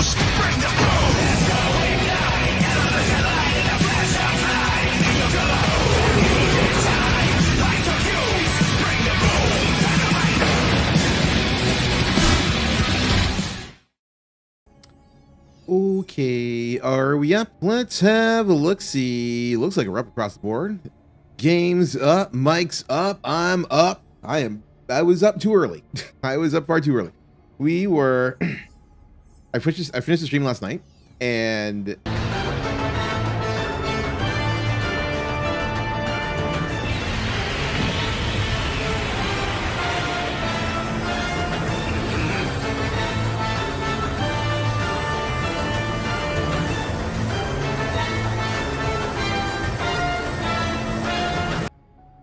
Okay, are we up? Let's have a look-see. Looks like we're up across the board. Games up, mics up, I'm up. I was up too early. I was up far too early. We were I finished the stream last night, and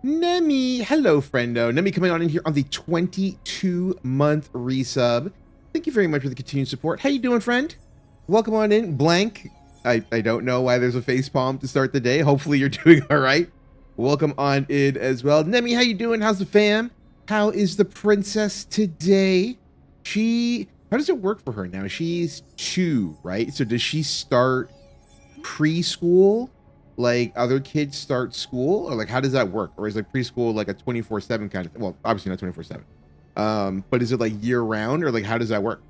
Nemi, hello friendo. Nemi coming on in here on the 22-month resub. Thank you very much for the continued support. How you doing, friend? Welcome on in. Blank. I don't know why there's a facepalm to start the day. Hopefully you're doing all right. Welcome on in as well. Nemi, how you doing? How's the fam? How is the princess today? How does it work for her now? She's 2, right? So does she start preschool like other kids start school, or like how does that work? Or is like preschool like a 24/7 kind of thing? Well, obviously not 24/7, but is it like year round, or like how does that work?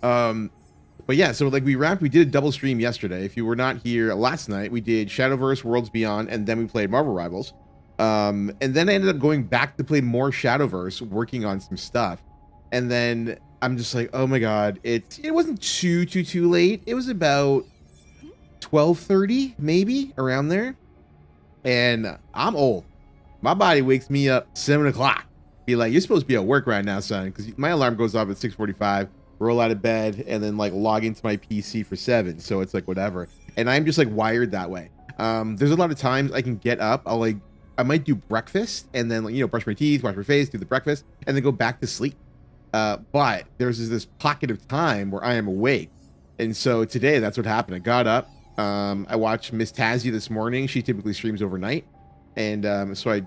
But yeah, so like we did a double stream yesterday. If you were not here last night, we did Shadowverse Worlds Beyond, and then we played Marvel Rivals, and then I ended up going back to play more Shadowverse, working on some stuff, and then I'm just like, oh my god, it wasn't too late. It was about 12:30, maybe around there, and I'm old. My body wakes me up 7 o'clock. Be like, you're supposed to be at work right now, son, because my alarm goes off at 6:45. Roll out of bed and then like log into my PC for 7. So it's like whatever, and I'm just like wired that way. There's a lot of times I can get up. I might do breakfast and then, like, you know, brush my teeth, wash my face, do the breakfast, and then go back to sleep. But there's this pocket of time where I am awake, and so today that's what happened. I got up. I watched Miss Tazzy this morning. She typically streams overnight, and so I,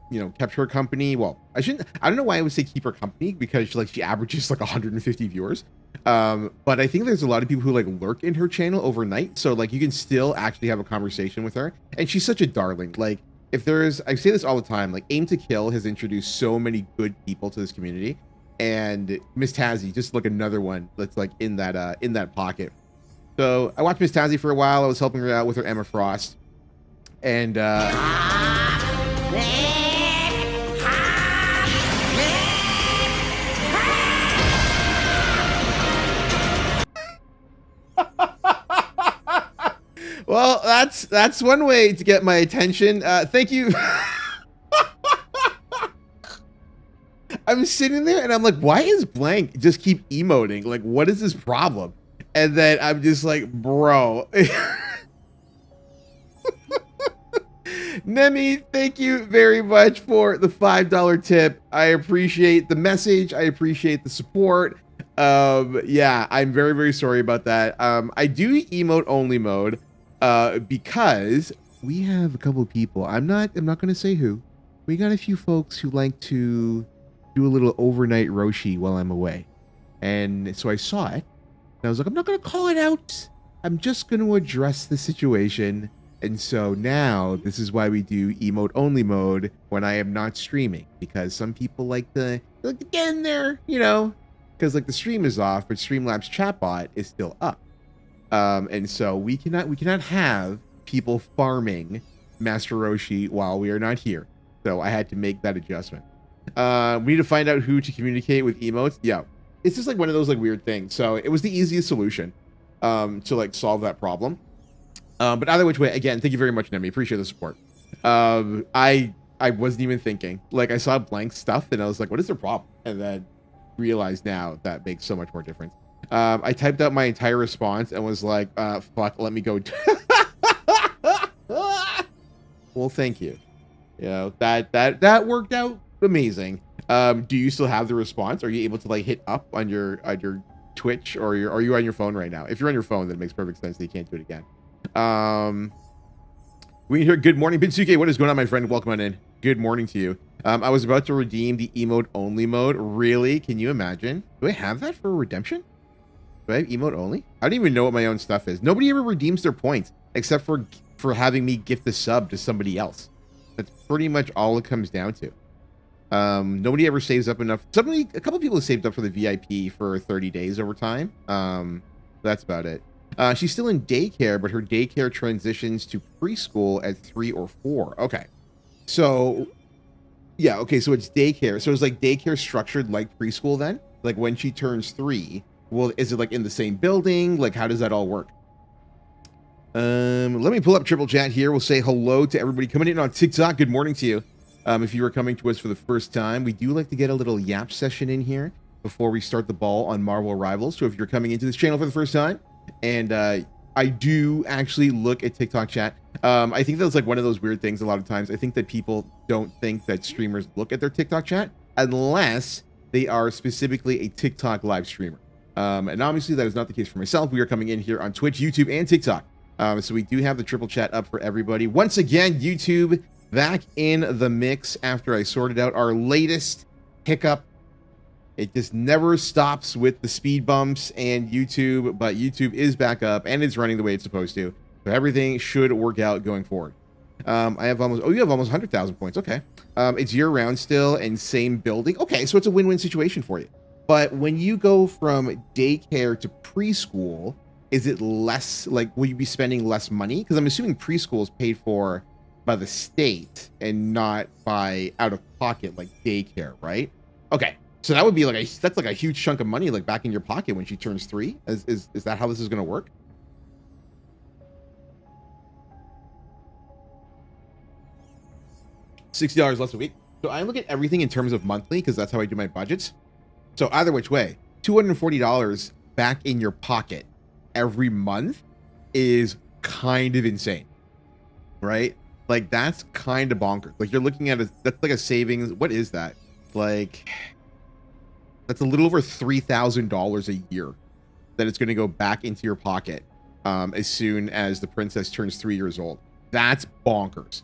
you know, kept her company. Well, I don't know why I would say keep her company, because she averages like 150 viewers. But I think there's a lot of people who like lurk in her channel overnight, so like you can still actually have a conversation with her, and she's such a darling. Like, I say this all the time, like Aim to Kill has introduced so many good people to this community, and Miss Tazzy just like another one that's like in that pocket. So I watched Miss Tazzy for a while. I was helping her out with her Emma Frost. And well, that's one way to get my attention. Thank you. I'm sitting there and I'm like, why is Blank just keep emoting? Like, what is his problem? And then I'm just like, bro. Nemi, thank you very much for the $5 tip. I appreciate the message. I appreciate the support. Yeah, I'm very, very sorry about that. I do emote only mode because we have a couple of people. I'm not going to say who. We got a few folks who like to do a little overnight Roshi while I'm away. And so I saw it. I was like, I'm not going to call it out. I'm just going to address the situation. And so now this is why we do emote only mode when I am not streaming, because some people like to get in there, you know, because like the stream is off, but Streamlabs chatbot is still up. And so we cannot have people farming Master Roshi while we are not here. So I had to make that adjustment. We need to find out who to communicate with emotes. Yeah. It's just like one of those like weird things. So it was the easiest solution to like solve that problem. But either which way, again, thank you very much, Nemi. Appreciate the support. I wasn't even thinking. Like, I saw Blank stuff and I was like, what is their problem? And then realized now that makes so much more difference. I typed out my entire response and was like, fuck, let me go. Well, thank you. You know, that worked out amazing. Do you still have the response? Are you able to like hit up on your Twitch, or are you on your phone right now? If you're on your phone, then it makes perfect sense that you can't do it again. We hear good morning, Binsuke. What is going on, my friend? Welcome on in. Good morning to you. I was about to redeem the emote only mode. Really? Can you imagine? Do I have that for redemption? Do I have emote only? I don't even know what my own stuff is. Nobody ever redeems their points except for having me gift a sub to somebody else. That's pretty much all it comes down to. Nobody ever saves up enough. A couple people have saved up for the VIP for 30 days over time. That's about it. She's still in daycare, but her daycare transitions to preschool at 3 or 4. Okay. So, yeah, okay, so it's daycare. So it's like daycare structured like preschool then? Like when she turns 3, well, is it like in the same building? Like, how does that all work? Let me pull up Triple Chat here. We'll say hello to everybody coming in on TikTok. Good morning to you. If you are coming to us for the first time, we do like to get a little yap session in here before we start the ball on Marvel Rivals. So if you're coming into this channel for the first time, and I do actually look at TikTok chat. I think that's like one of those weird things a lot of times. I think that people don't think that streamers look at their TikTok chat unless they are specifically a TikTok live streamer. And obviously that is not the case for myself. We are coming in here on Twitch, YouTube, and TikTok. So we do have the triple chat up for everybody. Once again, YouTube back in the mix after I sorted out our latest hiccup. It just never stops with the speed bumps and YouTube, but YouTube is back up and it's running the way it's supposed to. So everything should work out going forward. I have almost, you have almost 100,000 points. Okay. It's year round still and same building. Okay. So it's a win-win situation for you. But when you go from daycare to preschool, is it less, like, will you be spending less money? Because I'm assuming preschool is paid for by the state and not by out of pocket, like daycare, right? Okay. So that would be like that's like a huge chunk of money, like back in your pocket when she turns 3. Is that how this is going to work? $60 less a week. So I look at everything in terms of monthly because that's how I do my budgets. So either which way, $240 back in your pocket every month is kind of insane, right? Like that's kind of bonkers. Like you're looking at that's like a savings. What is that? Like that's a little over $3,000 a year that it's going to go back into your pocket as soon as the princess turns 3 years old. That's bonkers.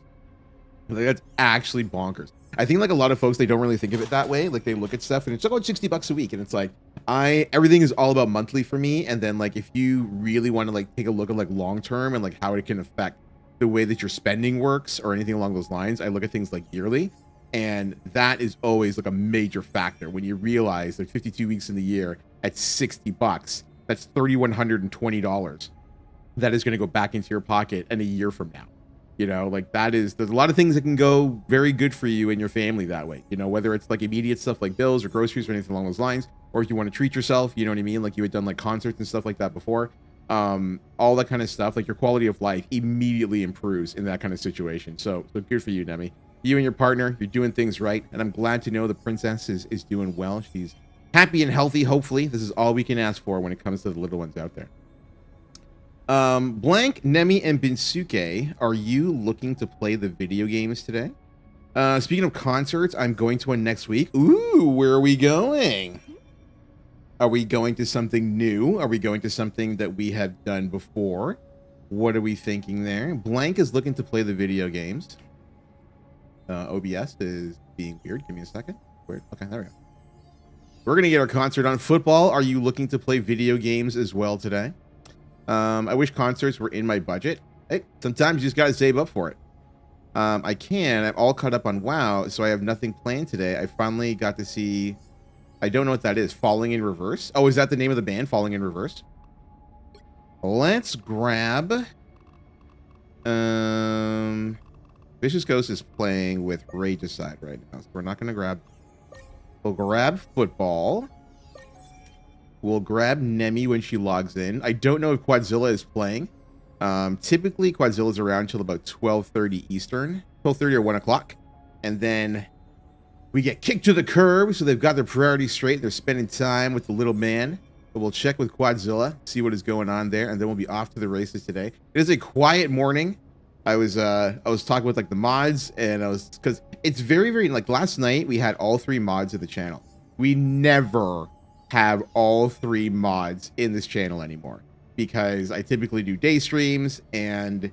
Like, that's actually bonkers. I think like a lot of folks, they don't really think of it that way. Like they look at stuff and it's like, oh, it's $60 a week. And it's like, everything is all about monthly for me. And then like, if you really want to like take a look at like long-term and like how it can affect the way that your spending works or anything along those lines, I look at things like yearly. And that is always like a major factor when you realize that 52 weeks in the year at $60, that's $3,120. That is going to go back into your pocket in a year from now. You know, like there's a lot of things that can go very good for you and your family that way, you know, whether it's like immediate stuff like bills or groceries or anything along those lines, or if you want to treat yourself, you know what I mean? Like you had done like concerts and stuff like that before. All that kind of stuff, like your quality of life immediately improves in that kind of situation. So good for you, Nemi. You and your partner, you're doing things right. And I'm glad to know the princess is doing well. She's happy and healthy. Hopefully this is all we can ask for when it comes to the little ones out there. Blank, Nemi, and Binsuke, are you looking to play the video games today? Speaking of concerts, I'm going to one next week. Ooh, where are we going? Are we going to something new? Are we going to something that we have done before? What are we thinking there? Blank is looking to play the video games. OBS is being weird. Give me a second. Weird. Okay, there we go. We're going to get our concert on. Football, are you looking to play video games as well today? I wish concerts were in my budget. Hey, sometimes you just got to save up for it. I'm all caught up on WoW, so I have nothing planned today. I finally got to see, I don't know what that is. Falling in Reverse. Oh, is that the name of the band? Falling in Reverse. Let's grab, Vicious Ghost is playing with Regicide right now, so we're not going to grab, we'll grab football. We'll grab Nemi when she logs in. I don't know if Quadzilla is playing. Typically, Quadzilla's around till about 12:30 Eastern. 12:30 or 1 o'clock. And then we get kicked to the curb, so they've got their priorities straight. They're spending time with the little man. But we'll check with Quadzilla, see what is going on there, and then we'll be off to the races today. It is a quiet morning. I was talking with like the mods, and because it's very, very, like last night we had all 3 mods of the channel. We never have all 3 mods in this channel anymore because I typically do day streams, and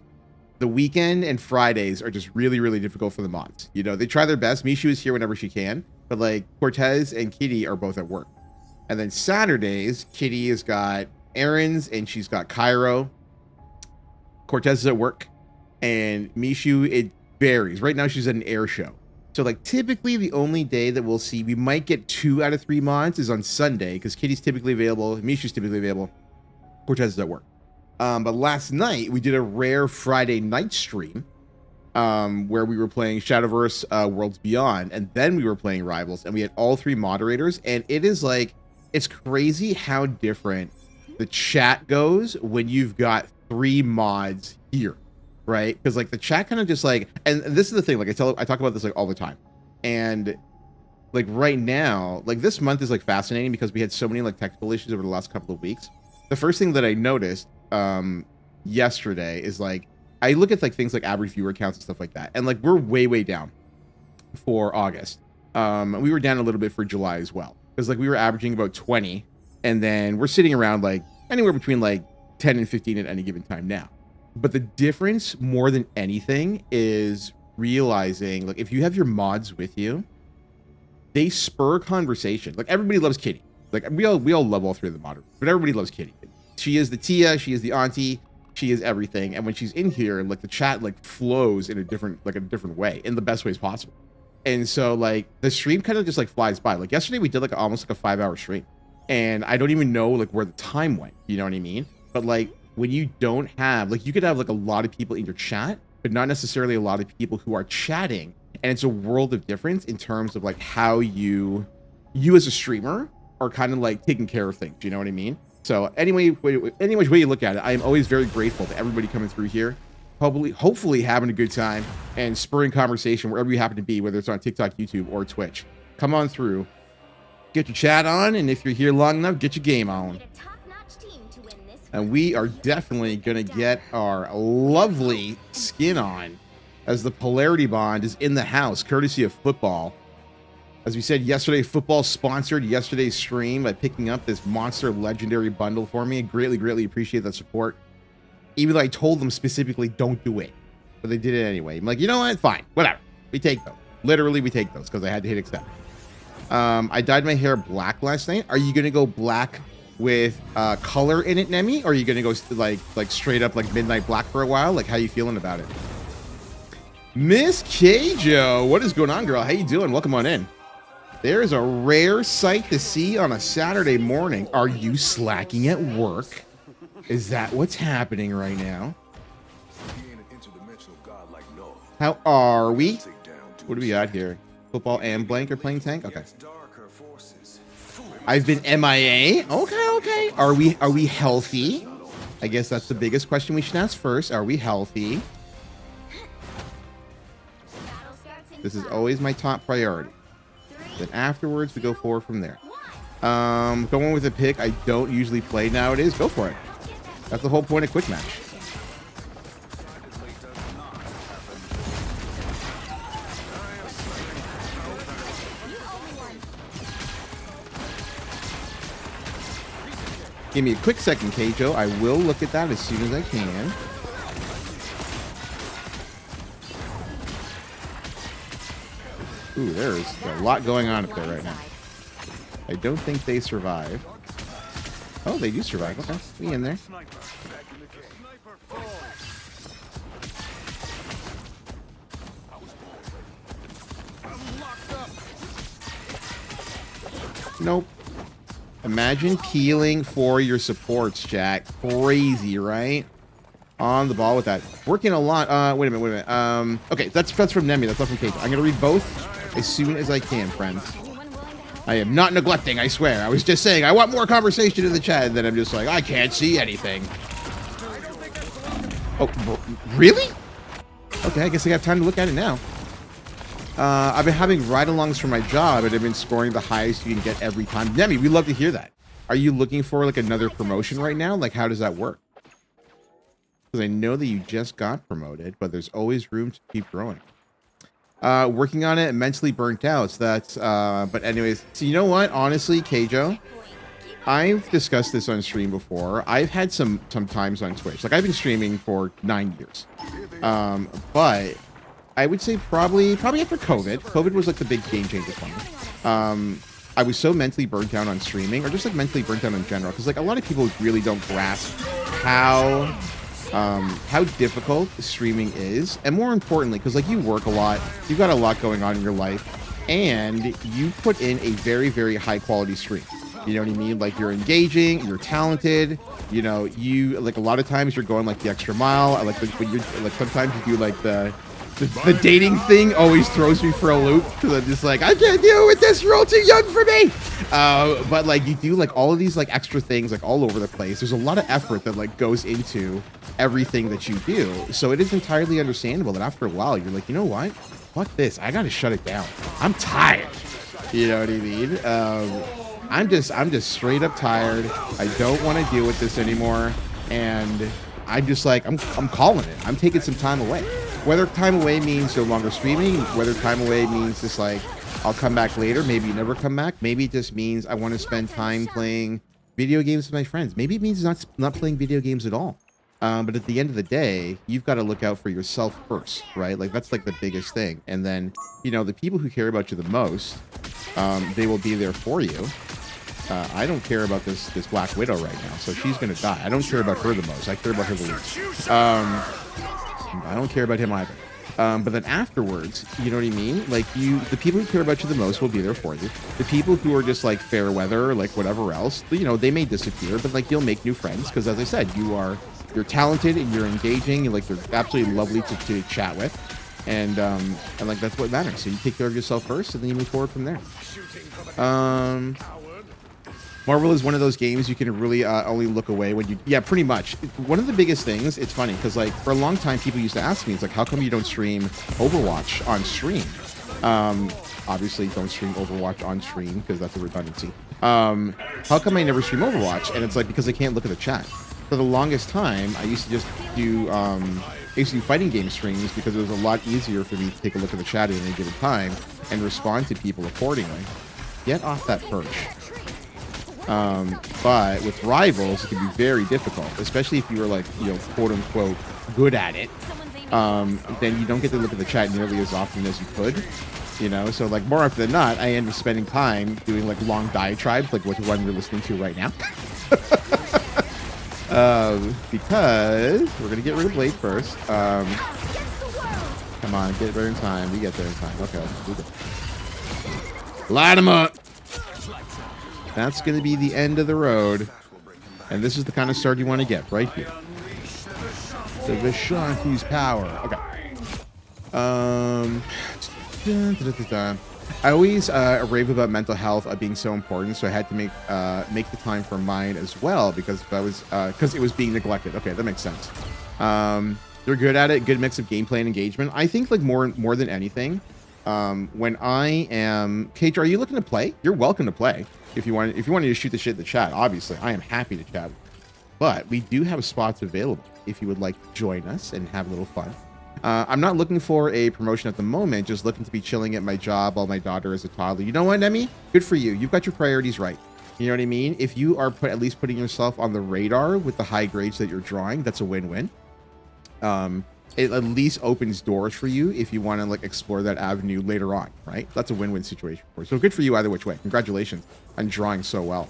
the weekend and Fridays are just really, really difficult for the mods. You know, they try their best. Mishu is here whenever she can, but like Cortez and Kitty are both at work. And then Saturdays, Kitty has got errands, and she's got Cairo. Cortez is at work, and Mishu, it varies. Right now she's at an air show. So like typically the only day that we'll see, we might get 2 out of 3 mods is on Sunday, because Kitty's typically available, Mishu's typically available, Cortez is at work. But last night we did a rare Friday night stream where we were playing Shadowverse Worlds Beyond, and then we were playing Rivals, and we had all 3 moderators, and it is like, it's crazy how different the chat goes when you've got 3 mods here, right? Because like the chat kind of just like, and this is the thing, like I talk about this like all the time, and like right now, like this month is like fascinating because we had so many like technical issues over the last couple of weeks. The first thing that I noticed yesterday is like, I look at like things like average viewer counts and stuff like that, and like we're way down for August. We were down a little bit for July as well, because like we were averaging about 20, and then we're sitting around like anywhere between like 10 and 15 at any given time now. But the difference more than anything is realizing like if you have your mods with you, they spur conversation. Like everybody loves Kitty. Like we all love all 3 of the moderators, but everybody loves Kitty. She is the Tia, she is the auntie, she is everything. And when she's in here, like the chat like flows in a different way, in the best ways possible. And so like the stream kind of just like flies by. Like yesterday we did like almost like a 5-hour stream, and I don't even know like where the time went, you know what I mean? But like when you don't have, like you could have like a lot of people in your chat, but not necessarily a lot of people who are chatting, and it's a world of difference in terms of like how you as a streamer are kind of like taking care of things, you know what I mean? So anyway, any which way you look at it, I am always very grateful to everybody coming through here, hopefully having a good time and spurring conversation wherever you happen to be, whether it's on TikTok, YouTube, or Twitch. Come on through, get your chat on, and if you're here long enough, get your game on. And we are definitely gonna get our lovely skin on as the Polarity Bond is in the house, courtesy of football. As we said yesterday, football sponsored yesterday's stream by picking up this monster legendary bundle for me. I greatly appreciate that support. Even though I told them specifically don't do it, but they did it anyway. I'm like, you know what? Fine, whatever. We take those. Literally, we take those because I had to hit accept. I dyed my hair black last night. Are you gonna go black with color in it, Nemi? Or are you gonna go like straight up like midnight black for a while? Like, how you feeling about it? Miss Keijo, what is going on, girl? How you doing? Welcome on in. There's a rare sight to see on a Saturday morning. Are you slacking at work? Is that what's happening right now? How are we? What do we got here? Football and blank are playing tank? Okay. I've been MIA. Okay. Are we healthy? I guess that's the biggest question we should ask first. Are we healthy? This is always my top priority. Then afterwards, we go forward from there. Going with a pick I don't usually play nowadays. Go for it. That's the whole point of quick match. Give me a quick second, Keijo. I will look at that as soon as I can. Ooh, there's a lot going on up there right now. I don't think they survive. Oh, they do survive. Okay, be in there. Nope. Imagine peeling for your supports, Jack. Crazy, right? On the ball with that. Working a lot. Wait a minute. Okay, that's from Nemi. That's not from Kate. I'm going to read both as soon as I can, friends. I am not neglecting, I swear. I was just saying, I want more conversation in the chat, and then I'm just like, I can't see anything. Oh, really? Okay, I guess I have time to look at it now. I've been having ride-alongs for my job, and I've been scoring the highest you can get every time. Nemi, we'd love to hear that. Are you looking for, like, another promotion right now? Like, how does that work? Because I know that you just got promoted, but there's always room to keep growing. Working on it, mentally burnt out. So that's, but anyways, so you know what? Honestly, Keijo, I've discussed this on stream before. I've had some times on Twitch. Like, I've been streaming for 9 years. But I would say probably after COVID. COVID was like the big game changer for me. I was so mentally burnt down on streaming, or just like mentally burnt down in general, because like a lot of people really don't grasp how difficult streaming is, and more importantly, because like you work a lot, you've got a lot going on in your life, and you put in a very, very high quality stream. You know what I mean? Like, you're engaging, you're talented, you know, you like a lot of times you're going like the extra mile. I like when you're like, sometimes you do like the dating thing always throws me for a loop, because I'm just like, I can't deal with this, you're all too young for me. But like you do like all of these like extra things like all over the place. There's a lot of effort that like goes into everything that you do. So it is entirely understandable that after a while you're like, you know what? Fuck this. I gotta shut it down. I'm tired. You know what I mean? I'm just straight up tired. I don't want to deal with this anymore. And I'm just like, I'm calling it. I'm taking some time away. Whether time away means no longer streaming, whether time away means just like, I'll come back later, maybe never come back. Maybe it just means I want to spend time playing video games with my friends. Maybe it means not playing video games at all. But at the end of the day, you've got to look out for yourself first, right? Like, that's like the biggest thing. And then, you know, the people who care about you the most, they will be there for you. I don't care about this Black Widow right now, so she's gonna die. I don't care about her the most. I care about her the least. I don't care about him either. But then afterwards, you know what I mean? Like, the people who care about you the most will be there for you. The people who are just like fair weather, like whatever else, you know, they may disappear, but like you'll make new friends, because as I said, you're talented and you're engaging, and like you're absolutely lovely to chat with, and like that's what matters. So you take care of yourself first, and then you move forward from there. Marvel is one of those games you can really only look away when you... Yeah, pretty much. One of the biggest things, it's funny, because like for a long time, people used to ask me, it's like, how come you don't stream Overwatch on stream? Obviously, don't stream Overwatch on stream, because that's a redundancy. How come I never stream Overwatch? And it's like, because I can't look at the chat. For the longest time, I used to just do... fighting game streams, because it was a lot easier for me to take a look at the chat at any given time and respond to people accordingly. Get off that perch. But with Rivals, it can be very difficult, especially if you were like, you know, quote unquote good at it. Then you don't get to look at the chat nearly as often as you could, you know. So like more often than not, I end up spending time doing like long diatribes, like what one you're listening to right now. Because we're gonna get rid of Blade first. Come on, get there in time. We get there in time. Okay, light him up. That's going to be the end of the road. And this is the kind of start you want to get right here. The Vishanti's power. Okay. I always rave about mental health being so important, so I had to make the time for mine as well, because it was being neglected. Okay, that makes sense. They're good at it. Good mix of gameplay and engagement. I think like more than anything, when I am... Kate, are you looking to play? You're welcome to play. If you wanted to shoot the shit in the chat, obviously, I am happy to chat. But we do have spots available if you would like to join us and have a little fun. I'm not looking for a promotion at the moment, just looking to be chilling at my job while my daughter is a toddler. You know what, Nemi? Good for you. You've got your priorities right. You know what I mean? If you are at least putting yourself on the radar with the high grades that you're drawing, that's a win-win. It at least opens doors for you if you want to like explore that avenue later on, right? That's a win-win situation for you. So good for you either which way. Congratulations on drawing so well.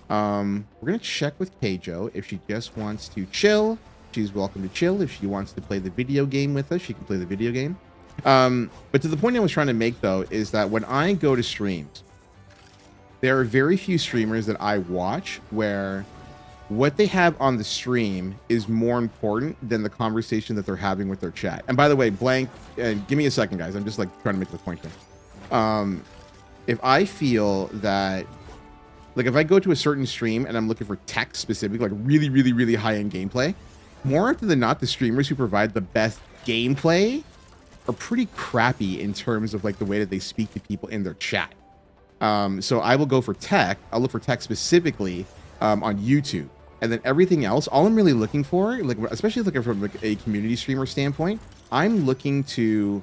We're gonna check with Keijo. If she just wants to chill, she's welcome to chill. If she wants to play the video game with us, she can play the video game. But to the point I was trying to make though is that when I go to streams, there are very few streamers that I watch where what they have on the stream is more important than the conversation that they're having with their chat. And by the way, Blank, give me a second, guys. I'm just like trying to make the point here. If I feel that, like if I go to a certain stream and I'm looking for tech specific, like really, really, really high-end gameplay, more often than not, the streamers who provide the best gameplay are pretty crappy in terms of like the way that they speak to people in their chat. So I will go for tech. I'll look for tech specifically on YouTube. And then everything else, all I'm really looking for, like especially looking from like a community streamer standpoint, I'm looking to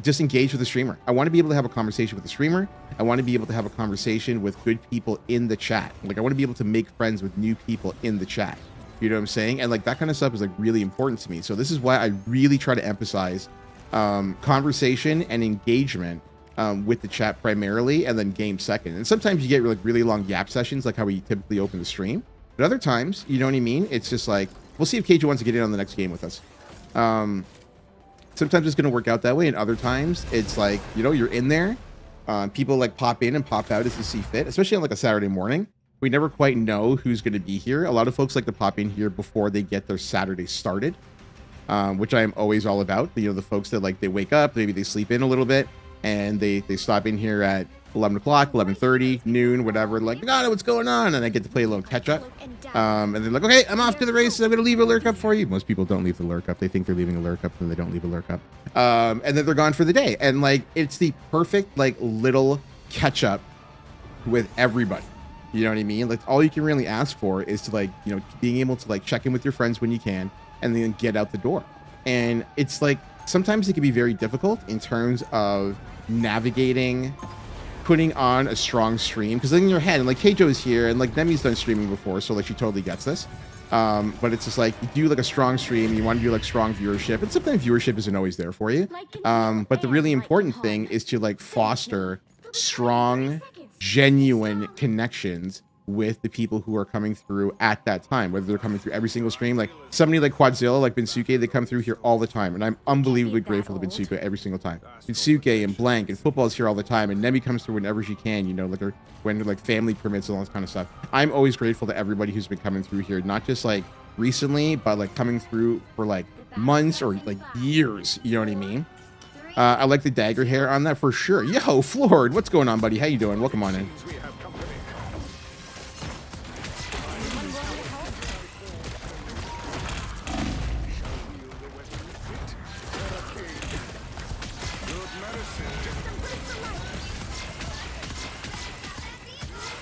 just engage with the streamer. I want to be able to have a conversation with the streamer. I want to be able to have a conversation with good people in the chat. Like I want to be able to make friends with new people in the chat. You know what I'm saying? And like that kind of stuff is like really important to me. So this is why I really try to emphasize conversation and engagement with the chat primarily, and then game second. And sometimes you get like really long yap sessions, like how we typically open the stream. But other times, you know what I mean? It's just like, we'll see if KJ wants to get in on the next game with us. Sometimes it's going to work out that way, and other times it's like, you know, you're in there. People like pop in and pop out as they see fit, especially on like a Saturday morning. We never quite know who's going to be here. A lot of folks like to pop in here before they get their Saturday started, which I am always all about. You know, the folks that like they wake up, maybe they sleep in a little bit, and they stop in here at 11 o'clock, 11:30, noon, whatever. Like, no, what's going on? And I get to play a little catch up. And they're like, okay, I'm off to the races. I'm going to leave a lurk up for you. Most people don't leave the lurk up. They think they're leaving a lurk up, and they don't leave a lurk up. And then they're gone for the day. And like, it's the perfect like little catch up with everybody. You know what I mean? Like, all you can really ask for is to like, you know, being able to like check in with your friends when you can, and then get out the door. And it's like, sometimes it can be very difficult in terms of navigating putting on a strong stream, because in your head, and like Keijo is here, and like Nemi's done streaming before, so like she totally gets this. But it's just like, you do like a strong stream, you want to do like strong viewership, and sometimes viewership isn't always there for you. But the really important thing is to like foster strong, genuine connections with the people who are coming through at that time, whether they're coming through every single stream. Like somebody like Quadzilla, like Binsuke, they come through here all the time, and I'm unbelievably grateful to Binsuke every single time. Binsuke and Blank and Football is here all the time, and Nemi comes through whenever she can, you know, like when like family permits and all this kind of stuff. I'm always grateful to everybody who's been coming through here, not just like recently, but like coming through for like months or like years, you know what I mean? I like the dagger hair on that for sure. Yo, Floored, what's going on, buddy? How you doing? Welcome on in.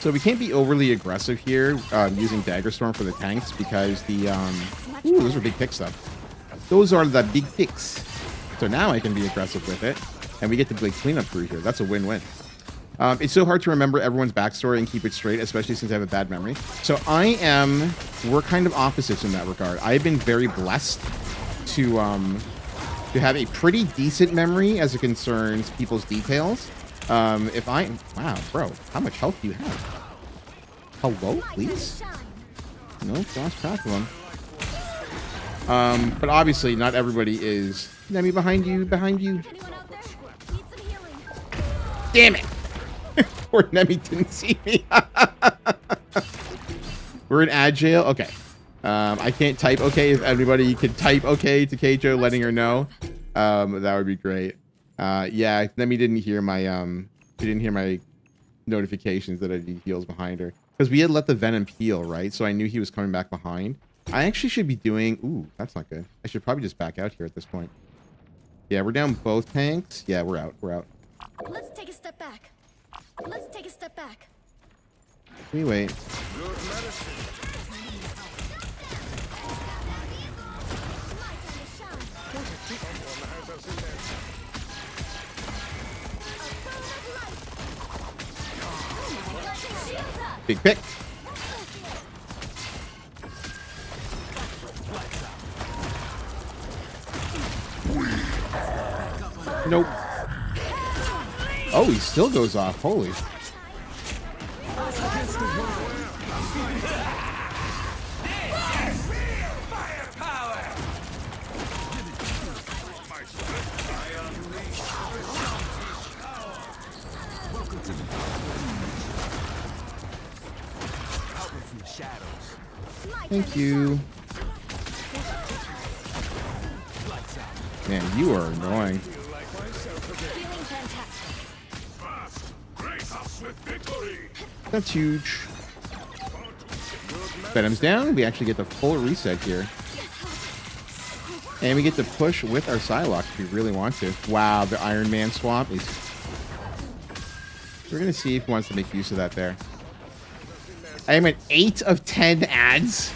So we can't be overly aggressive here using Dagger Storm for the tanks, because the ooh, those are big picks though. Those are the big picks. So now I can be aggressive with it, and we get to like clean up through here. That's a win-win. It's so hard to remember everyone's backstory and keep it straight, especially since I have a bad memory. So we're kind of opposites in that regard. I've been very blessed to have a pretty decent memory as it concerns people's details. Wow, bro, how much health do you have? Hello, please? No, lost track of them. But obviously not everybody is. Nemi, behind you. Damn it! Poor Nemi didn't see me. We're in agile. Okay. I can't type okay. If everybody could type okay to Keijo, letting her know, that would be great. Yeah, Nemi didn't hear my notifications that I did heals behind her, because we had let the Venom heal, right? So I knew he was coming back behind. I actually should be doing, ooh, that's not good. I should probably just back out here at this point. Yeah, we're down both tanks. Yeah, we're out. Let's take a step back. We wait. Big pick. Nope. Oh, he still goes off. Holy. Thank you. Man, you are annoying. That's huge. Venom's down. We actually get the full reset here. And we get to push with our Psylocke if we really want to. Wow, the Iron Man swap is... We're going to see if he wants to make use of that there. I am at 8 of 10 ads.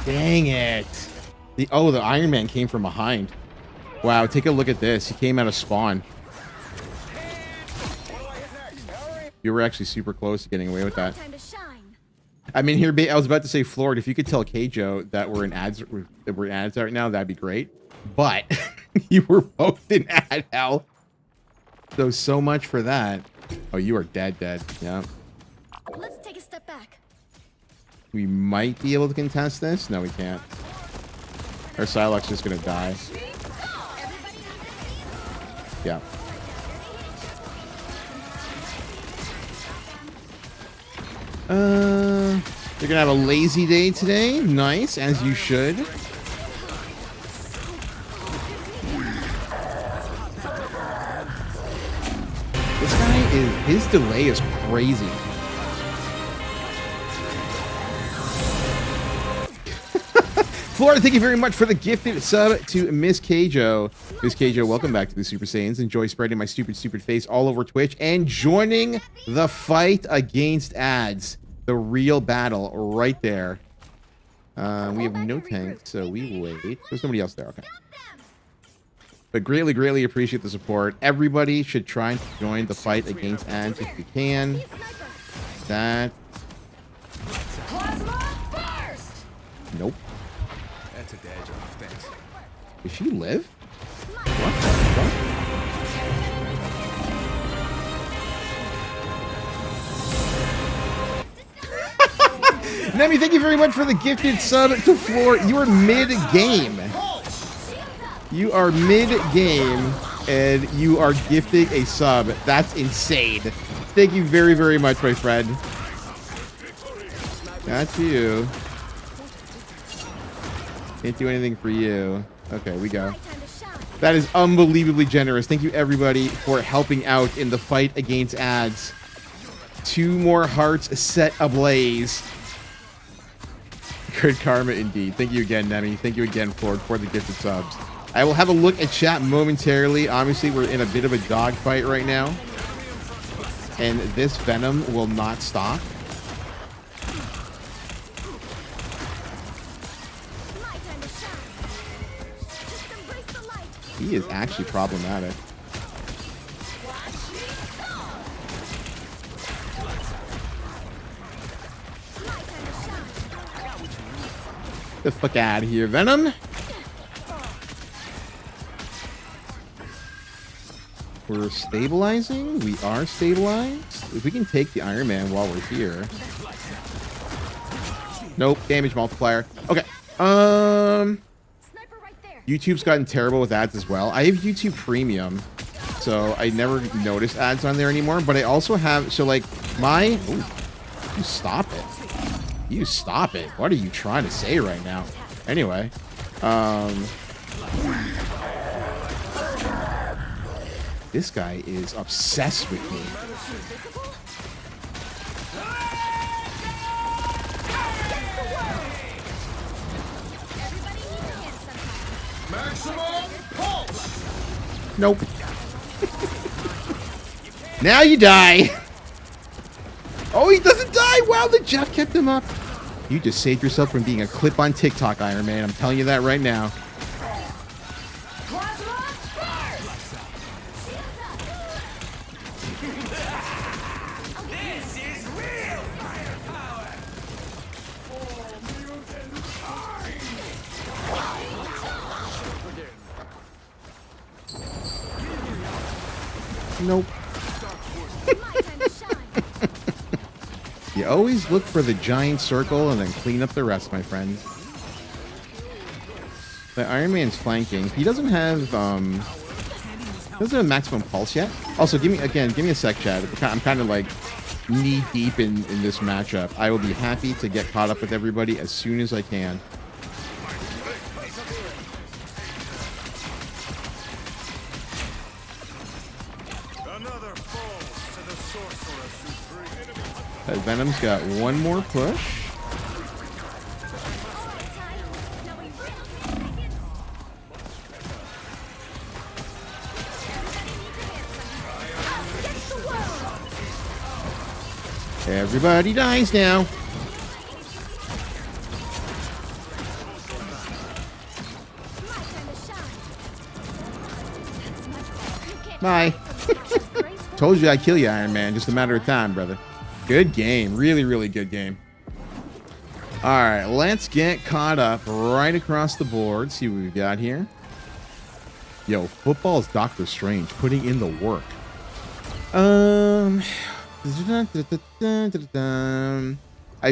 Dang it. The Iron Man came from behind. Wow, take a look at this. He came out of spawn. You were actually super close to getting away with that. Time to shine. I mean, here, I was about to say, Florida, if you could tell Keijo that we're in ads right now, that'd be great. But you were both in ad hell. So much for that. Oh, you are dead. Yeah. Let's take a step back. We might be able to contest this. No, we can't. Our Psylocke's just gonna die. Yeah. You're gonna have a lazy day today. Nice, as you should. This guy his delay is crazy. Florida, thank you very much for the gifted sub to Miss Keijo. Miss Keijo, welcome back to the Super Saiyans. Enjoy spreading my stupid face all over Twitch and joining the fight against ads. The real battle right there. We have no tank, so we wait. There's nobody else there. Okay. But greatly appreciate the support. Everybody should try to join the fight against ads if you can. That. Nope. That's a dad job, thanks. Does she live? What the fuck? Nemi, thank you very much for the gifted sub to Floor. You are mid-game. You are mid-game, and you are gifting a sub. That's insane. Thank you very much, my friend. That's you. Can't do anything for you. Okay, we go. That is unbelievably generous. Thank you, everybody, for helping out in the fight against ads. 2 more hearts set ablaze. Good karma indeed. Thank you again, Nemi. Thank you again, Ford, for the gifted subs. I will have a look at chat momentarily. Obviously, we're in a bit of a dogfight right now. And this Venom will not stop. He is actually problematic. Get the fuck out of here, Venom. We're stabilizing. We are stabilized. If we can take the Iron Man while we're here. Nope. Damage multiplier. Okay. YouTube's gotten terrible with ads as well. I have YouTube Premium, so I never notice ads on there anymore. But I also have, so like my, ooh, you stop it. You stop it. What are you trying to say right now? Anyway, this guy is obsessed with me. Nope. Now you die. Oh, he doesn't die. Wow, the Jeff kept him up. You just saved yourself from being a clip on TikTok, Iron Man. I'm telling you that right now. Nope. You always look for the giant circle and then clean up the rest, my friend. The Iron Man's flanking. He doesn't have maximum pulse yet. Also, give me a sec, chat. I'm kind of like knee deep in this matchup. I will be happy to get caught up with everybody as soon as I can. Venom's got one more push. Everybody dies now. Bye. Told you I'd kill you, Iron Man. Just a matter of time, brother. Good game. Really, really good game. All right, let's get caught up right across the board. See what we've got here. Yo, football's Doctor Strange putting in the work. I've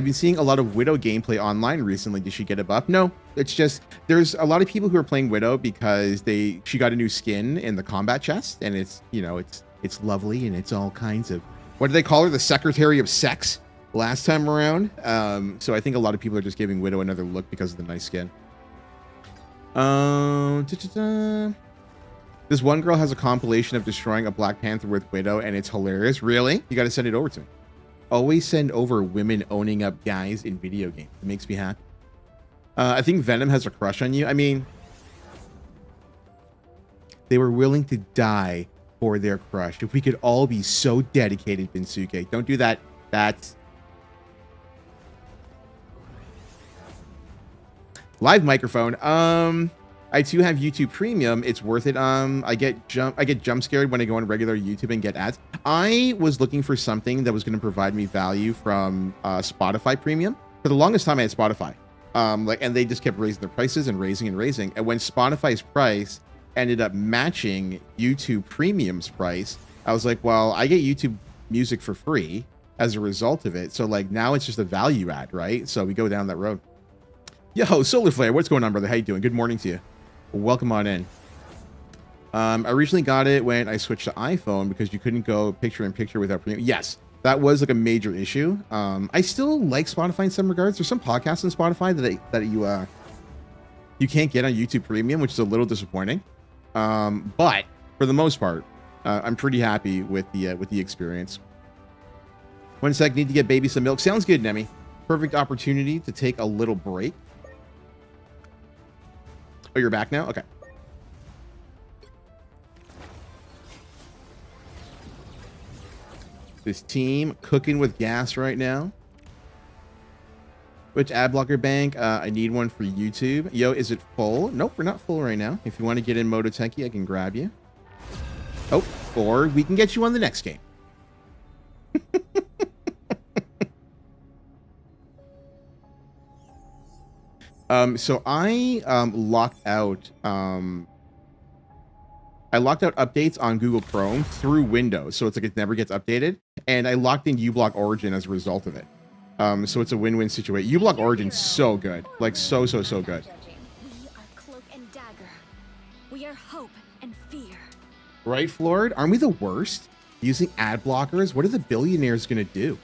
been seeing a lot of Widow gameplay online recently. Did she get a buff? No, it's just there's a lot of people who are playing Widow because she got a new skin in the combat chest, and it's, you know, it's lovely, and it's all kinds of, what did they call her? The Secretary of Sex last time around. So I think a lot of people are just giving Widow another look because of the nice skin. This one girl has a compilation of destroying a Black Panther with Widow, and it's hilarious. Really? You got to send it over to me. Always send over women owning up guys in video games. It makes me happy. I think Venom has a crush on you. I mean, they were willing to die for their crush. If we could all be so dedicated, Binsuke. Don't do that. That's live microphone. I too have YouTube Premium. It's worth it. I get jump scared when I go on regular YouTube and get ads. I was looking for something that was going to provide me value from Spotify Premium. For the longest time, I had Spotify. And they just kept raising their prices and raising and raising. And when Spotify's price ended up matching YouTube Premium's price, I was like, well, I get YouTube Music for free as a result of it. So like now it's just a value add, right? So we go down that road. Yo, Solar Flare, what's going on, brother? How you doing? Good morning to you. Welcome on in. I recently got it when I switched to iPhone because you couldn't go picture in picture without premium. Yes, that was like a major issue. I still like Spotify in some regards. There's some podcasts on Spotify that you can't get on YouTube Premium, which is a little disappointing. But for the most part, I'm pretty happy with the experience. One sec, need to get baby some milk. Sounds good, Nemi. Perfect opportunity to take a little break. Oh, you're back now? Okay. This team cooking with gas right now. Which ad blocker bank? I need one for YouTube. Yo, is it full? Nope, we're not full right now. If you want to get in Mototeki, I can grab you. Oh, or we can get you on the next game. So I locked out updates on Google Chrome through Windows, so it's like it never gets updated, and I locked in uBlock Origin as a result of it. So it's a win-win situation. uBlock Origin's so good, like so good. We are cloak and dagger. We are hope and fear. Right, Flord? Aren't we the worst? Using ad blockers? What are the billionaires gonna do?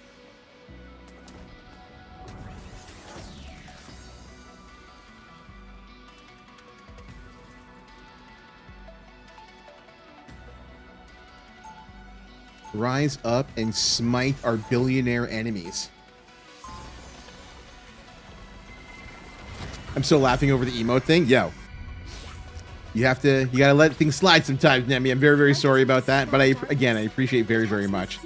Rise up and smite our billionaire enemies. I'm still laughing over the emote thing. Yo, you gotta let things slide sometimes, Nemi. I'm very, very sorry about that. But I appreciate very, very much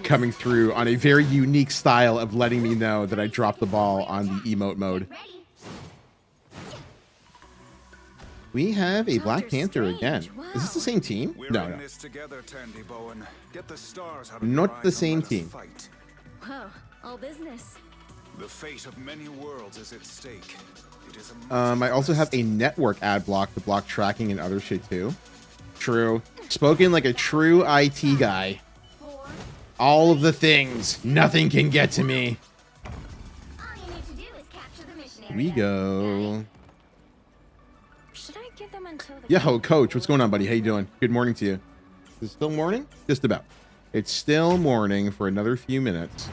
coming through on a very unique style of letting me know that I dropped the ball on the emote mode. We have a Black Panther again. Is this the same team? No. Not the same team. Wow, all business. The fate of many worlds is at stake. It is I also have a network ad block to block tracking and other shit too. True. Spoken like a true IT guy. All of the things. Nothing can get to me. All you need to do is capture the missionary. We go. Should I give them until the Yo, Coach, what's going on, buddy? How you doing? Good morning to you. Is it still morning? Just about. It's still morning for another few minutes.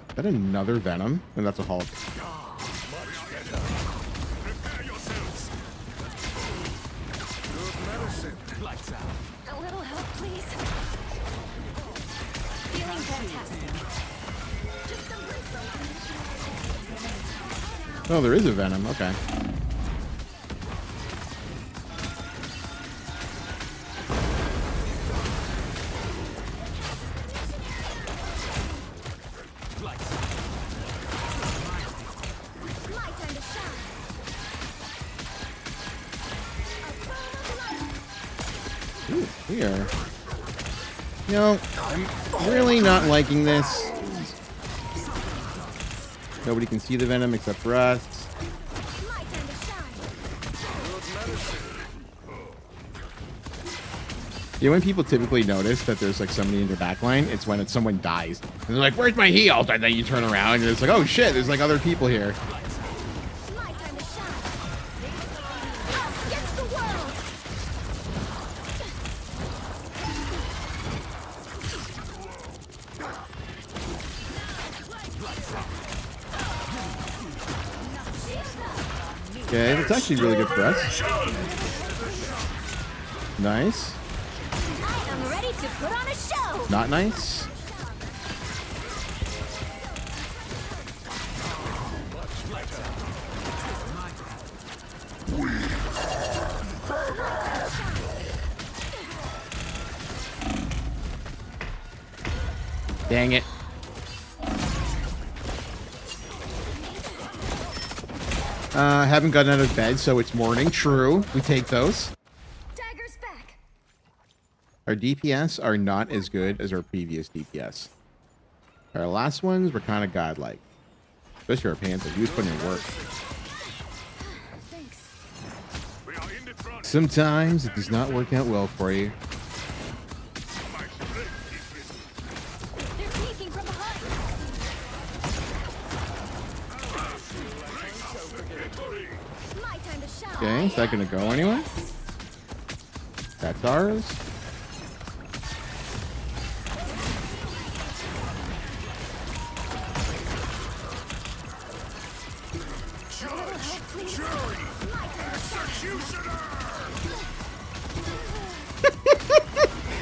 Is that another Venom? And that's a Hulk. A little help, please. Feeling fantastic. Just a little. Oh, there is a Venom. Okay. Ooh, we are You know, I'm really not liking this. Nobody can see the venom except for us. My time to shine. Yeah, when people typically notice that there's like somebody in their backline, it's when someone dies. And they're like, where's my heal? And then you turn around and it's like, oh shit, there's like other people here. My time to shine. Us against the world. Okay, that's actually really good for us. Nice. I am ready to put on a show. Not nice. Dang it. Haven't gotten out of bed, so it's morning. True. We take those. Dagger's back. Our DPS are not as good as our previous DPS. Our last ones were kind of godlike. Especially our Panther. He was putting in work. Thanks. Sometimes it does not work out well for you. They're sneaking from behind. My time to shine. Okay, is that going to go anywhere? That's ours.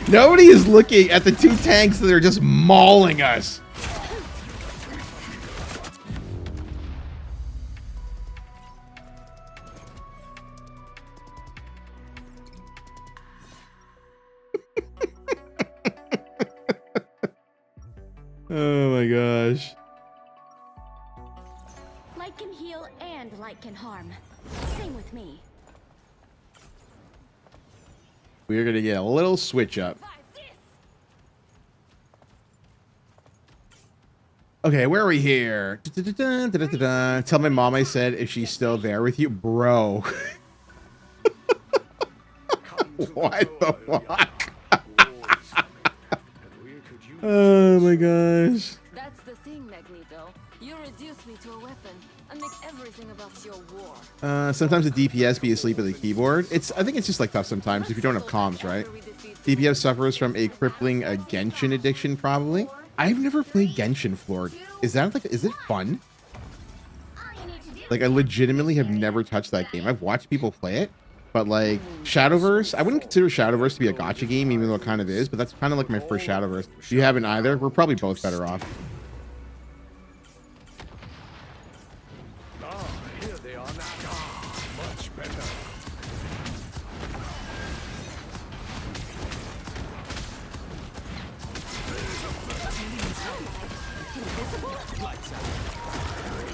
Nobody is looking at the two tanks that are just mauling us. Oh my gosh. Light can heal and light can harm. Same with me. We're going to get a little switch up. Okay, where are we here? Tell my mom I said if she's still there with you. Bro. What the fuck? Oh my gosh. That's the thing, Magneto. You reduce me to a weapon and make everything about your war. Sometimes the DPS be asleep at the keyboard. I think it's just like tough sometimes if you don't have comms, right? DPS suffers from a crippling Genshin addiction, probably. I've never played Genshin, Floor. Is it fun? Like, I legitimately have never touched that game. I've watched people play it, but like Shadowverse, I wouldn't consider Shadowverse to be a gacha game, even though it kind of is, but that's kind of like my first Shadowverse. If you haven't either, we're probably both better off. Here they are now. Much better.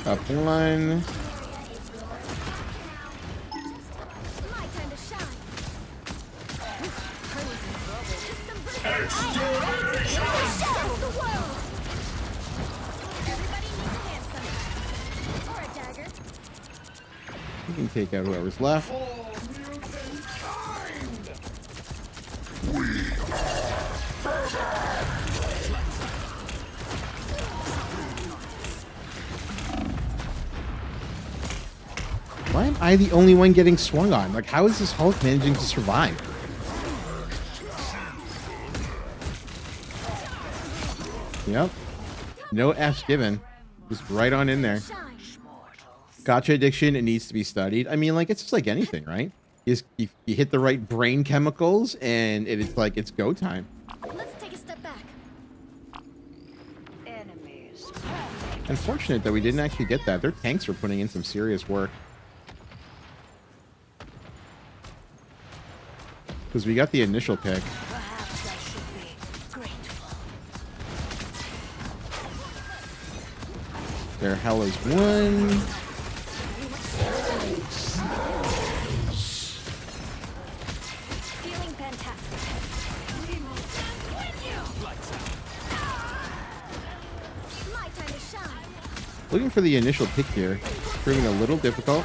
Up one. My time to shine. I am ready to put on a show. The world. Everybody needs a hand sometimes. Or a dagger. We can take out whoever's left. Why am I the only one getting swung on? Like, how is this Hulk managing to survive? Yep. No F's given. Just right on in there. Shine. Gotcha addiction, it needs to be studied. I mean, like, it's just like anything, right? You hit the right brain chemicals, and it's like, it's go time. Let's take a step back. Enemies. Unfortunate that we didn't actually get that. Their tanks were putting in some serious work. Because we got the initial pick. Perhaps I should be grateful. Their hell is one. Feeling fantastic. looking for the initial pick here. Proving a little difficult.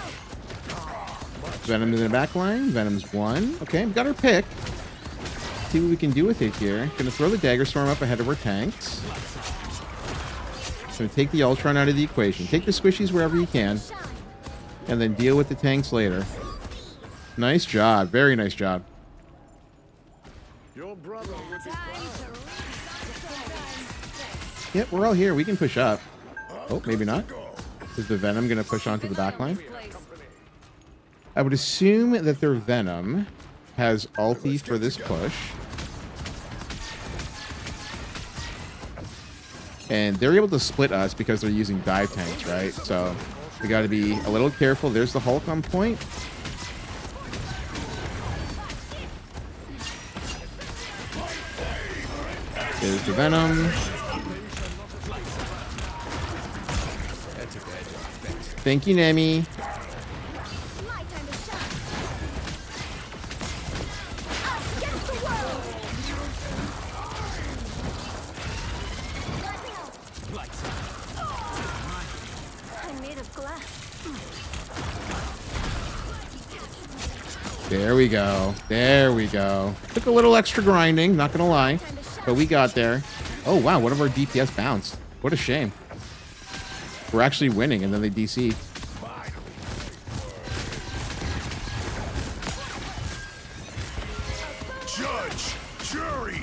Venom's in the back line. Venom's one. Okay, we got our pick. See what we can do with it here. Gonna throw the Dagger Storm up ahead of our tanks. Gonna take the Ultron out of the equation. Take the squishies wherever you can. And then deal with the tanks later. Nice job. Very nice job. Your brother would Yep, we're all here. We can push up. Oh, maybe not. Is the Venom going to push onto the back line? I would assume that their Venom has ulti for this push. And they're able to split us because they're using dive tanks, right? So we got to be a little careful. There's the Hulk on point. There's the Venom. Thank you, Nemi. My time to shine. Us against the world. I'm made of glass. There we go. There we go. Took a little extra grinding, not gonna lie. But we got there. Oh, wow. One of our DPS bounced. What a shame. We're actually winning, and then they DC. judge, jury,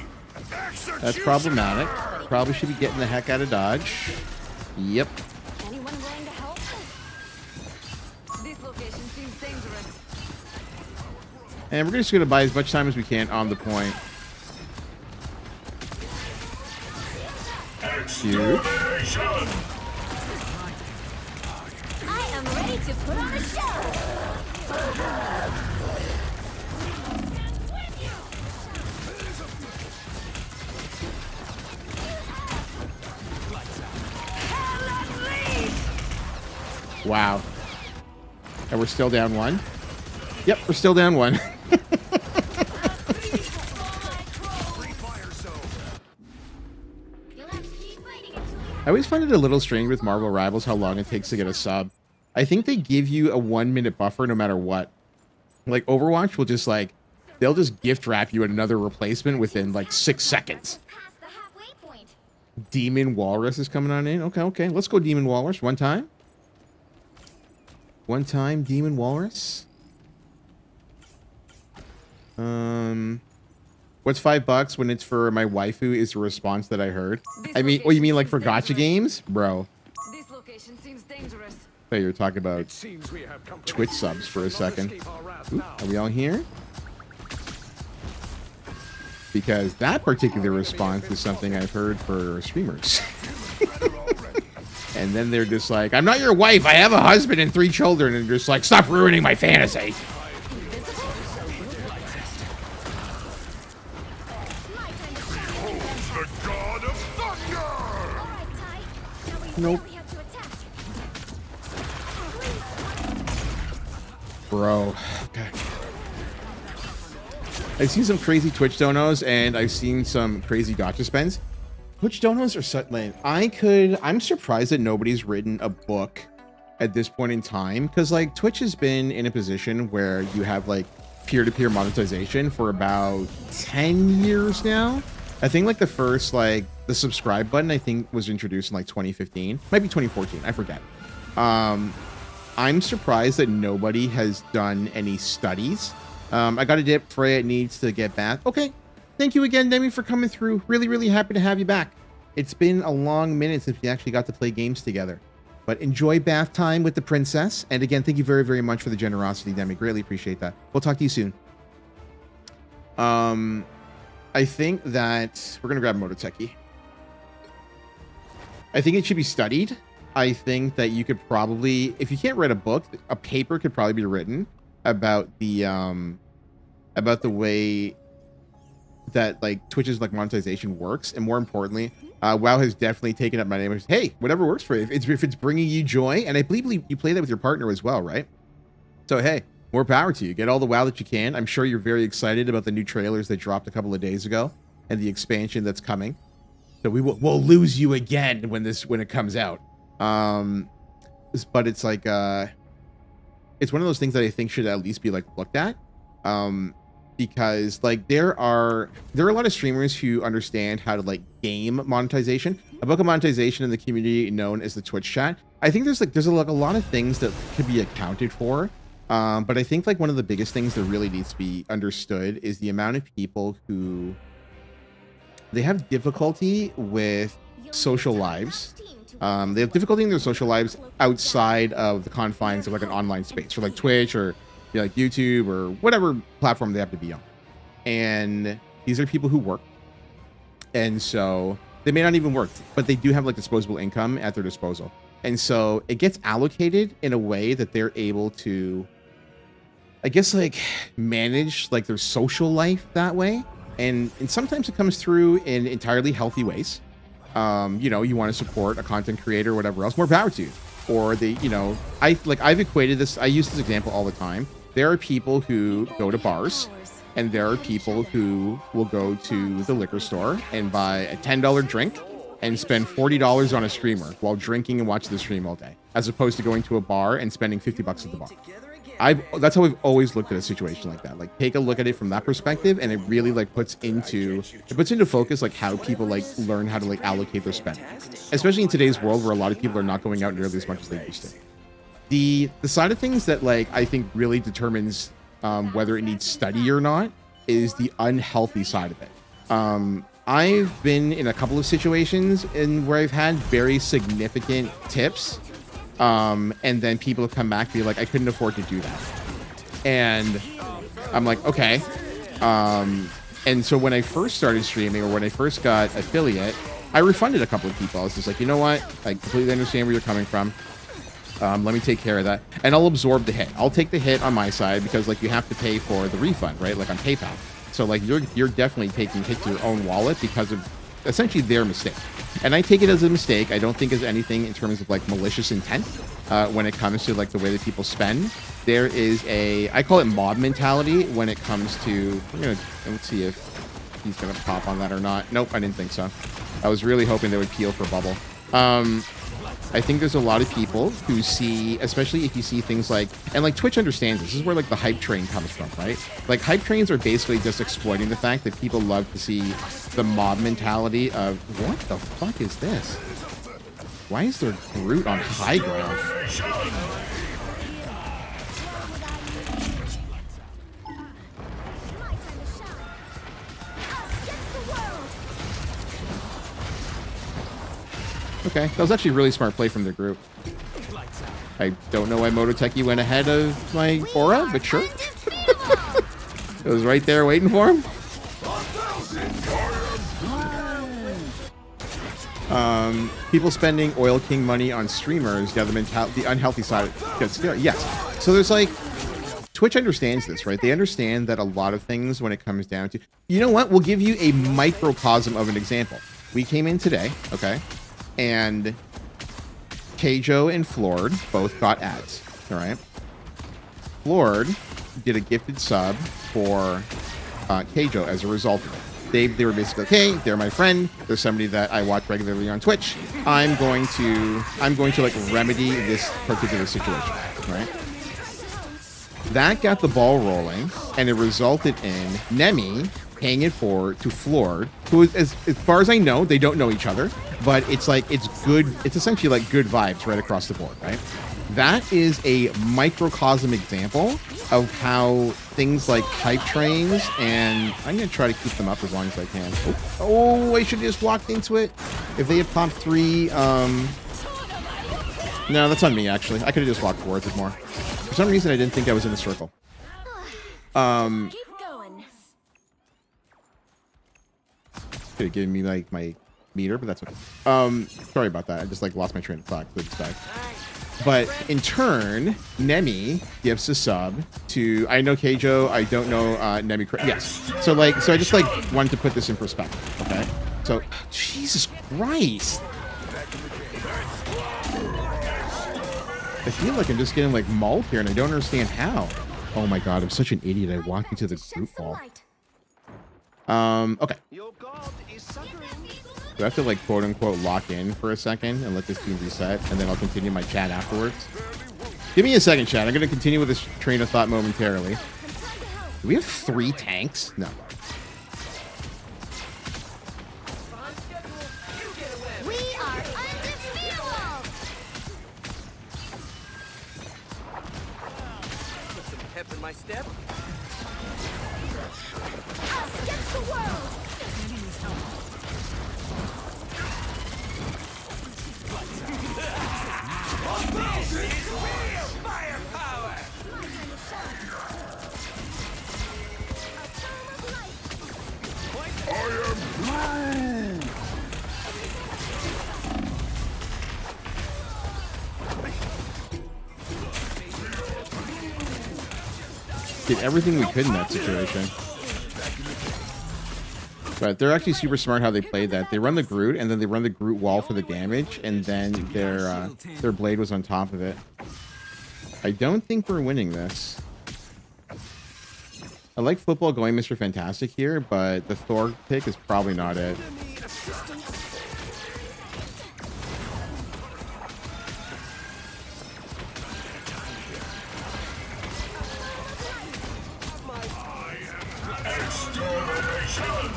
That's problematic. Probably should be getting the heck out of Dodge. Yep. Anyone willing to help? This location seems dangerous. And we're just going to buy as much time as we can on the point. Huge. I am ready to put on a show. Wow. And we're still down one. Yep, we're still down one. I always find it a little strange with Marvel Rivals how long it takes to get a sub. I think they give you a 1 minute buffer no matter what. Like Overwatch will just like, they'll just gift wrap you another replacement within like 6 seconds. Past the halfway point. Demon Walrus is coming on in. Okay, okay. Let's go Demon Walrus. One time. One time, Demon Walrus. What's $5 when it's for my waifu is the response that I heard. I mean, oh, you mean like for gacha games? Bro. This location seems dangerous. So you're talking about Twitch subs for a second. Ooh, are we all here? Because that particular response is something I've heard for streamers. And then they're just like, I'm not your wife. I have a husband and 3 children. And just like, stop ruining my fantasy. the god of thunder! All right, Ty. Now we Nope. really have to attack. Bro. Okay. I've seen some crazy Twitch donos and I've seen some crazy gacha spends. Twitch donos are such lame. I'm surprised that nobody's written a book at this point in time. Cause like Twitch has been in a position where you have like peer-to-peer monetization for about 10 years now. I think like the first, like the subscribe button, I think was introduced in like 2015, might be 2014. I forget. I'm surprised that nobody has done any studies. I got a dip. Freya needs to get back. Okay. Thank you again, Demi, for coming through. Really, really happy to have you back. It's been a long minute since we actually got to play games together. But enjoy bath time with the princess. And again, thank you very, very much for the generosity, Demi. Greatly appreciate that. We'll talk to you soon. I think that we're going to grab Mototeki. I think it should be studied. I think that you could probably, if you can't write a book, a paper could probably be written about the way that like Twitch's like monetization works, and more importantly, WoW has definitely taken up my name. Hey, whatever works for you. If it's bringing you joy, and I believe you play that with your partner as well, right? So hey, more power to you. Get all the WoW that you can. I'm sure you're very excited about the new trailers that dropped a couple of days ago and the expansion that's coming. So we'll lose you again when it comes out. but it's like it's one of those things that I think should at least be like looked at. Because like there are a lot of streamers who understand how to like game monetization. A book of monetization in the community known as the Twitch chat. I think there's a lot of things that could be accounted for. But I think like one of the biggest things that really needs to be understood is the amount of people who they have difficulty with social lives. They have difficulty in their social lives outside of the confines of like an online space, or like Twitch, or like YouTube, or whatever platform they have to be on. And these are people who work, and so they may not even work, but they do have like disposable income at their disposal, and so it gets allocated in a way that they're able to, I guess, like manage like their social life that way. And sometimes it comes through in entirely healthy ways. You know, you want to support a content creator or whatever else, more power to you. Or they, you know, I've equated this, I use this example all the time. There are people who go to bars, and there are people who will go to the liquor store and buy a $10 drink and spend $40 on a streamer while drinking and watching the stream all day, as opposed to going to a bar and spending $50 at the bar. That's how we've always looked at a situation like that. Like, take a look at it from that perspective, and it really like puts into focus like how people like learn how to like allocate their spend, especially in today's world where a lot of people are not going out nearly as much as they used to. The side of things that like I think really determines whether it needs study or not is the unhealthy side of it. I've been in a couple of situations where I've had very significant tips. And then people have come back and be like, I couldn't afford to do that. And I'm like, okay. And so when I first started streaming, or when I first got affiliate, I refunded a couple of people. I was just like, you know what? I completely understand where you're coming from. Let me take care of that. And I'll absorb the hit. I'll take the hit on my side, because like you have to pay for the refund, right? Like on PayPal. So like you're definitely taking hit to your own wallet because of essentially their mistake. And I take it as a mistake. I don't think as anything in terms of like malicious intent when it comes to like the way that people spend. There is I call it mob mentality when it comes to, let's see if he's going to pop on that or not. Nope, I didn't think so. I was really hoping they would peel for bubble. I think there's a lot of people who see, especially if you see things like, and like Twitch understands this is where like the hype train comes from, right? Like hype trains are basically just exploiting the fact that people love to see the mob mentality of, what the fuck is this? Why is there Groot on high ground? Okay, that was actually a really smart play from the group. I don't know why Mototeki went ahead of my aura, but sure. It was right there waiting for him. People spending Oil King money on streamers, yeah, the unhealthy side gets there. Yes. So there's like, Twitch understands this, right? They understand that a lot of things when it comes down to, you know what? We'll give you a microcosm of an example. We came in today, okay? And Keijo and Flord both got ads, all right? Flord did a gifted sub for Keijo as a result of it. They were basically, okay, they're my friend. They're somebody that I watch regularly on Twitch. I'm going to like remedy this particular situation, right? That got the ball rolling, and it resulted in Nemi paying it forward to Flord, who is, as far as I know, they don't know each other, but it's like, it's good. It's essentially like good vibes right across the board, right? That is a microcosm example of how things like hype trains, and I'm going to try to keep them up as long as I can. Oh, I should have just walked into it. If they had popped 3, no, that's on me, actually. I could have just walked forward with more. For some reason, I didn't think I was in a circle. Keep going. Could have given me like my meter, but that's okay. Sorry about that. I just like lost my train of thought. But in turn, Nemi gives a sub to, I know Keijo, I don't know Nemi. Yes. So I just like wanted to put this in perspective. Okay. So Jesus Christ. I feel like I'm just getting like mauled here, and I don't understand how. Oh my god, I'm such an idiot. I walked into the group wall. Okay. Do I have to like quote unquote lock in for a second and let this team reset, and then I'll continue my chat afterwards? Give me a second, chat. I'm going to continue with this train of thought momentarily. Do we have 3 tanks? No. We are undefeatable! Put some pep in my step. Us against the world! Did everything we could in that situation. But they're actually super smart how they played that. They run the Groot, and then they run the Groot wall for the damage, and then their blade was on top of it. I don't think we're winning this. I like football going Mr. Fantastic here, but the Thor pick is probably not it. My time to shine!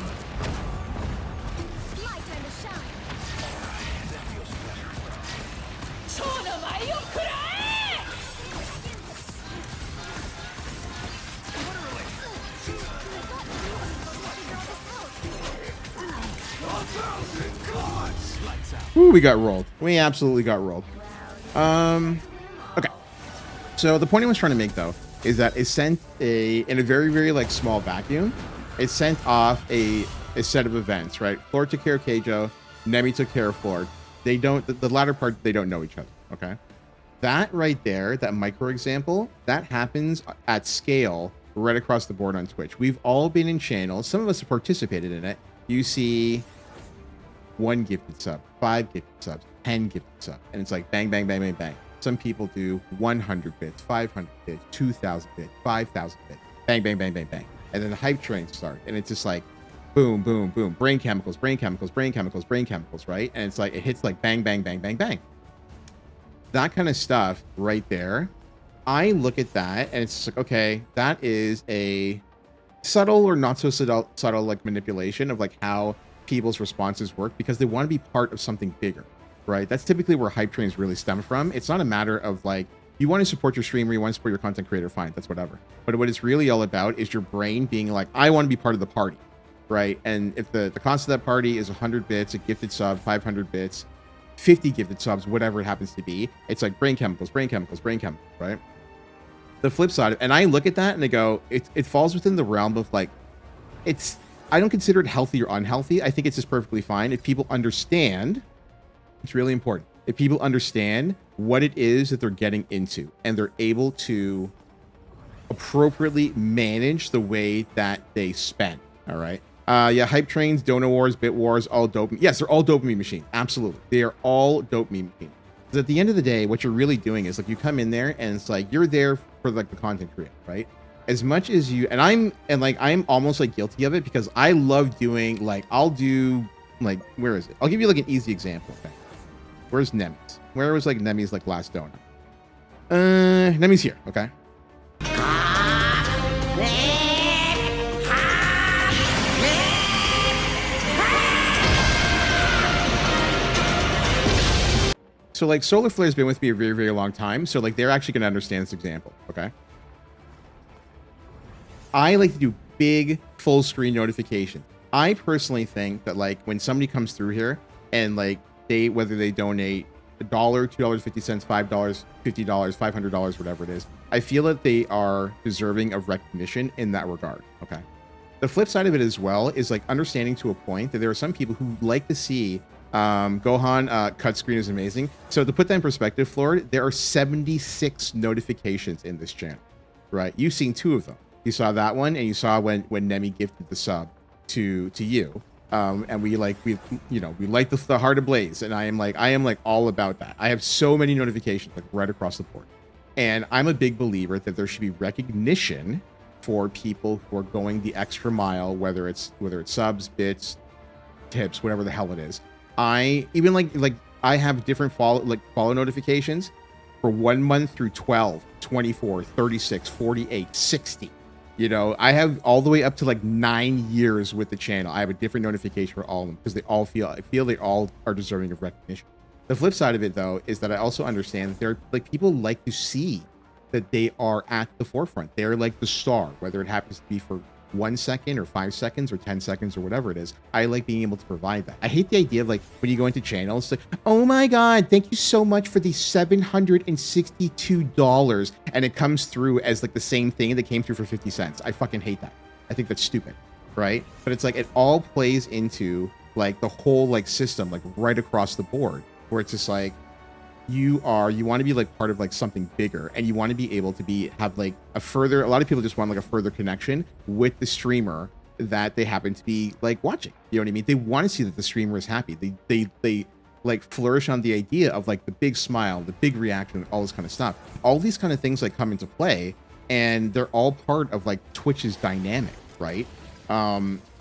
Ooh, we got rolled. We absolutely got rolled. Okay. So the point I was trying to make, though, is that it sent in a very, very, like, small vacuum, it sent off a set of events, right? Floor took care of Keijo, Nemi took care of Floor. They don't, the latter part, they don't know each other, okay? That right there, that micro example, that happens at scale right across the board on Twitch. We've all been in channels. Some of us have participated in it. You see 1 gifted sub, 5 gifted subs, 10 gifted subs, and it's like bang, bang, bang, bang, bang. Some people do 100 bits, 500 bits, 2,000 bits, 5,000 bits, bang, bang, bang, bang, bang. And then the hype trains start, and it's just like boom, boom, boom, brain chemicals, brain chemicals, brain chemicals, brain chemicals, right? And it's like it hits like bang, bang, bang, bang, bang. That kind of stuff right there. I look at that and it's just like, okay, that is a subtle or not so subtle like manipulation of like how people's responses work because they want to be part of something bigger, right? That's typically where hype trains really stem from. It's not a matter of like, you want to support your streamer, you want to support your content creator, fine, that's whatever. But what it's really all about is your brain being like, I want to be part of the party, right? And if the cost of that party is 100 bits, a gifted sub, 500 bits, 50 gifted subs, whatever it happens to be, it's like brain chemicals, brain chemicals, brain chemicals, right? The flip side, and I look at that and I go, it falls within the realm of like, I don't consider it healthy or unhealthy. I think it's just perfectly fine. If people understand, it's really important. If people understand what it is that they're getting into and they're able to appropriately manage the way that they spend, all right? Yeah, hype trains, donor wars, bit wars, all dopamine. Yes, they're all dopamine machines. Absolutely. They are all dopamine machines. Because at the end of the day, what you're really doing is like you come in there and it's like you're there for like the content creator, right? As much as you, and I'm almost like guilty of it because I love doing like, I'll do like, where is it? I'll give you like an easy example. Okay. Where's Nemi's? Where was like Nemi's like last donut? Nemi's here. Okay. So like Solar Flare has been with me a very, very long time. So like they're actually going to understand this example. Okay. I like to do big full screen notification. I personally think that like when somebody comes through here and like whether they donate $1, $2.50, $5, $50, $500, whatever it is, I feel that they are deserving of recognition in that regard. Okay. The flip side of it as well is like understanding to a point that there are some people who like to see Gohan cut screen is amazing. So to put that in perspective, Florid, there are 76 notifications in this channel, right? You've seen 2 of them. You saw that one, and you saw when Nemi gifted the sub to you. And we light the heart ablaze, and I am like all about that. I have so many notifications like right across the board, and I'm a big believer that there should be recognition for people who are going the extra mile, whether it's subs, bits, tips, whatever the hell it is. I even like I have different follow notifications for 1 month through 12, 24, 36, 48, 60. You know, I have all the way up to like 9 years with the channel. I have a different notification for all of them because I feel they all are deserving of recognition. The flip side of it, though, is that I also understand that there are like people like to see that they are at the forefront. They're like the star, whether it happens to be for 1 second or 5 seconds or 10 seconds or whatever it is. I like being able to provide that. I hate the idea of like when you go into channels, like, oh my God, thank you so much for the $762. And it comes through as like the same thing that came through for 50 cents. I fucking hate that. I think that's stupid, right? But it's like it all plays into like the whole like system, like right across the board, where it's just like, you want to be like part of like something bigger, and you want to be able to have like a lot of people just want like a further connection with the streamer that they happen to be like watching. You know what I mean? They want to see that the streamer is happy. They like flourish on the idea of like the big smile, the big reaction, all this kind of stuff. All these kind of things like come into play, and they're all part of like Twitch's dynamic, right?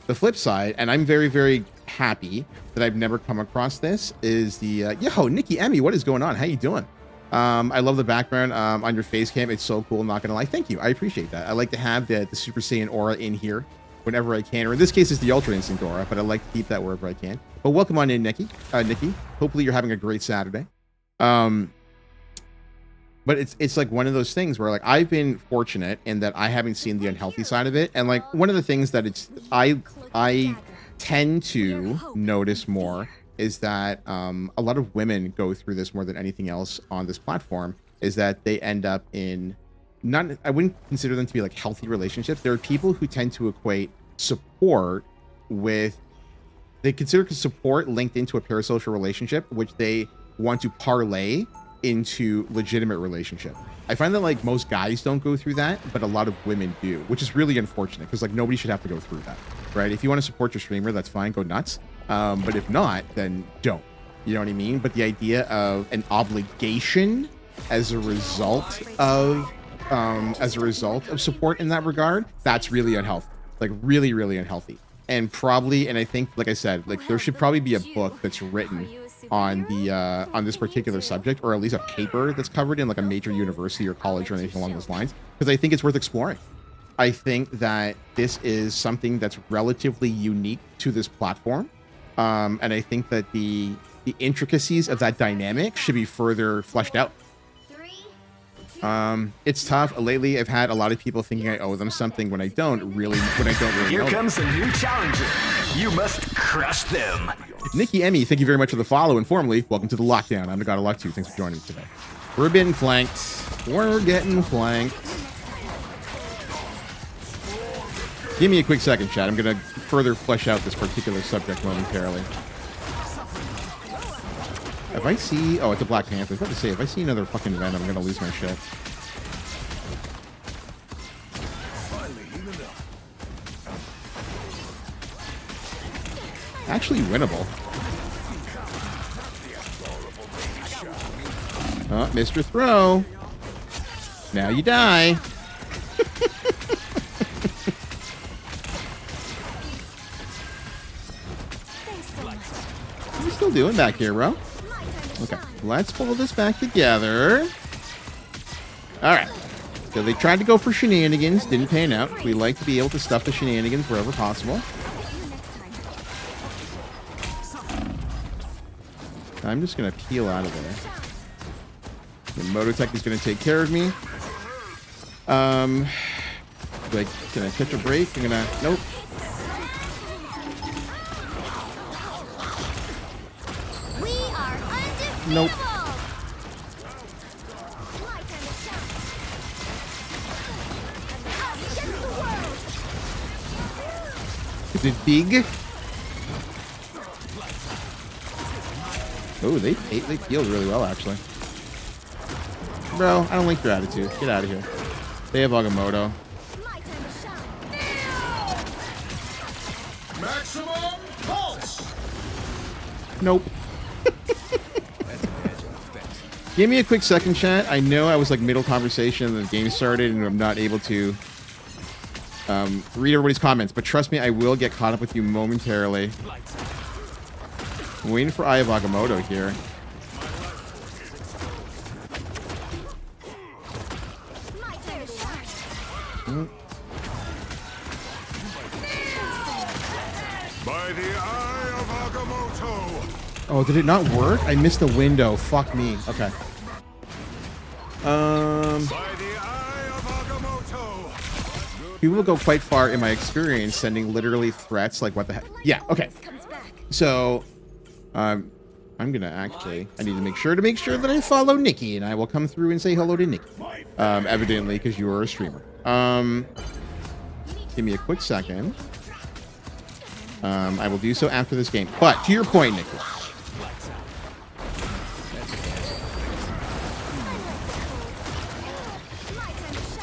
The flip side, and I'm very, very happy that I've never come across this, is the yo, Nikki Emmy, what is going on? How you doing? I love the background on your face cam. It's so cool, not gonna lie. Thank you, I appreciate that. I like to have the Super Saiyan aura in here whenever I can, or in this case it's the Ultra Instinct aura, but I like to keep that wherever I can. But welcome on in, Nikki. Hopefully you're having a great Saturday. But it's like one of those things where like I've been fortunate in that I haven't seen the unhealthy side of it. And like one of the things that I tend to notice more is that a lot of women go through this more than anything else on this platform, is that they end up in I wouldn't consider them to be like healthy relationships. There are people who tend to equate support with, they consider support linked into a parasocial relationship, which they want to parlay into legitimate relationship. I find that like most guys don't go through that, but a lot of women do, which is really unfortunate because like nobody should have to go through that, right? If you want to support your streamer, that's fine, go nuts. But if not, then don't. You know what I mean? But the idea of an obligation as a result of support in that regard, that's really unhealthy. Like really, really unhealthy. And I think, like I said, like there should probably be a book that's written on this particular subject, or at least a paper that's covered in like a major university or college or anything along those lines, because I think it's worth exploring. I think that this is something that's relatively unique to this platform, and I think that the intricacies of that dynamic should be further fleshed out. It's tough. Lately, I've had a lot of people thinking I owe them something when I don't really. Here comes a new challenger. You must crush them. Nikki Emmy, thank you very much for the follow. Informally, welcome to the lockdown. I'm the God of Luck 2. Thanks for joining me today. We're being flanked. We're getting flanked. Give me a quick second, chat. I'm going to further flesh out this particular subject momentarily. If I see... Oh, it's a Black Panther. I was about to say, if I see another fucking Venom, I'm going to lose my shit. Actually winnable. Oh, Mr. Throw. Now you die. What are you still doing back here, bro? Okay, let's pull this back together. Alright. So they tried to go for shenanigans, didn't pan out. We like to be able to stuff the shenanigans wherever possible. I'm just going to peel out of there. The Mototech is going to take care of me. Like, can I catch a break? I'm going to... Nope. We are undefeatable. Nope. Is it big? Oh, they healed really well, actually. Bro, I don't like your attitude. Get out of here. They have Agamotto. Maximum pulse. Nope. Give me a quick second, chat. I know I was like middle conversation and the game started and I'm not able to read everybody's comments, but trust me, I will get caught up with you momentarily. I'm waiting for Eye of Agamotto here. My turn to shine. By the eye of Agamotto. Oh, did it not work? I missed the window. Fuck me. Okay. By the eye of Agamotto. People go quite far in my experience sending literally threats like what the heck. Yeah, okay. Comes back. So, I'm gonna actually, I need to make sure that I follow Nikki, and I will come through and say hello to Nikki. Evidently, because you are a streamer. Give me a quick second. I will do so after this game. But to your point, Nikki.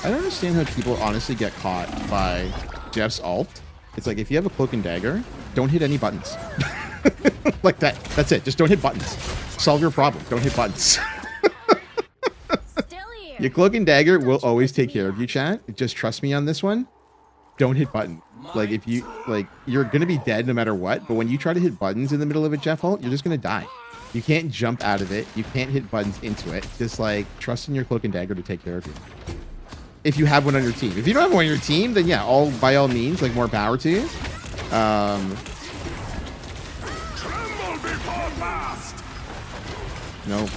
I don't understand how people honestly get caught by Jeff's ult. It's like, if you have a cloak and dagger, don't hit any buttons. Like that. That's it. Just don't hit buttons. Solve your problem. Don't hit buttons. Still here. Your cloak and dagger will always take care of you, chat. Just trust me on this one. Don't hit buttons. Like, if you, like, you're going to be dead no matter what, but when you try to hit buttons in the middle of a Jeff ult, you're just going to die. You can't jump out of it. You can't hit buttons into it. Just, like, trust in your cloak and dagger to take care of you. If you have one on your team. If you don't have one on your team, then yeah, by all means, like, more power to you. Nope.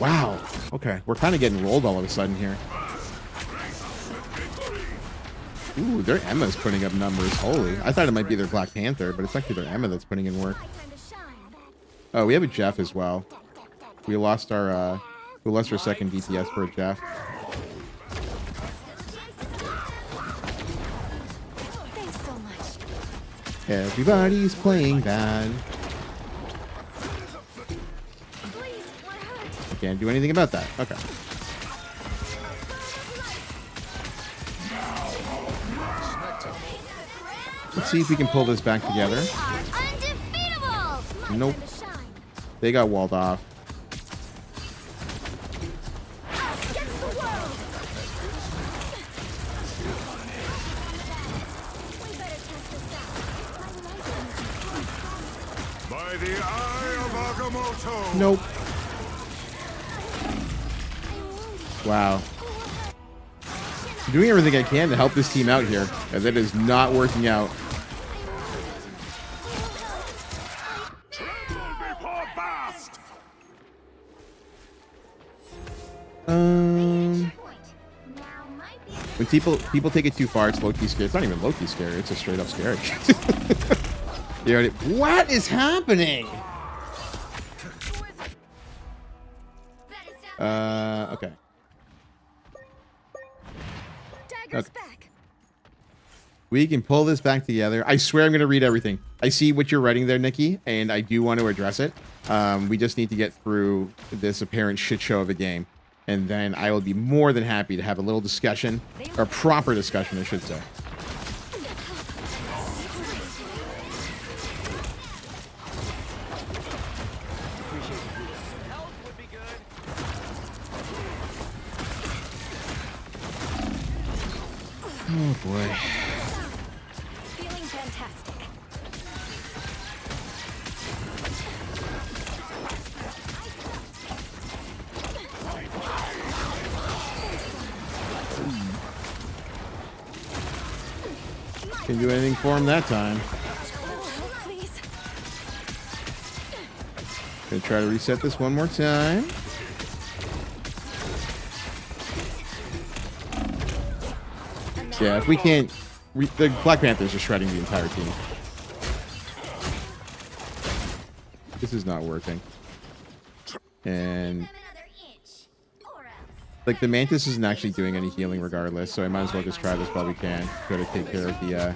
Wow. Okay, we're kind of getting rolled all of a sudden here. Ooh, their Emma's putting up numbers. Holy. I thought it might be their Black Panther, but it's actually their Emma that's putting in work. My time to shine. Oh, we have a Jeff as well. We lost our second DPS for a Jeff. Thanks so much. Everybody's playing bad. Please, we're hurt. I can't do anything about that. Okay. Let's see if we can pull this back together. Are undefeatable. Nope. Time to shine. They got walled off. Against the world. We better test this out. By the eye of Agamotto. Nope. Wow. I'm doing everything I can to help this team out here, as it is not working out. When people take it too far, it's low-key scary. It's not even low-key scary. It's just straight up scary. You already, what is happening? Okay. Dagger's back. We can pull this back together. I swear I'm going to read everything. I see what you're writing there, Nikki, and I do want to address it. We just need to get through this apparent shit show of a game. And then I will be more than happy to have a little discussion, or proper discussion, I should say. Help would be good. Oh boy. Feeling fantastic. Can't do anything for him that time. Please. Gonna try to reset this one more time. Yeah, if we can't... the Black Panthers are shredding the entire team. This is not working. And... like, the Mantis isn't actually doing any healing regardless, so I might as well just try this while we can. Try to take care of the,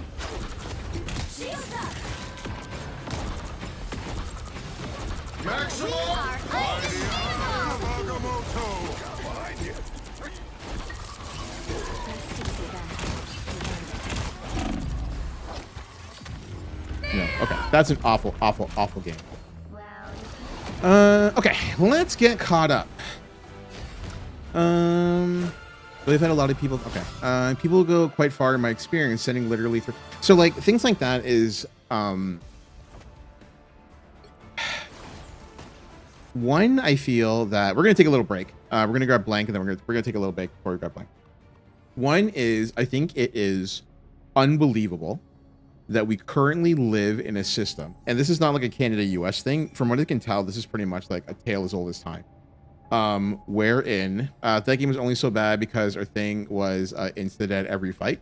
No, okay. That's an awful, awful, awful game. Okay, let's get caught up. We've had a lot of people. Okay. People go quite far in my experience, sending literally through. So like things like that is one. I feel that we're gonna take a little break. We're gonna grab blank, and then we're gonna take a little break before we grab blank. One is I think it is unbelievable that we currently live in a system, and this is not like a Canada-US thing. From what I can tell, this is pretty much like a tale as old as time. Wherein that game was only so bad because our thing was instant at every fight.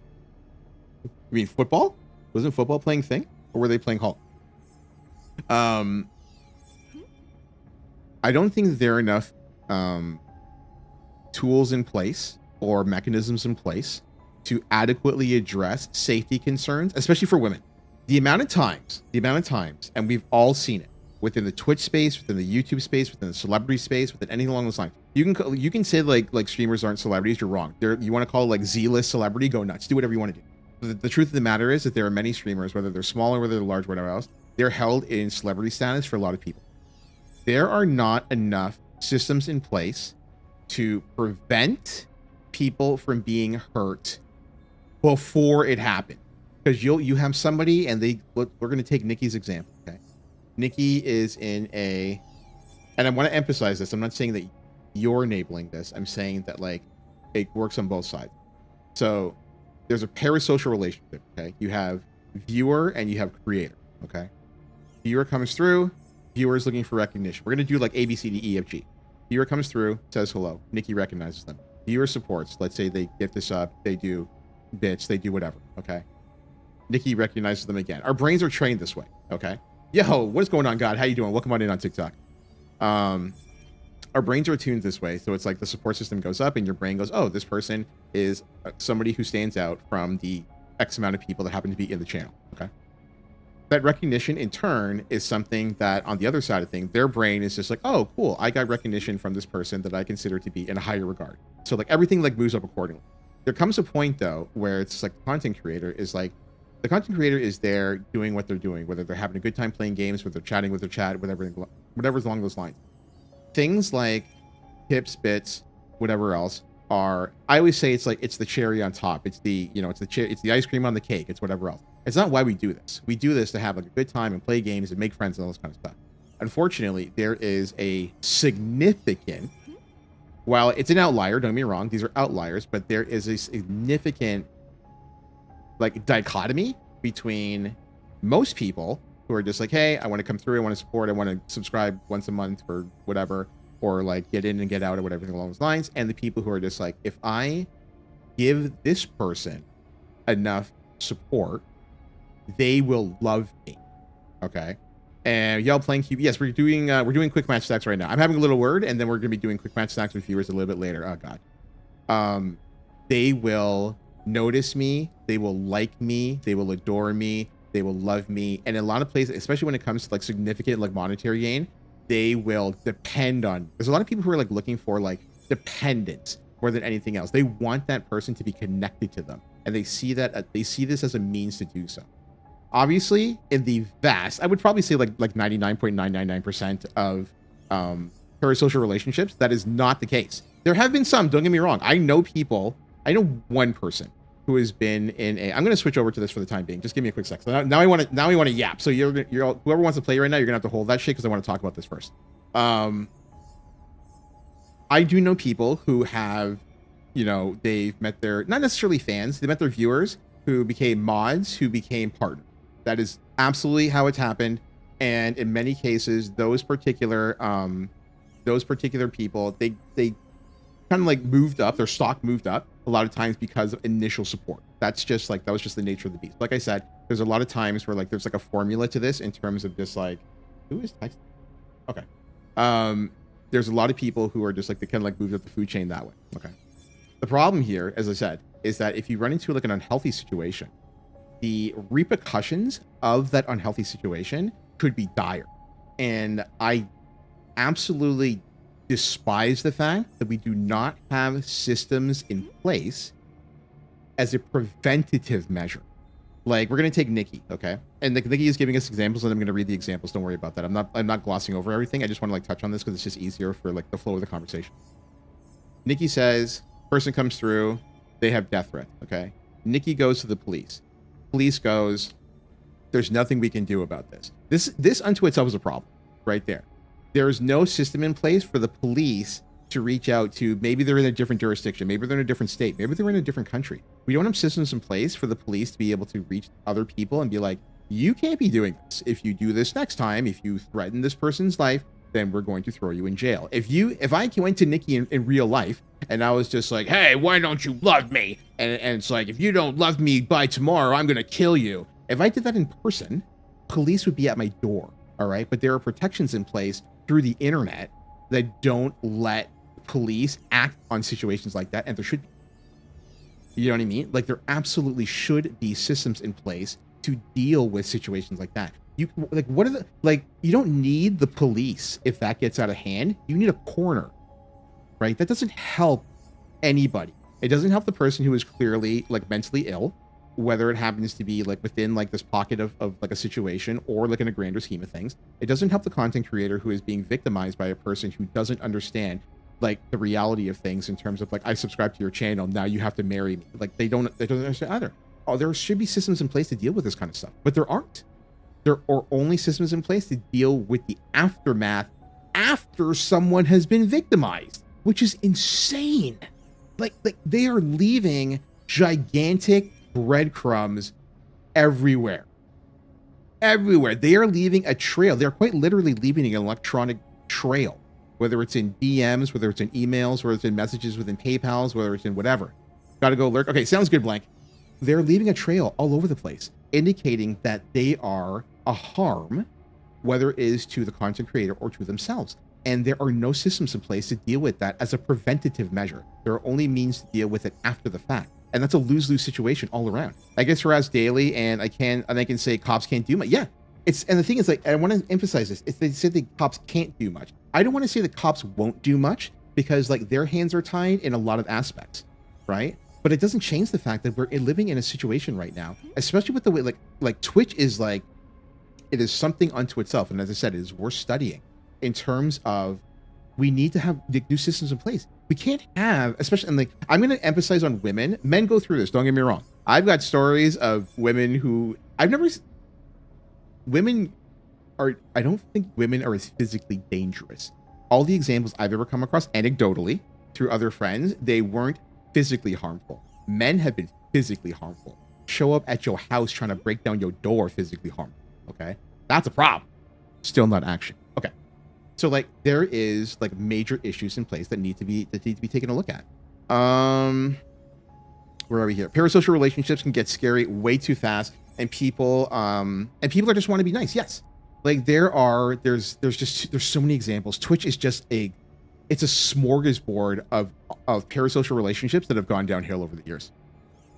I mean, football? Wasn't football playing thing? Or were they playing Hulk? I don't think that there are enough tools in place or mechanisms in place to adequately address safety concerns, especially for women. The amount of times, and we've all seen it within the Twitch space, within the YouTube space, within the celebrity space, within anything along those lines. You can say like streamers aren't celebrities. You're wrong. You want to call it like Z-list celebrity? Go nuts. Do whatever you want to do. The truth of the matter is that there are many streamers, whether they're small or whether they're large, whatever else, they're held in celebrity status for a lot of people. There are not enough systems in place to prevent people from being hurt before it happened. Because you have somebody, and we're going to take Nikki's example. Okay, Nikki is in a, and I want to emphasize this. I'm not saying that you're enabling this. I'm saying that like it works on both sides. So there's a parasocial relationship. Okay, you have viewer and you have creator. Okay, viewer comes through. Viewer is looking for recognition. We're going to do like A, B, C, D, E, F, G. Viewer comes through, says hello. Nikki recognizes them. Viewer supports. Let's say they get this up. They do bits. They do whatever. Okay. Nikki recognizes them again. Our brains are trained this way. Okay. Yo, what's going on, God? How you doing? Welcome on in on TikTok. Our brains are tuned this way. So it's like the support system goes up and your brain goes, oh, this person is somebody who stands out from the X amount of people that happen to be in the channel. Okay. That recognition in turn is something that on the other side of things, their brain is just like, oh, cool. I got recognition from this person that I consider to be in a higher regard. So like everything like moves up accordingly. There comes a point though, where it's like the content creator is like, the content creator is there doing what they're doing, whether they're having a good time playing games, whether they're chatting with their chat, whatever's along those lines. Things like tips, bits, whatever else are, I always say it's like, it's the cherry on top. It's the, it's the ice cream on the cake. It's whatever else. It's not why we do this. We do this to have like a good time and play games and make friends and all this kind of stuff. Unfortunately, there is a significant, while it's an outlier, don't get me wrong, these are outliers, but there is a significant like dichotomy between most people who are just like, hey, I want to come through, I want to support, I want to subscribe once a month for whatever, or like get in and get out or whatever along those lines, and the people who are just like, if I give this person enough support, they will love me. Okay. And y'all playing QB. Yes, we're doing quick match stacks right now. I'm having a little word, and then we're gonna be doing quick match stacks with viewers a little bit later. Oh God. They will notice me, they will like me, they will adore me, they will love me. And in a lot of places, especially when it comes to like significant like monetary gain, they will depend on, there's a lot of people who are like looking for like dependence more than anything else. They want that person to be connected to them, and they see that they see this as a means to do so. Obviously, in the vast, I would probably say like 99.999% of parasocial relationships, that is not the case. There have been some, don't get me wrong. I know one person who has been in a, I'm going to switch over to this for the time being. Just give me a quick sec. So now I want to yap. So you're whoever wants to play right now, you're going to have to hold that shit because I want to talk about this first. I do know people who have, they've met their, not necessarily fans, they met their viewers who became mods, who became partners. That is absolutely how it's happened. And in many cases, those particular people, they kind of like moved up, their stock moved up a lot of times because of initial support. That was just the nature of the beast. Like I said, there's a lot of times where like there's like a formula to this in terms of just like, who is texting? Okay. There's a lot of people who are just like, they kind of like moved up the food chain that way. Okay. The problem here, as I said, is that if you run into like an unhealthy situation, the repercussions of that unhealthy situation could be dire. And I absolutely despise the fact that we do not have systems in place as a preventative measure. Like, we're going to take Nikki, okay? And Nikki is giving us examples, and I'm going to read the examples. Don't worry about that. I'm not glossing over everything. I just want to like touch on this because it's just easier for like the flow of the conversation. Nikki says, Person comes through, they have death threat. Okay. Nikki goes to the police. Police goes, there's nothing we can do about this. This unto itself is a problem right there. There is no system in place for the police to reach out to. Maybe they're in a different jurisdiction. Maybe they're in a different state. Maybe they're in a different country. We don't have systems in place for the police to be able to reach other people and be like, you can't be doing this. If you do this next time, if you threaten this person's life, then we're going to throw you in jail. If I went to Nikki in real life and I was just like, hey, why don't you love me? And it's like, if you don't love me by tomorrow, I'm going to kill you. If I did that in person, police would be at my door. All right. But there are protections in place through the internet that don't let police act on situations like that. And there should be. You know what I mean? Like, there absolutely should be systems in place to deal with situations like that. You like, what are the, like, you don't need the police if that gets out of hand. You need a coroner, right? That doesn't help anybody. It doesn't help the person who is clearly like mentally ill, whether it happens to be like within like this pocket of like a situation or like in a grander scheme of things. It doesn't help the content creator who is being victimized by a person who doesn't understand like the reality of things in terms of like, I subscribe to your channel, now you have to marry me. Like, they don't understand either. Oh, there should be systems in place to deal with this kind of stuff, but there aren't. There are only systems in place to deal with the aftermath after someone has been victimized, which is insane. Like they are leaving gigantic breadcrumbs everywhere. Everywhere. They are leaving a trail. They're quite literally leaving an electronic trail, whether it's in DMs, whether it's in emails, whether it's in messages within PayPals, whether it's in whatever. Got to go lurk. Okay, sounds good, Blank. They're leaving a trail all over the place, indicating that they are a harm, whether it is to the content creator or to themselves. And there are no systems in place to deal with that as a preventative measure. There are only means to deal with it after the fact. And that's a lose-lose situation all around. I get harassed daily, and I can say cops can't do much. Yeah, and the thing is, like, I want to emphasize this. If they said the cops can't do much, I don't want to say the cops won't do much, because like their hands are tied in a lot of aspects, right? But it doesn't change the fact that we're living in a situation right now, especially with the way like Twitch is like, it is something unto itself. And as I said, it is worth studying in terms of, we need to have new systems in place. We can't have, especially, and like, I'm going to emphasize on women. Men go through this, don't get me wrong. I've got stories of women who I don't think women are as physically dangerous. All the examples I've ever come across anecdotally through other friends, they weren't physically harmful. Men have been physically harmful. Show up at your house trying to break down your door, physically harmful. Okay, that's a problem. Still not action. Okay, so like there is like major issues in place that need to be taken a look at. Where are we here? Parasocial relationships can get scary way too fast, and people are just want to be nice. Yes, like there's so many examples. Twitch is just it's a smorgasbord of parasocial relationships that have gone downhill over the years.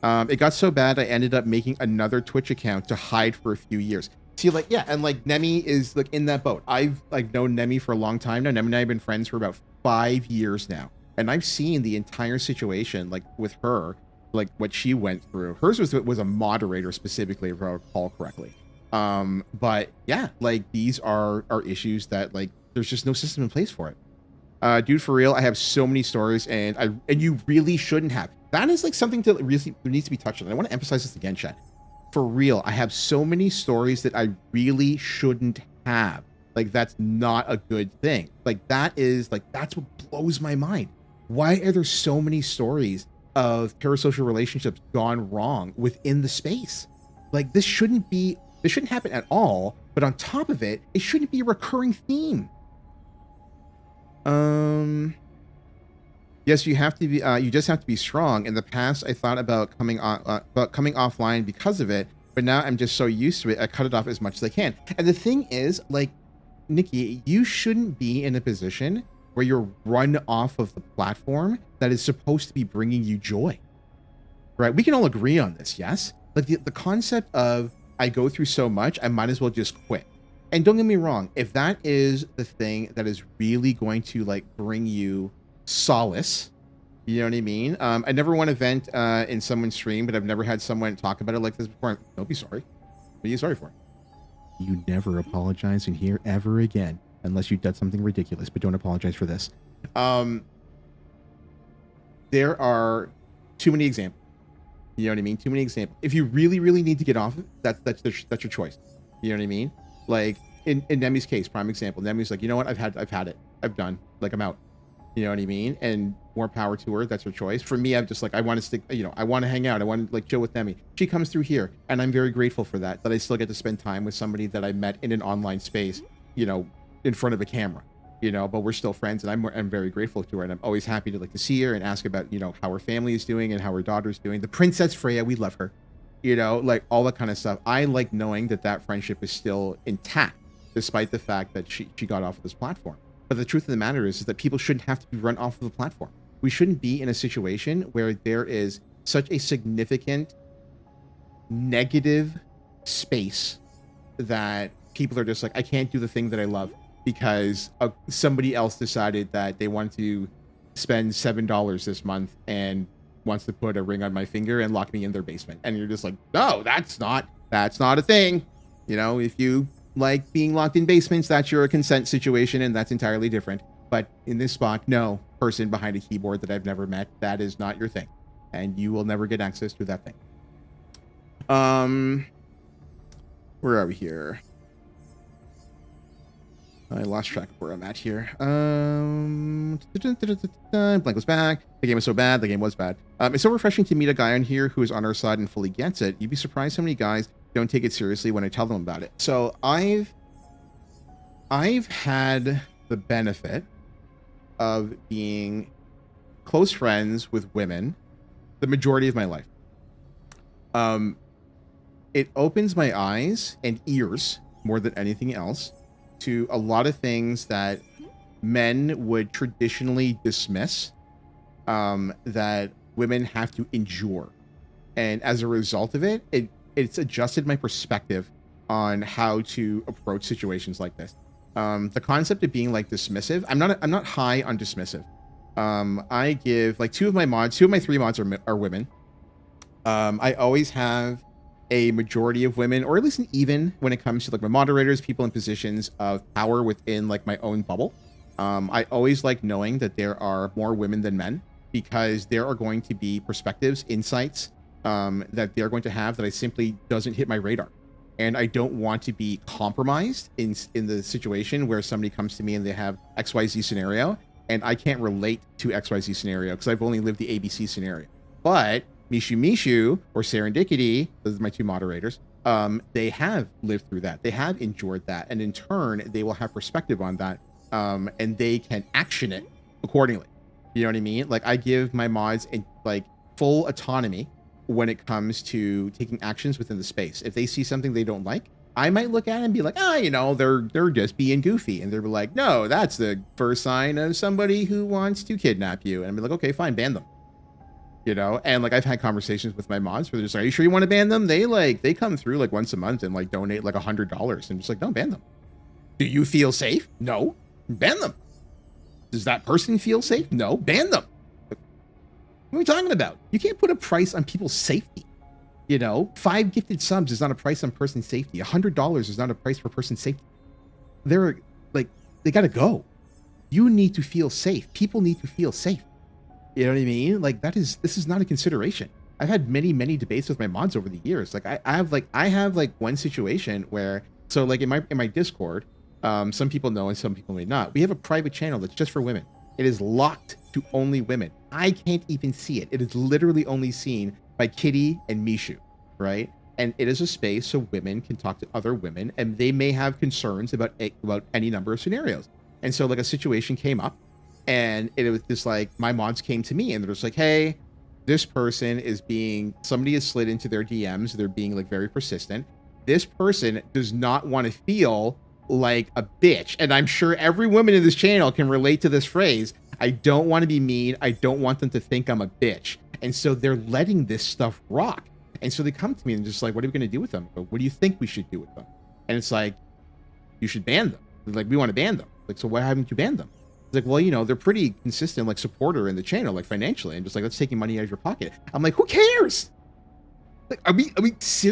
It got so bad I ended up making another Twitch account to hide for a few years. See, like, yeah, and like Nemi is like in that boat. I've like known Nemi for a long time now. Nemi and I have been friends for about 5 years now, and I've seen the entire situation, like with her, like what she went through. Hers was a moderator specifically, if I recall correctly. But yeah, like these are issues that like there's just no system in place for it. Dude, for real, I have so many stories, and you really shouldn't have. That is like something that really needs to be touched on. I want to emphasize this again, chat. For real, I have so many stories that I really shouldn't have. Like, that's not a good thing. Like, that's what blows my mind. Why are there so many stories of parasocial relationships gone wrong within the space? Like, this shouldn't happen at all. But on top of it, it shouldn't be a recurring theme. Yes, you have to be. You just have to be strong. In the past, I thought about coming offline because of it, but now I'm just so used to it. I cut it off as much as I can. And the thing is, like, Nikki, you shouldn't be in a position where you're run off of the platform that is supposed to be bringing you joy, right? We can all agree on this, yes? Like the concept of, I go through so much, I might as well just quit. And don't get me wrong, if that is the thing that is really going to like bring you solace, you know what I mean? I never want to vent in someone's stream, but I've never had someone talk about it like this before. Don't be sorry. What are you sorry for? You never apologize in here ever again, unless you did something ridiculous, but don't apologize for this. there are too many examples. You know what I mean? Too many examples. If you really, really need to get off it, that's your choice. You know what I mean? Like in Nemi's case, prime example. Nemi's like, you know what? I've had it. I'm done. Like I'm out. You know what I mean? And more power to her. That's her choice. For me, I'm just like, I want to stick, you know, I want to hang out. I want to like chill with Nemi. She comes through here, and I'm very grateful for that I still get to spend time with somebody that I met in an online space, you know, in front of a camera, you know, but we're still friends, and I'm very grateful to her, and I'm always happy to like to see her and ask about, you know, how her family is doing and how her daughter's doing. The Princess Freya, we love her, you know, like all that kind of stuff. I like knowing that friendship is still intact, despite the fact that she got off of this platform. But the truth of the matter is that people shouldn't have to be run off of the platform. We shouldn't be in a situation where there is such a significant negative space that people are just like, I can't do the thing that I love because somebody else decided that they wanted to spend $7 this month and wants to put a ring on my finger and lock me in their basement. And you're just like, no, that's not a thing. You know, if you like being locked in basements, that's your consent situation, and that's entirely different. But in this spot, no, person behind a keyboard that I've never met, that is not your thing, and you will never get access to that thing. Where are we here? I lost track of where I'm at here. Blank was back. The game was so bad. The game was bad. It's so refreshing to meet a guy on here who is on our side and fully gets it. You'd be surprised how many guys don't take it seriously when I tell them about it. So I've had the benefit of being close friends with women the majority of my life. It opens my eyes and ears more than anything else to a lot of things that men would traditionally dismiss, that women have to endure. And as a result of it, it's adjusted my perspective on how to approach situations like this. The concept of being like dismissive, I'm not high on dismissive. I give like two of my 3 mods are women. I always have a majority of women, or at least an even when it comes to like my moderators, people in positions of power within like my own bubble. I always like knowing that there are more women than men, because there are going to be perspectives, insights that they're going to have that I simply doesn't hit my radar. And I don't want to be compromised in the situation where somebody comes to me and they have XYZ scenario and I can't relate to XYZ scenario because I've only lived the ABC scenario. But Mishu or Serendipity, those are my 2 moderators, they have lived through that. They have endured that. And in turn, they will have perspective on that, and they can action it accordingly. You know what I mean? Like I give my mods like full autonomy when it comes to taking actions within the space. If they see something they don't like, I might look at it and be like, you know, they're just being goofy. And they're like, no, that's the first sign of somebody who wants to kidnap you. And I'm like, okay, fine, ban them. You know, and like I've had conversations with my mods where they're just like, are you sure you want to ban them? They come through like once a month and like donate like $100. And just like, don't ban them. Do you feel safe? No, ban them. Does that person feel safe? No, ban them. What are we talking about? You can't put a price on people's safety. You know, 5 gifted subs is not a price on person's safety. $100 is not a price for person's safety. They're like, they gotta go. You need to feel safe. People need to feel safe. You know what I mean? Like this is not a consideration. I've had many debates with my mods over the years. Like I have one situation where, so like in my Discord, some people know and some people may not. We have a private channel that's just for women. It is locked to only women. I can't even see it. It is literally only seen by Kitty and Mishu, right? And it is a space so women can talk to other women, and they may have concerns about any number of scenarios. And so like a situation came up, and it was just like my mods came to me and they're just like, hey, this person somebody has slid into their DMs. They're being like very persistent. This person does not want to feel like a bitch. And I'm sure every woman in this channel can relate to this phrase. I don't want to be mean. I don't want them to think I'm a bitch. And so they're letting this stuff rock. And so they come to me and just like, what are we going to do with them? What do you think we should do with them? And it's like, you should ban them. They're like, we want to ban them. Like, so why haven't you banned them? It's like, well, you know, they're pretty consistent, like supporter in the channel, like financially, and just like, that's taking money out of your pocket. I'm like, who cares? Like, are we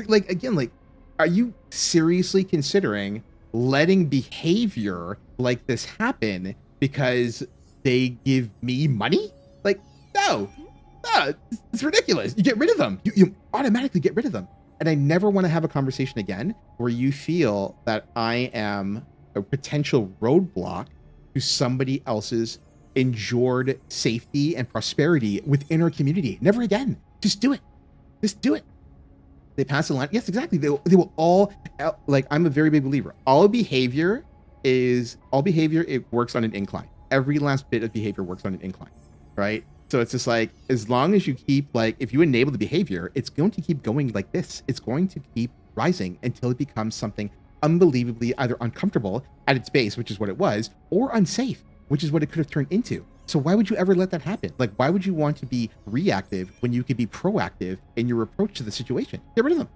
like, again, like, are you seriously considering letting behavior like this happen because they give me money? Like, no, It's ridiculous. You get rid of them. You automatically get rid of them. And I never want to have a conversation again where you feel that I am a potential roadblock to somebody else's endured safety and prosperity within our community. Never again. Just do it. Just do it. They pass the line. Yes, exactly. They will all, like, I'm a very big believer. All behavior, it works on an incline. Every last bit of behavior works on an incline, right? So it's just like, as long as you keep, like, if you enable the behavior, it's going to keep going like this. It's going to keep rising until it becomes something unbelievably either uncomfortable at its base, which is what it was, or unsafe, which is what it could have turned into. So why would you ever let that happen? Like, why would you want to be reactive when you could be proactive in your approach to the situation? Get rid of them.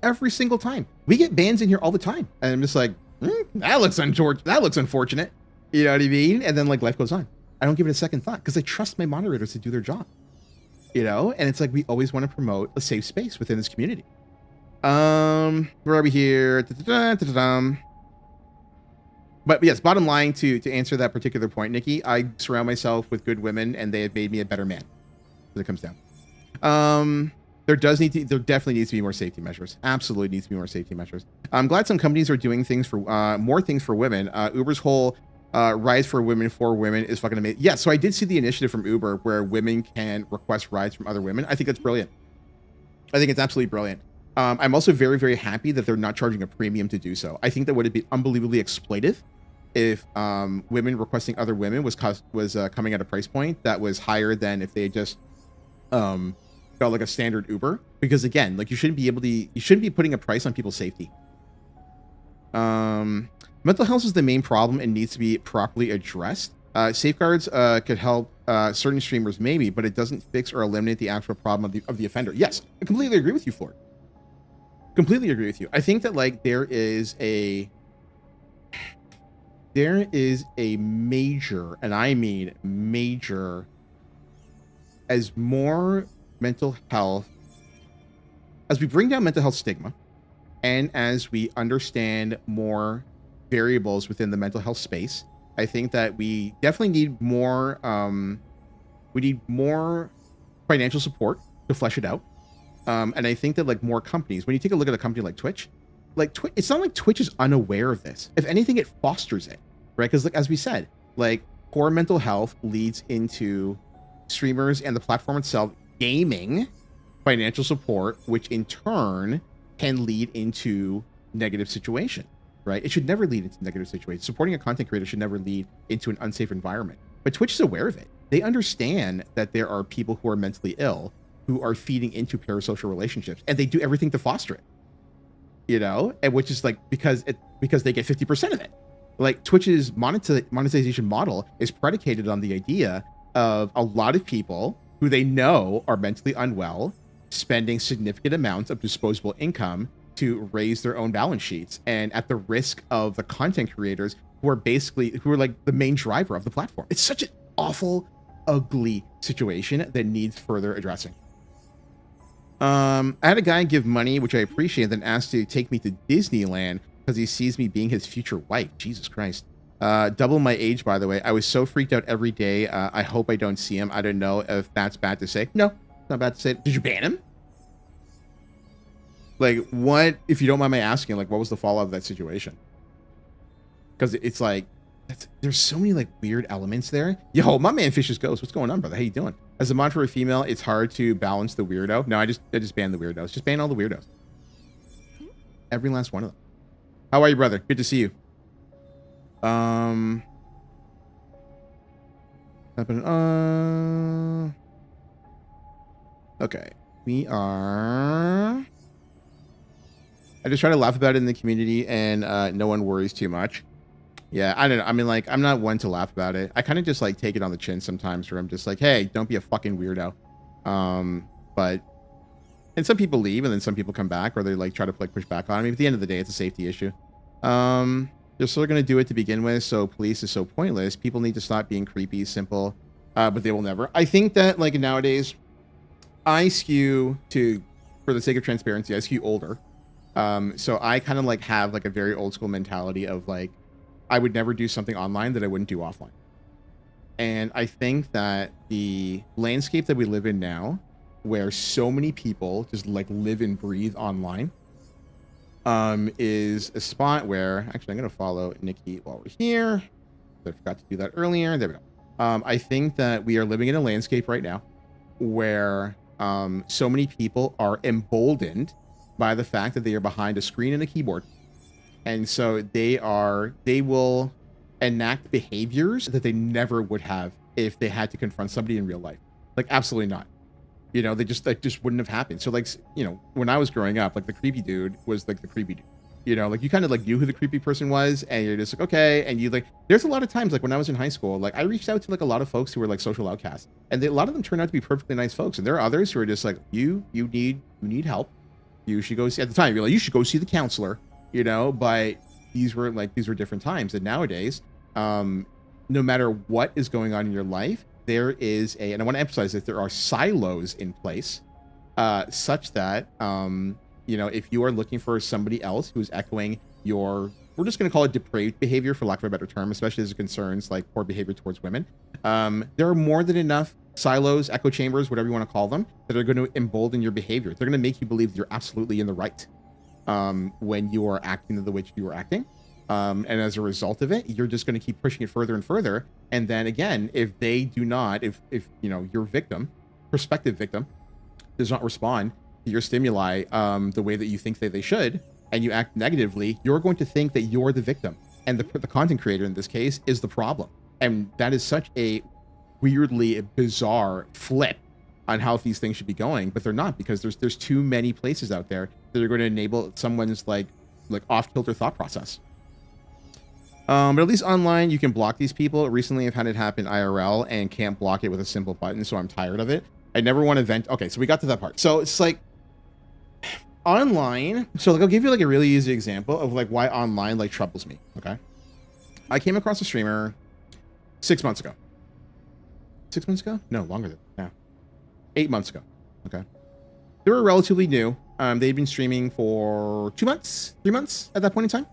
Every single time. We get bans in here all the time. And I'm just like, that looks unfortunate. You know what I mean? And then, like, life goes on. I don't give it a second thought because I trust my moderators to do their job. You know? And it's like, we always want to promote a safe space within this community. Where are we here? But yes, bottom line, to answer that particular point, Nikki, I surround myself with good women, and they have made me a better man. As it comes down, there definitely needs to be more safety measures. Absolutely needs to be more safety measures. I'm glad some companies are doing things for more things for women. Uber's whole rides for women is fucking amazing. Yeah, so I did see the initiative from Uber where women can request rides from other women. I think that's brilliant. I think it's absolutely brilliant. I'm also very, very happy that they're not charging a premium to do so. I think that would be unbelievably exploitive if women requesting other women was coming at a price point that was higher than if they just got like a standard Uber. Because again, like, you shouldn't be putting a price on people's safety. Mental health is the main problem and needs to be properly addressed. Safeguards could help certain streamers maybe, but it doesn't fix or eliminate the actual problem of the offender. Yes, I completely agree with you, Ford. Completely agree with you. I think that, like, there is a major, and I mean major, as more mental health, as we bring down mental health stigma, and as we understand more variables within the mental health space, I think that we definitely need more, financial support to flesh it out. And I think that, like, more companies, when you take a look at a company like Twitch, it's not like Twitch is unaware of this. If anything, it fosters it, right? Because, like, as we said, like, poor mental health leads into streamers and the platform itself gaming financial support, which in turn can lead into negative situation, right? It should never lead into negative situations. Supporting a content creator should never lead into an unsafe environment. But Twitch is aware of it. They understand that there are people who are mentally ill who are feeding into parasocial relationships, and they do everything to foster it. You know, and which is like because they get 50% of it. Like, Twitch's monetization model is predicated on the idea of a lot of people who they know are mentally unwell spending significant amounts of disposable income to raise their own balance sheets, and at the risk of the content creators who are like the main driver of the platform. It's such an awful, ugly situation that needs further addressing. I had a guy give money, which I appreciate, then asked to take me to Disneyland because he sees me being his future wife. Jesus Christ. Double my age, by the way. I was so freaked out every day. I hope I don't see him. I don't know if that's bad to say. No, it's not bad to say. Did you ban him? Like, what, if you don't mind my asking, like, what was the fallout of that situation? Because it's like, there's so many, like, weird elements there. Yo, my man Fishes Ghost, what's going on, brother? How you doing? As a mod for a female, it's hard to balance the weirdo. No, I just ban the weirdos. Just ban all the weirdos. Every last one of them. How are you, brother? Good to see you. Okay. We are... I just try to laugh about it in the community, and no one worries too much. Yeah, I don't know. I mean, like, I'm not one to laugh about it. I kind of just, like, take it on the chin sometimes, where I'm just like, hey, don't be a fucking weirdo. And some people leave, and then some people come back, or they, like, try to, like, push back on me. But at the end of the day, it's a safety issue. They're still going to do it to begin with, so police is so pointless. People need to stop being creepy, simple, but they will never. I think that, like, nowadays, I skew to, for the sake of transparency, I skew older. So I kind of, like, have, like, a very old school mentality of, like, I would never do something online that I wouldn't do offline. And I think that the landscape that we live in now, where so many people just like live and breathe online, is a spot where actually I'm gonna follow Nikki while we're here. I forgot to do that earlier. There we go. I think that we are living in a landscape right now where so many people are emboldened by the fact that they are behind a screen and a keyboard, and so they will enact behaviors that they never would have if they had to confront somebody in real life. Like, absolutely not. You know, they just wouldn't have happened. So like, you know, when I was growing up, like the creepy dude was like the creepy dude. You know, like you kind of like knew who the creepy person was, and you're just like, okay. And you like, there's a lot of times like when I was in high school, like I reached out to like a lot of folks who were like social outcasts, and a lot of them turned out to be perfectly nice folks. And there are others who are just like, you need help. You should go see, at the time you're like, you should go see the counselor, you know. But these were different times. And nowadays, no matter what is going on in your life, there is and I want to emphasize that there are silos in place, such that, you know, if you are looking for somebody else who's echoing your, we're just going to call it depraved behavior, for lack of a better term, especially as it concerns like poor behavior towards women, there are more than enough silos, echo chambers, whatever you want to call them, that are going to embolden your behavior. They're going to make you believe that you're absolutely in the right when you are acting the way you are acting. And as a result of it, you're just going to keep pushing it further and further. And then again, if they do not, if you know, your victim, prospective victim, does not respond to your stimuli the way that you think that they should, and you act negatively, you're going to think that you're the victim, and the content creator in this case is the problem. And that is such a weirdly bizarre flip on how these things should be going, but they're not, because there's too many places out there that are going to enable someone's like off-kilter thought process. But at least online, you can block these people. Recently, I've had it happen IRL and can't block it with a simple button, so I'm tired of it. I never want to vent. Okay, so we got to that part. So it's like online. So like, I'll give you like a really easy example of like why online like troubles me. Okay, I came across a streamer 6 months ago. 6 months ago? No, longer than that. 8 months ago. Okay, they were relatively new. They'd been streaming for 2 months, 3 months at that point in time.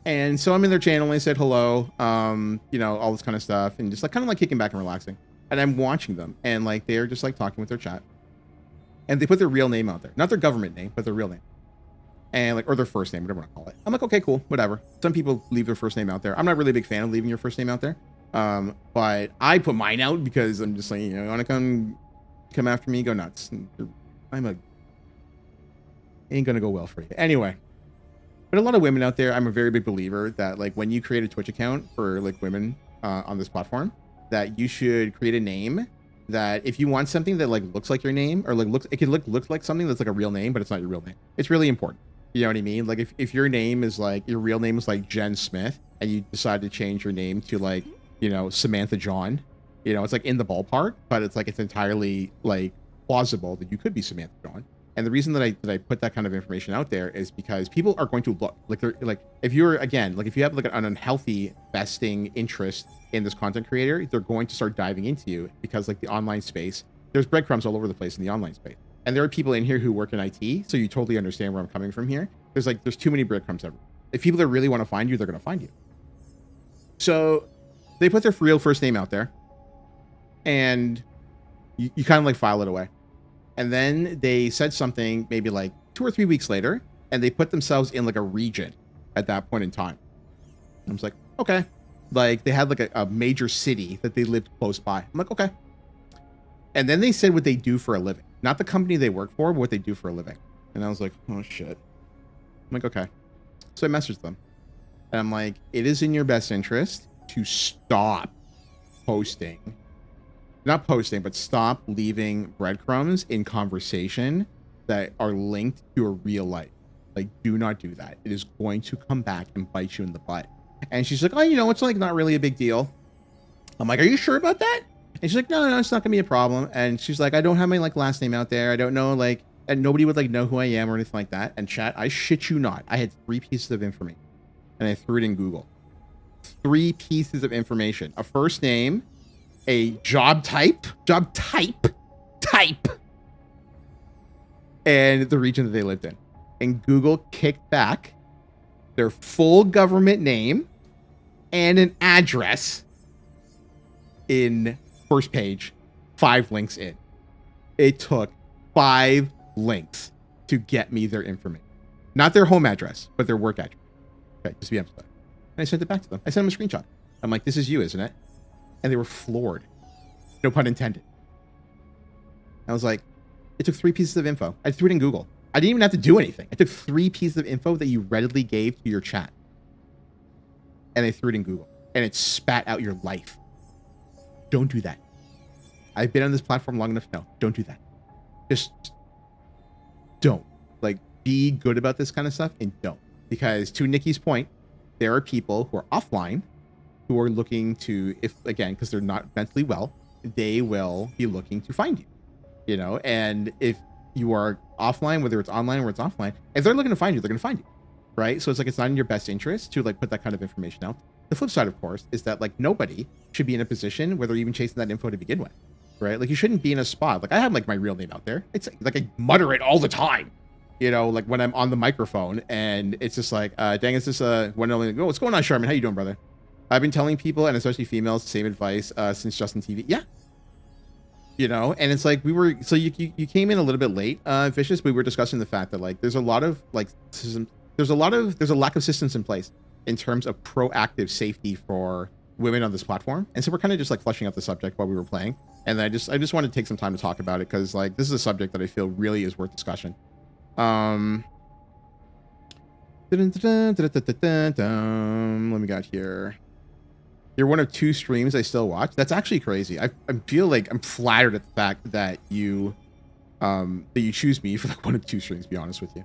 And so I'm in their channel and I said hello, you know, all this kind of stuff, and just like kind of like kicking back and relaxing. And I'm watching them, and like they're just like talking with their chat, and they put their real name out there, not their government name, but their real name, and like, or their first name, whatever you want to call it. I'm like, okay, cool, whatever. Some people leave their first name out there. I'm not really a big fan of leaving your first name out there, but I put mine out because I'm just like, you know, you want to come after me, go nuts. Ain't gonna go well for you anyway. But a lot of women out there, I'm a very big believer that like when you create a Twitch account for like women on this platform, that you should create a name that if you want something that like looks like your name, or like it could look like something that's like a real name, but it's not your real name. It's really important. You know what I mean? Like if your name is like, your real name is like Jen Smith, and you decide to change your name to like, you know, Samantha John, you know, it's like in the ballpark, but it's like, it's entirely like plausible that you could be Samantha John. And the reason that I put that kind of information out there is because people are going to look like, they're like, if you're, again, like if you have like an unhealthy vesting interest in this content creator, they're going to start diving into you, because like the online space, there's breadcrumbs all over the place in the online space. And there are people in here who work in IT, so you totally understand where I'm coming from here. There's too many breadcrumbs everywhere. If people that really want to find you, they're going to find you. So they put their real first name out there, and you kind of like file it away. And then they said something maybe like 2 or 3 weeks later, and they put themselves in like a region at that point in time. I was like, okay. Like they had like a major city that they lived close by. I'm like, okay. And then they said what they do for a living. Not the company they work for, but what they do for a living. And I was like, oh shit. I'm like, okay. So I messaged them. And I'm like, it is in your best interest to stop posting. Not posting, but stop leaving breadcrumbs in conversation that are linked to a real life. Like, do not do that. It is going to come back and bite you in the butt. And she's like, oh, you know, it's like not really a big deal. I'm like, are you sure about that? And she's like, no, it's not gonna be a problem. And she's like, I don't have my like last name out there. I don't know, like, and nobody would like know who I am or anything like that. And chat, I shit you not, I had 3 pieces of information, and I threw it in Google. 3 pieces of information: a first name, a job type, and the region that they lived in. And Google kicked back their full government name and an address in first page, 5 links in. It took 5 links to get me their information. Not their home address, but their work address. Okay, just to be emphasized. And I sent it back to them. I sent them a screenshot. I'm like, this is you, isn't it? And they were floored. No pun intended. I was like, it took 3 pieces of info. I threw it in Google. I didn't even have to do anything. I took 3 pieces of info that you readily gave to your chat. And I threw it in Google. And it spat out your life. Don't do that. I've been on this platform long enough to know. Don't do that. Just don't. Like, be good about this kind of stuff and don't. Because to Nikki's point, there are people who are offline who are looking to, if again, because they're not mentally well, they will be looking to find you. You know, and if you are offline, whether it's online or it's offline, if they're looking to find you, they're going to find you. Right? So it's like, it's not in your best interest to like put that kind of information out. The flip side, of course, is that like nobody should be in a position where they're even chasing that info to begin with. Right? Like you shouldn't be in a spot. Like I have like my real name out there. It's like I mutter it all the time. You know, like when I'm on the microphone and it's just like, dang, is this one only go? What's going on, Sherman? How you doing, brother? I've been telling people, and especially females, the same advice since Justin TV. Yeah. You know, and it's like you came in a little bit late, Vicious. We were discussing the fact that like there's a lot of like there's a lack of systems in place in terms of proactive safety for women on this platform. And so we're kind of just like fleshing out the subject while we were playing. And I just wanted to take some time to talk about it because like this is a subject that I feel really is worth discussion. Let me get here. You're one of 2 streams I still watch. That's actually crazy. I feel like I'm flattered at the fact that you choose me for like 1 of 2 streams, to be honest with you.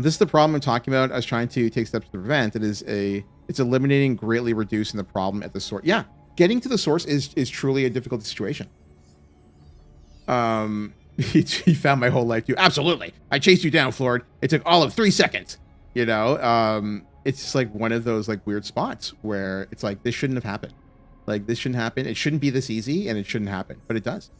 This is the problem I'm talking about. I was trying to take steps to prevent. It's eliminating, greatly reducing the problem at the source. Yeah, getting to the source is truly a difficult situation. He found my whole life too. Absolutely. I chased you down, Flord. It took all of 3 seconds. You know, it's just like one of those like weird spots where it's like, this shouldn't have happened. Like this shouldn't happen. It shouldn't be this easy and it shouldn't happen, but it does.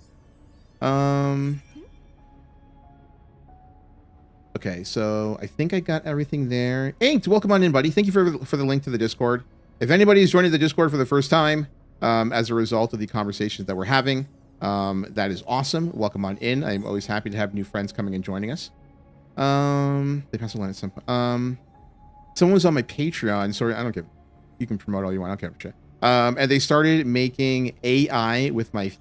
Okay, so I think I got everything there. Inked, welcome on in, buddy. Thank you for the link to the Discord. If anybody is joining the Discord for the first time, as a result of the conversations that we're having, that is awesome. Welcome on in. I'm always happy to have new friends coming and joining us. They passed a line at some point. Someone was on my Patreon. Sorry, I don't give. You can promote all you want. I don't care for shit. And they started making AI with my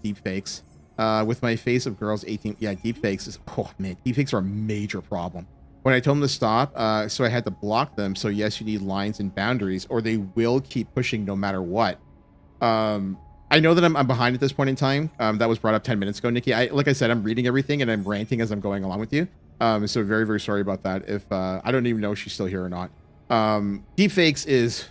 deep fakes. With my face of girls 18. Yeah, deep fakes is, oh man, deep fakes are a major problem. When I told them to stop, so I had to block them. So yes, you need lines and boundaries, or they will keep pushing no matter what. I know that I'm behind at this point in time. That was brought up 10 minutes ago, Nikki. Like I said, I'm reading everything and I'm ranting as I'm going along with you. So very, very sorry about that. If I don't even know if she's still here or not. Deepfakes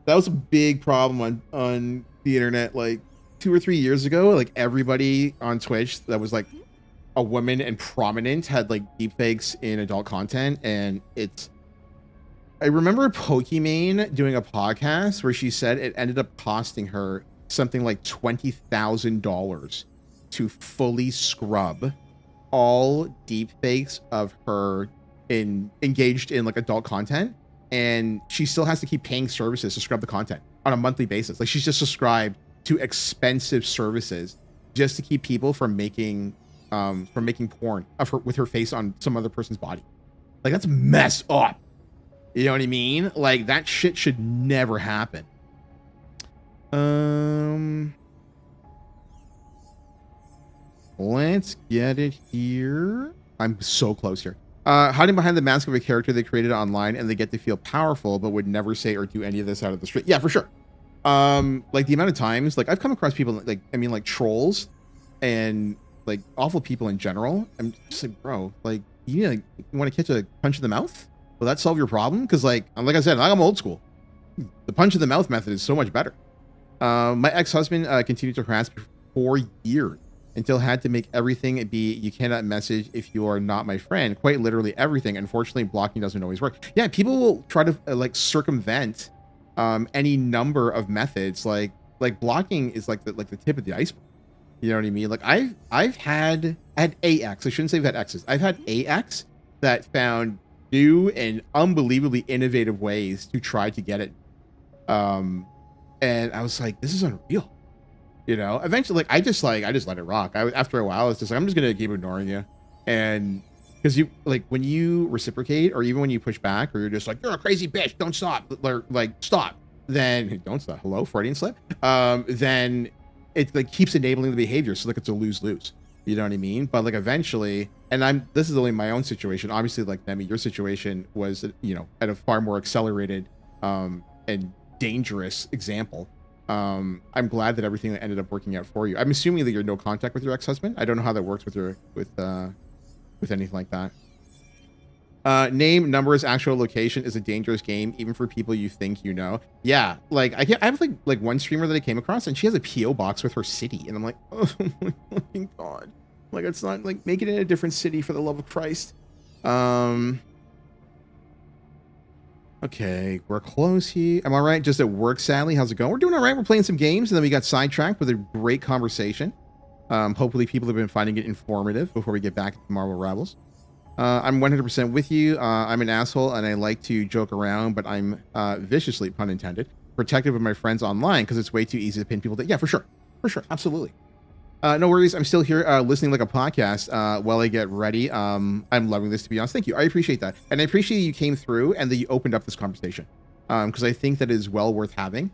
that was a big problem on the internet like 2 or 3 years ago. Like everybody on Twitch that was like a woman and prominent had like deepfakes in adult content, and I remember Pokimane doing a podcast where she said it ended up costing her something like $20,000 to fully scrub all deepfakes of her engaged in like adult content, and she still has to keep paying services to scrub the content on a monthly basis. Like she's just subscribed to expensive services just to keep people from making porn of her with her face on some other person's body. Like that's messed up. You know what I mean? Like that shit should never happen. Let's get it here. I'm so close here. Hiding behind the mask of a character they created online, and they get to feel powerful, but would never say or do any of this out of the street. Yeah, for sure. Like the amount of times, like I've come across people like, I mean, like trolls and like awful people in general. I'm just like, bro, like you want to catch a punch in the mouth? Will that solve your problem? Because like I said, I'm old school. The punch in the mouth method is so much better. My ex-husband continued to harass me for 4 years until had to make everything be, you cannot message if you are not my friend. Quite literally everything. Unfortunately, blocking doesn't always work. Yeah, people will try to like circumvent any number of methods. Like blocking is like the tip of the iceberg. You know what I mean? Like I've had AX. I shouldn't say I've had X's. I've had AX that found new and unbelievably innovative ways to try to get it. And I was like, this is unreal. You know, eventually, I just let it rock. After a while, I was just like, I'm just gonna keep ignoring you, and because you like when you reciprocate, or even when you push back, or you're just like, you're a crazy bitch, don't stop, or like stop, then don't stop. Hello, Freudian slip. Then it like keeps enabling the behavior, so like it's a lose-lose. You know what I mean? But like eventually, and this is only my own situation. Obviously, like Nemi, your situation was at a far more accelerated and dangerous example. I'm glad that everything ended up working out for you. I'm assuming that you're no contact with your ex-husband. I don't know how that works with anything like that. Name, numbers, actual location is a dangerous game, even for people you think you know. Yeah, like I have like one streamer that I came across, and she has a PO box with her city, and I'm like, oh my fucking god, like it's not like make it in a different city for the love of Christ. Okay, we're close here. Am I right? Just at work, sadly. How's it going? We're doing all right. We're playing some games, and then we got sidetracked with a great conversation. Hopefully people have been finding it informative before we get back to Marvel Rivals. I'm 100% with you. I'm an asshole, and I like to joke around, but I'm viciously, pun intended, protective of my friends online because it's way too easy to pin people down. Yeah, for sure. For sure. Absolutely. No worries. I'm still here listening like a podcast while I get ready. I'm loving this, to be honest. Thank you. I appreciate that. And I appreciate you came through and that you opened up this conversation because I think that is well worth having.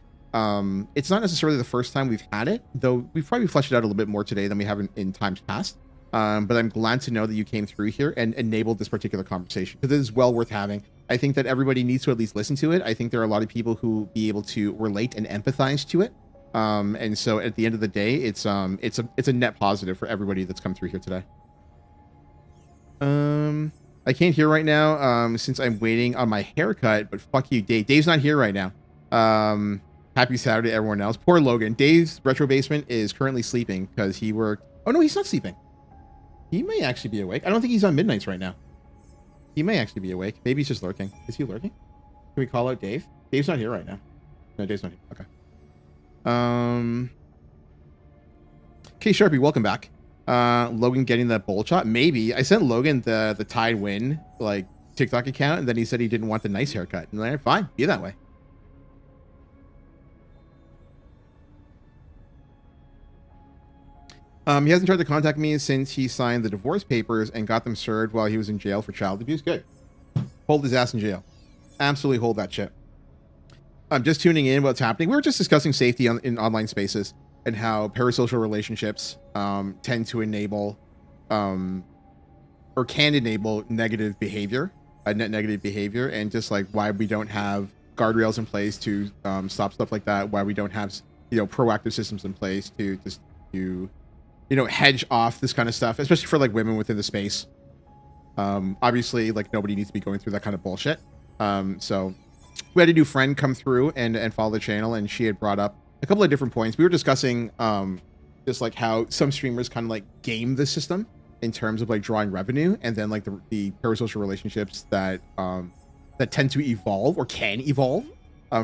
It's not necessarily the first time we've had it, though we've probably fleshed it out a little bit more today than we have in times past. But I'm glad to know that you came through here and enabled this particular conversation because it is well worth having. I think that everybody needs to at least listen to it. I think there are a lot of people who be able to relate and empathize to it. And so at the end of the day, it's a net positive for everybody that's come through here today. I can't hear right now, since I'm waiting on my haircut, but fuck you, Dave. Dave's not here right now. Happy Saturday, everyone else. Poor Logan. Dave's retro basement is currently sleeping because he worked. Oh no, he's not sleeping. He may actually be awake. I don't think he's on midnights right now. He may actually be awake. Maybe he's just lurking. Is he lurking? Can we call out Dave? Dave's not here right now. No, Dave's not here. Okay. Okay, Sharpie, welcome back. Logan getting that bowl shot. Maybe I sent Logan the Tide Win like TikTok account, and then he said he didn't want the nice haircut. And like, fine, be that way. He hasn't tried to contact me since he signed the divorce papers and got them served while he was in jail for child abuse. Good. Hold his ass in jail. Absolutely hold that shit. I'm just tuning in what's happening. We were just discussing safety in online spaces and how parasocial relationships tend to enable or can enable negative behavior, negative behavior, and just like why we don't have guardrails in place to stop stuff like that, why we don't have proactive systems in place to just hedge off this kind of stuff, especially for like women within the space. Obviously, like nobody needs to be going through that kind of bullshit. So we had a new friend come through and follow the channel, and she had brought up a couple of different points. We were discussing just like how some streamers kind of like game the system in terms of like drawing revenue, and then like the parasocial relationships that that tend to evolve or can evolve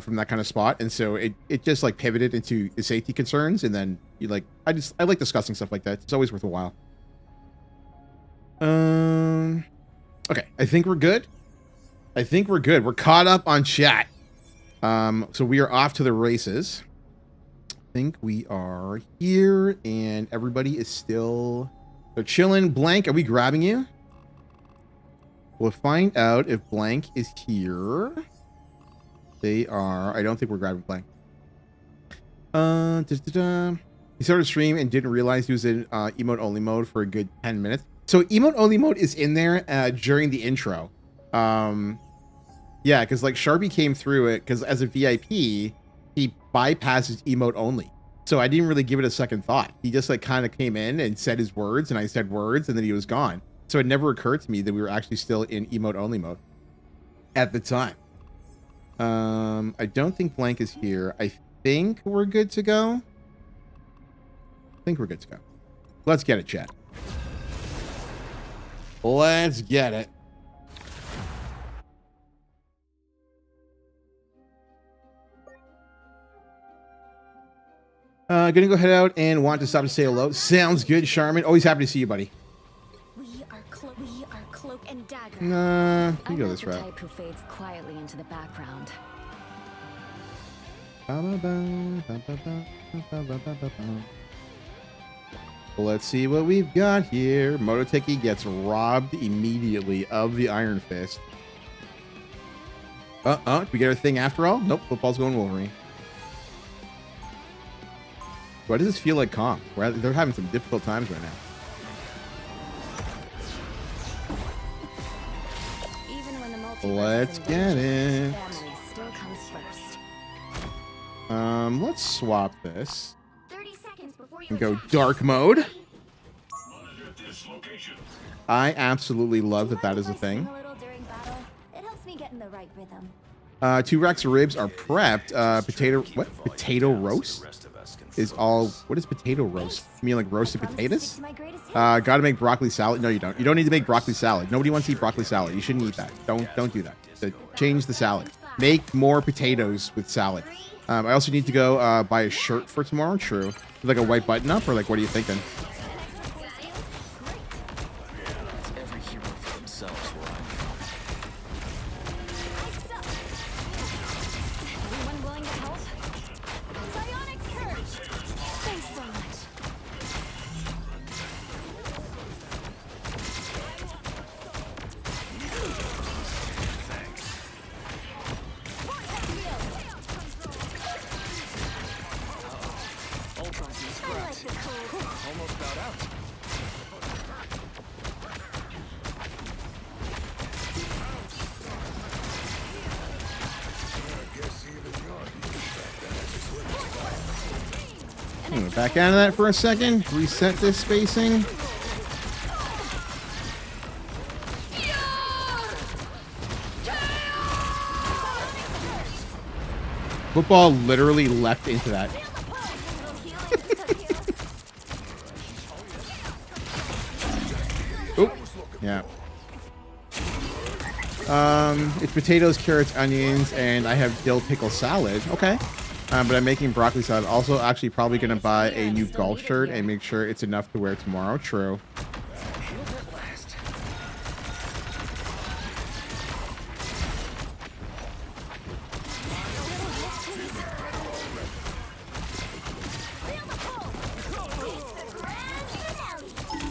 from that kind of spot. And so it just like pivoted into the safety concerns, and then I like discussing stuff like that. It's always worth a while. Okay, I think we're good. We're caught up on chat. So we are off to the races. I think we are here, and everybody is still... They're chilling. Blank, are we grabbing you? We'll find out if Blank is here. They are. I don't think we're grabbing Blank. He started stream and didn't realize he was in emote only mode for a good 10 minutes. So emote only mode is in there during the intro. Yeah, because like Sharpie came through it because as a VIP, he bypasses emote only. So I didn't really give it a second thought. He just like kind of came in and said his words, and I said words, and then he was gone. So it never occurred to me that we were actually still in emote only mode at the time. I don't think Blank is here. I think we're good to go. Let's get it, chat. Let's get it. Gonna go head out and want to stop to say hello. Sounds good, Charmin. Always happy to see you, buddy. We are cloak and dagger. Nah, you go this I'm not route. the type who fades quietly into the background. Let's see what we've got here. Mototeki gets robbed immediately of the Iron Fist. Did we get our thing after all? Nope, football's going Wolverine. Why does this feel like comp? They're having some difficult times right now. Even when the multiverse Let's is in get danger, it. family still comes first. Let's swap this 30 seconds before you and go attack. dark mode. I absolutely love that that is a Mind if I swing thing. a little during battle? It helps me get in the right rhythm. 2 racks of ribs are prepped. Potato roast is all. What is potato roast? You mean like roasted I promise to potatoes? stick to my greatest hits. Gotta make broccoli salad. No, you don't. You don't need to make broccoli salad. Nobody wants to eat broccoli salad. You shouldn't eat that. Don't do that. Change the salad. Make more potatoes with salad. I also need to go buy a shirt for tomorrow. True. Like a white button up, or like what are you thinking? Every hero for themselves where I'm from. Anyone willing to help? Psionic Surge! Thanks so much. Ultron's in I like scraps. the cold. Almost got out. Back out of that for a second. Reset this spacing. Football literally leapt into that. Oh, yeah. It's potatoes, carrots, onions, and I have dill pickle salad. Okay. But I'm making broccoli salad. Also, actually, probably gonna buy a new golf shirt and make sure it's enough to wear tomorrow. True.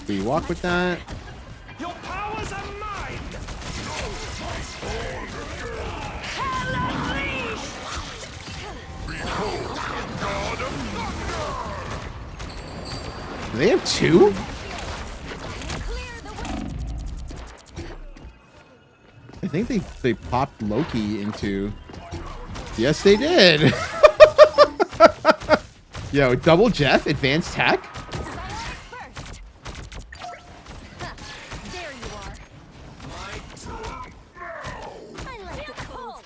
We walk with that. Your powers are mine! Do they have 2? I think they popped Loki into. Yes, they did. Yo, double Jeff, advanced tech. First. There you are. I like the cold.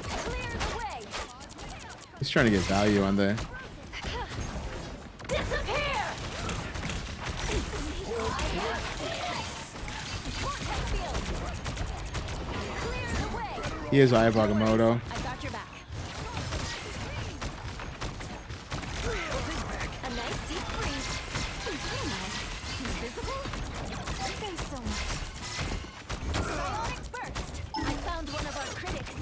Clear the way. He's trying to get value on the. Disappear! Clear the way. He is Eye of Agamotto. I got your back. A nice deep freeze. Invisible? Thanks so much. Psionic burst. I found one of our critics.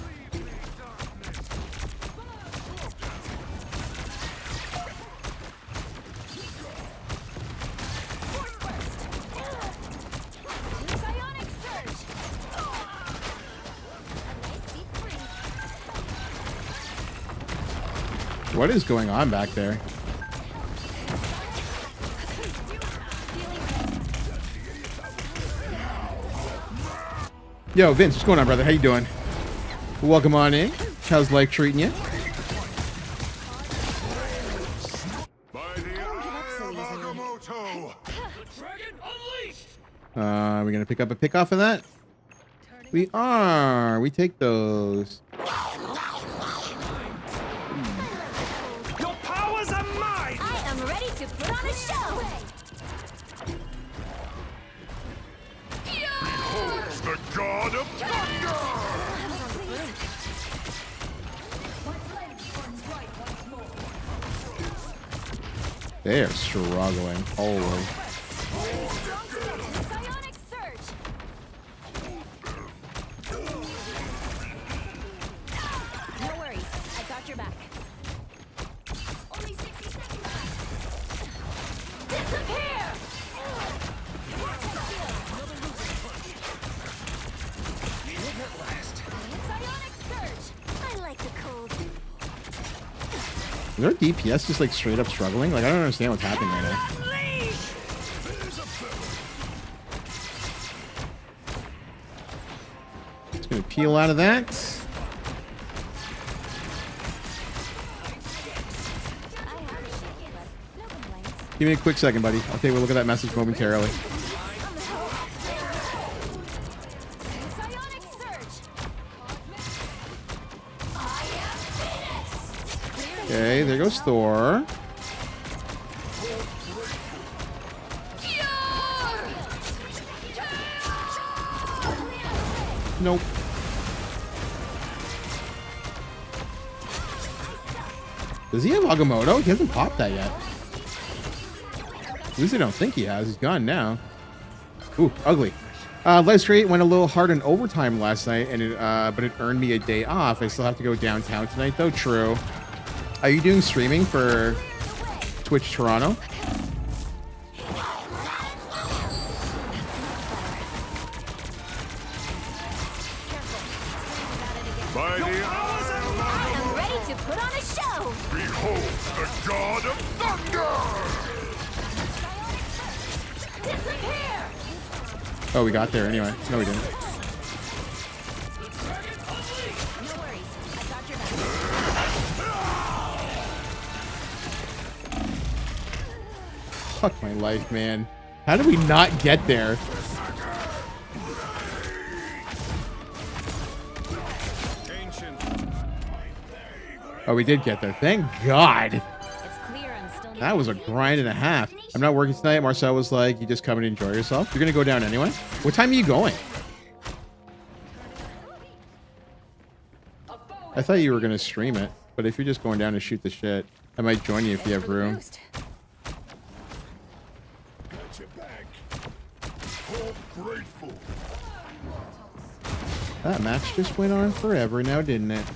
Force burst. Psionic surge. A nice deep freeze. What is going on back there? Yo, Vince, what's going on, brother? How you doing? Welcome on in. How's life treating you? By the eye of Agamotto! Are we gonna pick up a pick off of that? We are. We take those. Your powers are mine! I am ready to put on a show. The god of thunder! They are struggling. Holy. Psionic surge. No worries. Disappear! Psionic surge! I like the cold. Is our DPS just like straight up struggling? Like I don't understand what's happening right now. Just gonna peel out of that. Give me a quick second, buddy. I'll take a look at that message momentarily. Psionic surge! Okay, there goes Thor. Nope. Does he have Agamotto? He hasn't popped that yet. At least I don't think he has. He's gone now. Ooh, ugly. Live Straight went a little hard in overtime last night, and but it earned me a day off. I still have to go downtown tonight, though. True. Are you doing streaming for Twitch Toronto? By the I'm ready to put on a show! behold the god of thunder! Disappear! Oh, we got there anyway. No, we didn't. No worries. I got your back. Fuck my life, man. How did we not get there? Ancient. Oh, we did get there. Thank God. It's clear I'm still That was a grind and a half. I'm not working tonight. Marcel was like, you just come and enjoy yourself. You're going to go down anyway? What time are you going? I thought you were going to stream it. But if you're just going down to shoot the shit, I might join you if you have room. Got your back. Oh, grateful. That match just went on forever now, didn't it?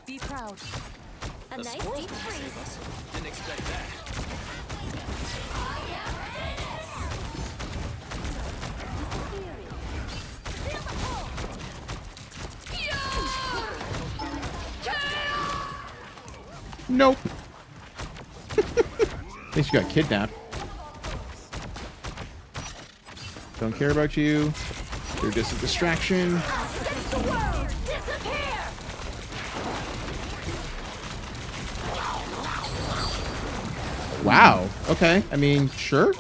Be proud. A nice deep freeze. Didn't expect that. Nope. At least you got kidnapped. Don't care about you. You're just a distraction. Against the world! Disappear! Wow. Okay. I mean, sure.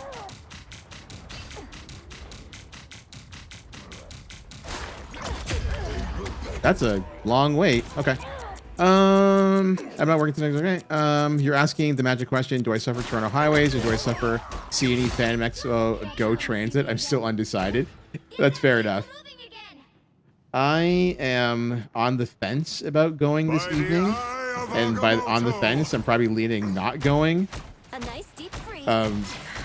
That's a long wait. Okay. I'm not working tonight. Okay. You're asking the magic question: do I suffer Toronto highways or do I suffer CNE Fan Expo Go Transit? I'm still undecided. That's fair enough. I am on the fence about going this evening, and by on the fence, I'm probably leaning not going. A nice deep freeze.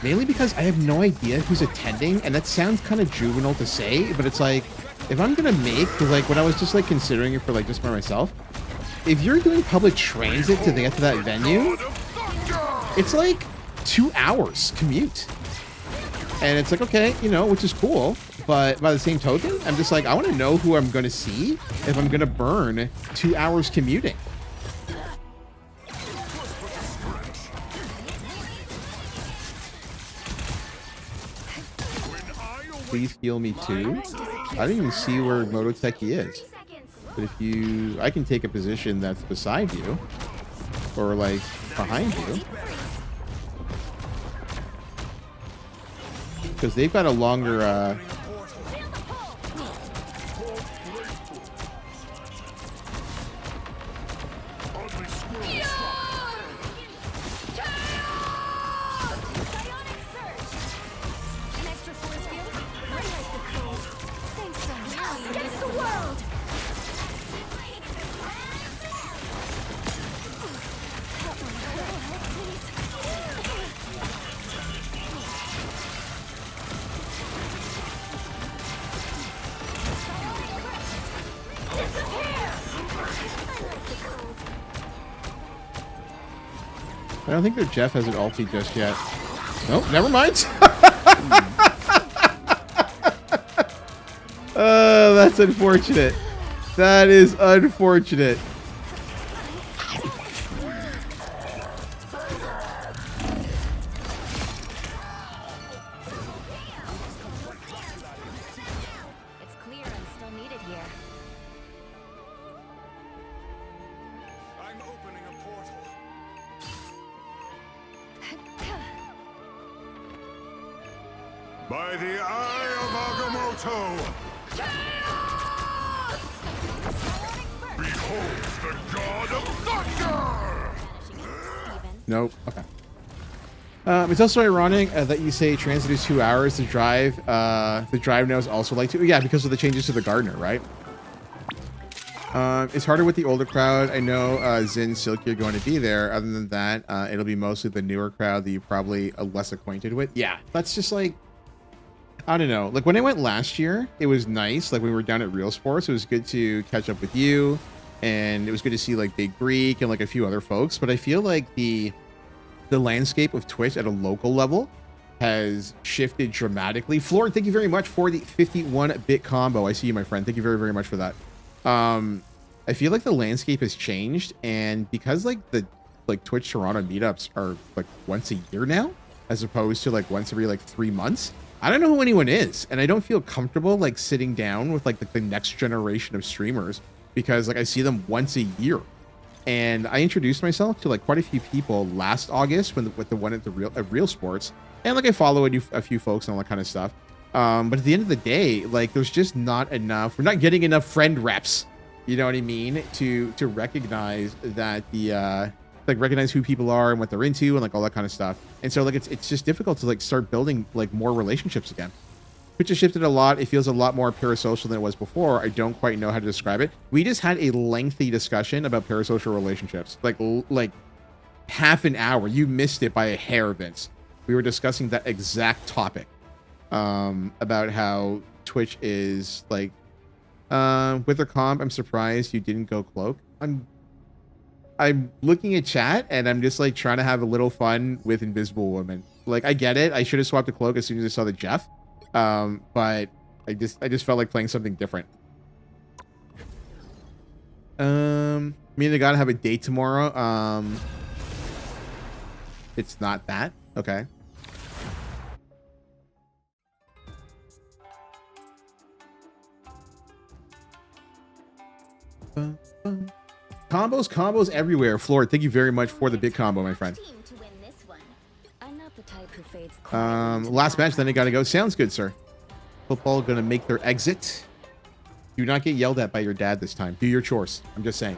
Mainly because I have no idea who's attending, and that sounds kind of juvenile to say, but it's like, if I'm gonna make, because like when I was just like considering it for like just for myself, if you're doing public transit to get to that venue, it's like 2 hours commute, and it's like, okay, you know, which is cool, but by the same token, I'm just like, I want to know who I'm gonna see if I'm gonna burn 2 hours commuting. Please heal me too. I don't even see where Mototeki is. But if you, I can take a position that's beside you, or like behind you, because they've got a longer. Psionic surge! An extra force field? I like the cold. Thanks so much. Against the world! I don't think their Jeff has an ulti just yet. Nope, never mind. Oh, that's unfortunate. That is unfortunate. It's clear I'm still needed here. I'm opening a portal. By the eye of Agamotto! Behold the god of thunder! Nope. Okay. It's also ironic that you say transit is 2 hours. The drive now is also like 2. Yeah, because of the changes to the Gardener, right? It's harder with the older crowd. I know Zin, Silky are going to be there. Other than that, it'll be mostly the newer crowd that you're probably less acquainted with. Yeah, that's just like, I don't know. Like when I went last year, it was nice. Like when we were down at Real Sports, it was good to catch up with you. And it was good to see like Big Greek and like a few other folks. But I feel like the landscape of Twitch at a local level has shifted dramatically. Floor, thank you very much for the 51-bit combo. I see you, my friend. Thank you very, very much for that. I feel like the landscape has changed, and because like the Twitch Toronto meetups are like once a year now, as opposed to like once every like 3 months, I don't know who anyone is, and I don't feel comfortable like sitting down with like the next generation of streamers because like I see them once a year. And I introduced myself to like quite a few people last August with the one at Real Sports, and like I follow a few folks and all that kind of stuff. But at the end of the day, like there's just not enough. We're not getting enough friend reps. You know what I mean? To recognize that recognize who people are and what they're into and like all that kind of stuff. And so like it's just difficult to like start building like more relationships again. Twitch has shifted a lot. It feels a lot more parasocial than it was before. I don't quite know how to describe it. We just had a lengthy discussion about parasocial relationships, like half an hour. You missed it by a hair, Vince. We were discussing that exact topic, about how Twitch is like, with their comp. I'm surprised you didn't go cloak. I'm looking at chat and I'm just like trying to have a little fun with Invisible Woman. Like I get it. I should have swapped to cloak as soon as I saw the Jeff. But I just felt like playing something different. Me and the guy have a date tomorrow. It's not that. Okay. Combos everywhere. Floor, thank you very much for the big combo, my friend. Team to win this one. I'm not the type who fades Last match, then I gotta go. Sounds good, sir. Football gonna make their exit. Do not get yelled at by your dad this time. Do your chores. I'm just saying.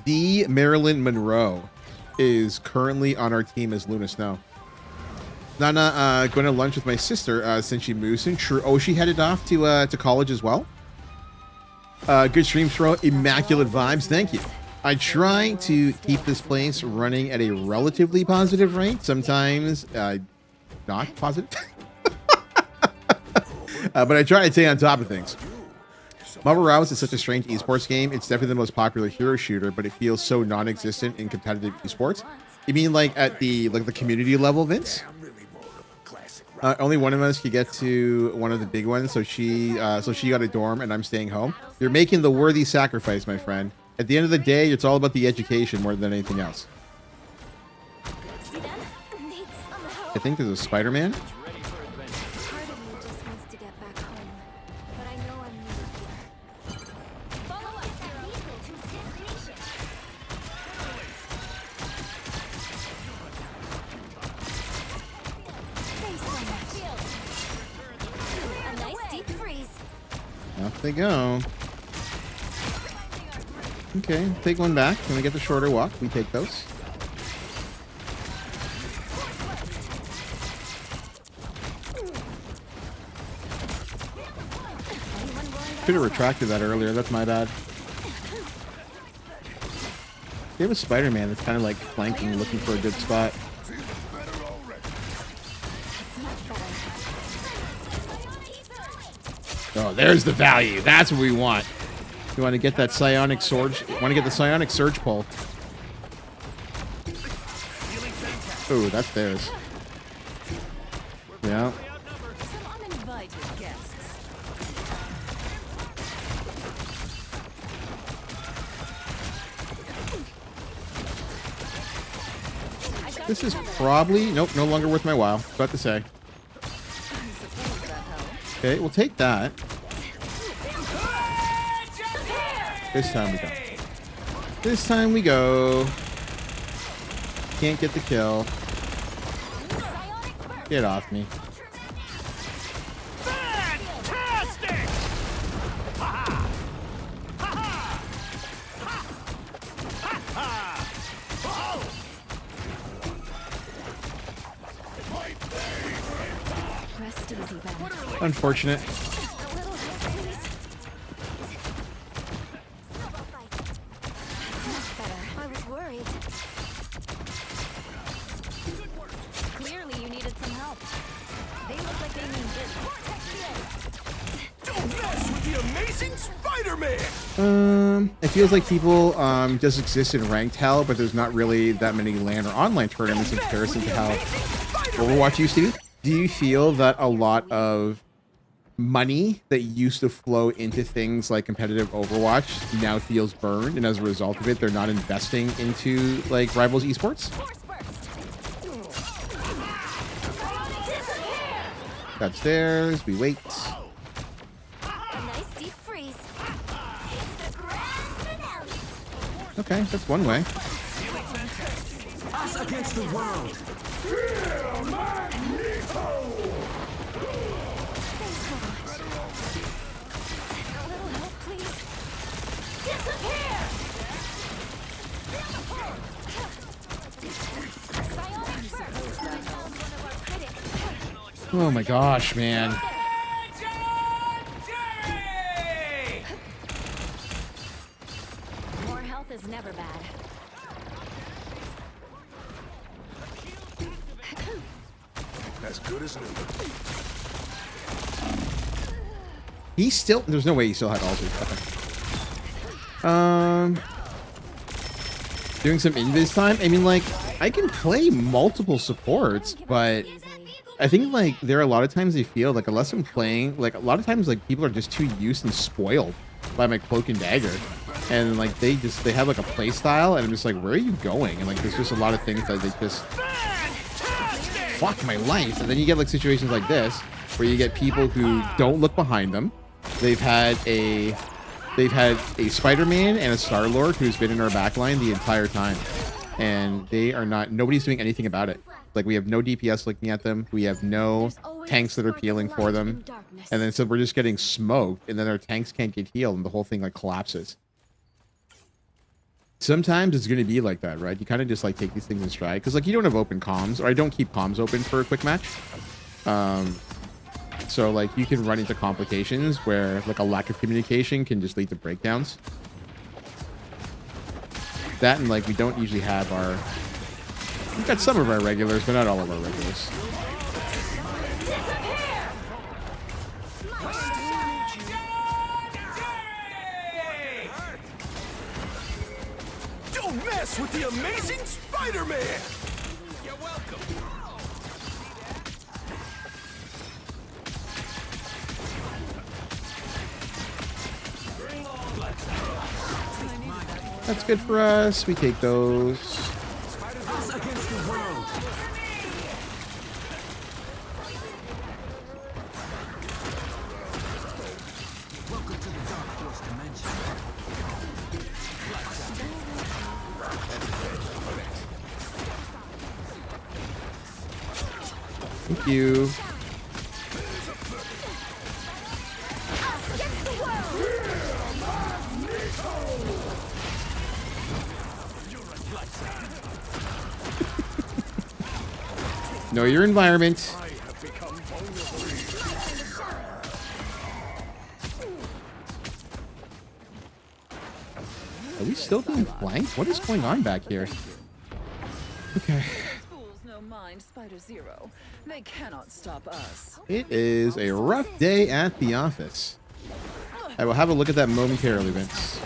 The Marilyn Monroe is currently on our team as Luna Snow. Nana going to lunch with my sister since she moves in. True. Oh, she headed off to college as well. Good stream throw. Immaculate vibes. Thank you. I try to keep this place running at a relatively positive rate. Sometimes not positive. But I try to stay on top of things. Marvel Rivals is such a strange esports game. It's definitely the most popular hero shooter, but it feels so non-existent in competitive esports. You mean like at the community level, Vince? Only one of us could get to one of the big ones, so she got a dorm and I'm staying home. You're making the worthy sacrifice, my friend. At the end of the day, it's all about the education more than anything else. See them? Need some help. I think there's a Spider-Man. Part of me just wants to get back home, but I know I'm needed here. Follow us, vehicle to destination. Thanks so much. A nice deep freeze. Off they go. Okay, take one back. When we get the shorter walk, we take those. Should have retracted that earlier. That's my bad. They have a Spider-Man that's kind of like flanking, looking for a good spot. Oh, there's the value. That's what we want. You want to get that psionic surge? Want to get the psionic surge pull? Oh, that's theirs. Yeah. Some uninvited guests. This is probably nope, no longer worth my while. About to say. Okay, we'll take that. This time we go. This time we go. Can't get the kill. Get off me. Fantastic! Rest easy, Ben. Unfortunate. A little help, please. Much better. I was worried. Clearly, you needed some help. They look like they mean business. Don't mess with the amazing Spider-Man! It feels like people just exist in ranked hell, but there's not really that many LAN or online tournaments in comparison to how Overwatch used to be. Do you feel that a lot of money that used to flow into things like competitive Overwatch now feels burned, and as a result of it, they're not investing into like Rivals esports? That's theirs. We wait. A nice deep freeze. It's the grand finale. Okay, that's one way. Us against the world. A little help, please. Disappear! Psionic burst. I found one of our critics. Oh my gosh, man. More health is never bad. As good as new. He's still. There's no way he still had ulti. Okay. Doing some invis time. I mean, like, I can play multiple supports, but I think like there are a lot of times they feel like unless I'm playing, like a lot of times like people are just too used and spoiled by my cloak and dagger, and like they have like a play style, and I'm just like, where are you going? And like there's just a lot of things that they just fuck my life. And then you get like situations like this where you get people who don't look behind them. They've had a Spider-Man and a Star-Lord who's been in our backline the entire time, and they are not. Nobody's doing anything about it. Like we have no DPS looking at them. We have no tanks that are peeling for them, and then so we're just getting smoked, and then our tanks can't get healed, and the whole thing like collapses. Sometimes it's going to be like that, right? You kind of just like take these things in stride because like you don't have open comms, or I don't keep comms open for a quick match. So like you can run into complications where like a lack of communication can just lead to breakdowns. That and like we don't usually have our. We've got some of our regulars, but not all of our regulars. Don't mess with the amazing Spider-Man! You're welcome. That's good for us. We take those. Us against the world. Welcome to the Dark Force dimension. Thank you. Against the world! Know your environment. I have become vulnerable. Are we still being flanked? What is going on back here? Okay. Fools no mind Spider Zero. They cannot stop us. It is a rough day at the office. I will have a look at that momentarily, Vince.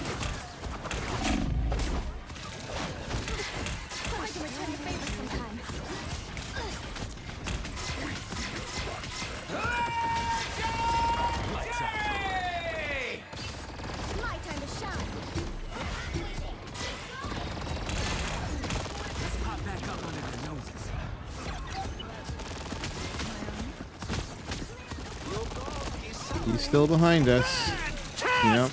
I can return the favor sometime. My time to shine. He's still behind us. Yep.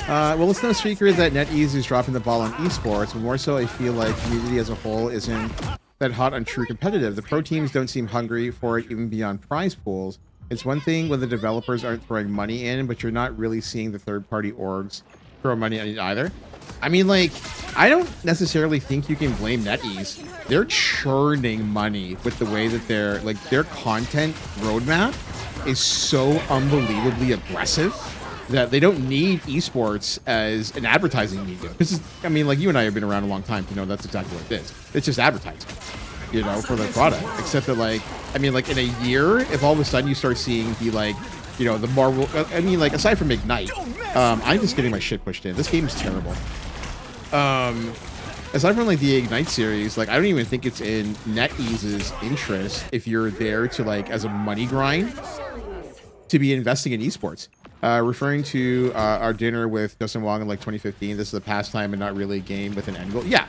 Well, it's no secret that NetEase is dropping the ball on esports, but more so I feel like community as a whole isn't that hot on true competitive. The pro teams don't seem hungry for it even beyond prize pools. It's one thing when the developers aren't throwing money in, but you're not really seeing the third-party orgs throw money in it either. I mean, like, I don't necessarily think you can blame NetEase. They're churning money with the way that their content roadmap is so unbelievably aggressive that they don't need esports as an advertising medium. This is, I mean, like, you and I have been around a long time to know that's exactly what it is. It's just advertising, you know, for their product. Except that, like, I mean, like, in a year, if all of a sudden you start seeing the, like, you know, the Marvel, I mean, like, aside from Ignite, I'm just getting my shit pushed in. This game is terrible. Aside from, like, the Ignite series, like, I don't even think it's in NetEase's interest if you're there to, like, as a money grind, to be investing in esports. Referring to our dinner with Justin Wong in, like, 2015, this is a pastime and not really a game with an end goal. Yeah.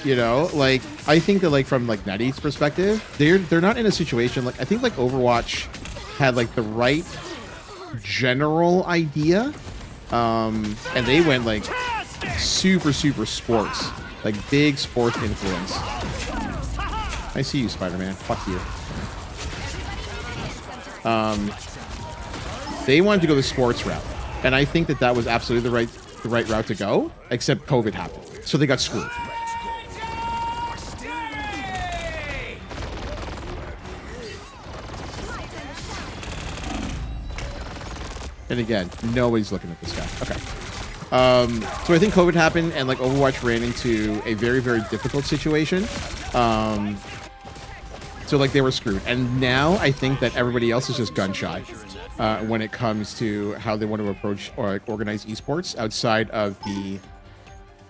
You know, like, I think that, like, from, like, NetEase's perspective, they're not in a situation, like, I think, like, Overwatch had, like, the right general idea, and they went, like, super sports, like, big sports influence. I see you, Spider-Man. Fuck you. They wanted to go the sports route, and I think that that was absolutely the right route to go, except COVID happened, so they got screwed. And again, nobody's looking at this guy. Okay. So I think COVID happened, and, like, Overwatch ran into a very difficult situation. So, like, they were screwed. And now I think that everybody else is just gun shy when it comes to how they want to approach or, like, organize esports outside of the,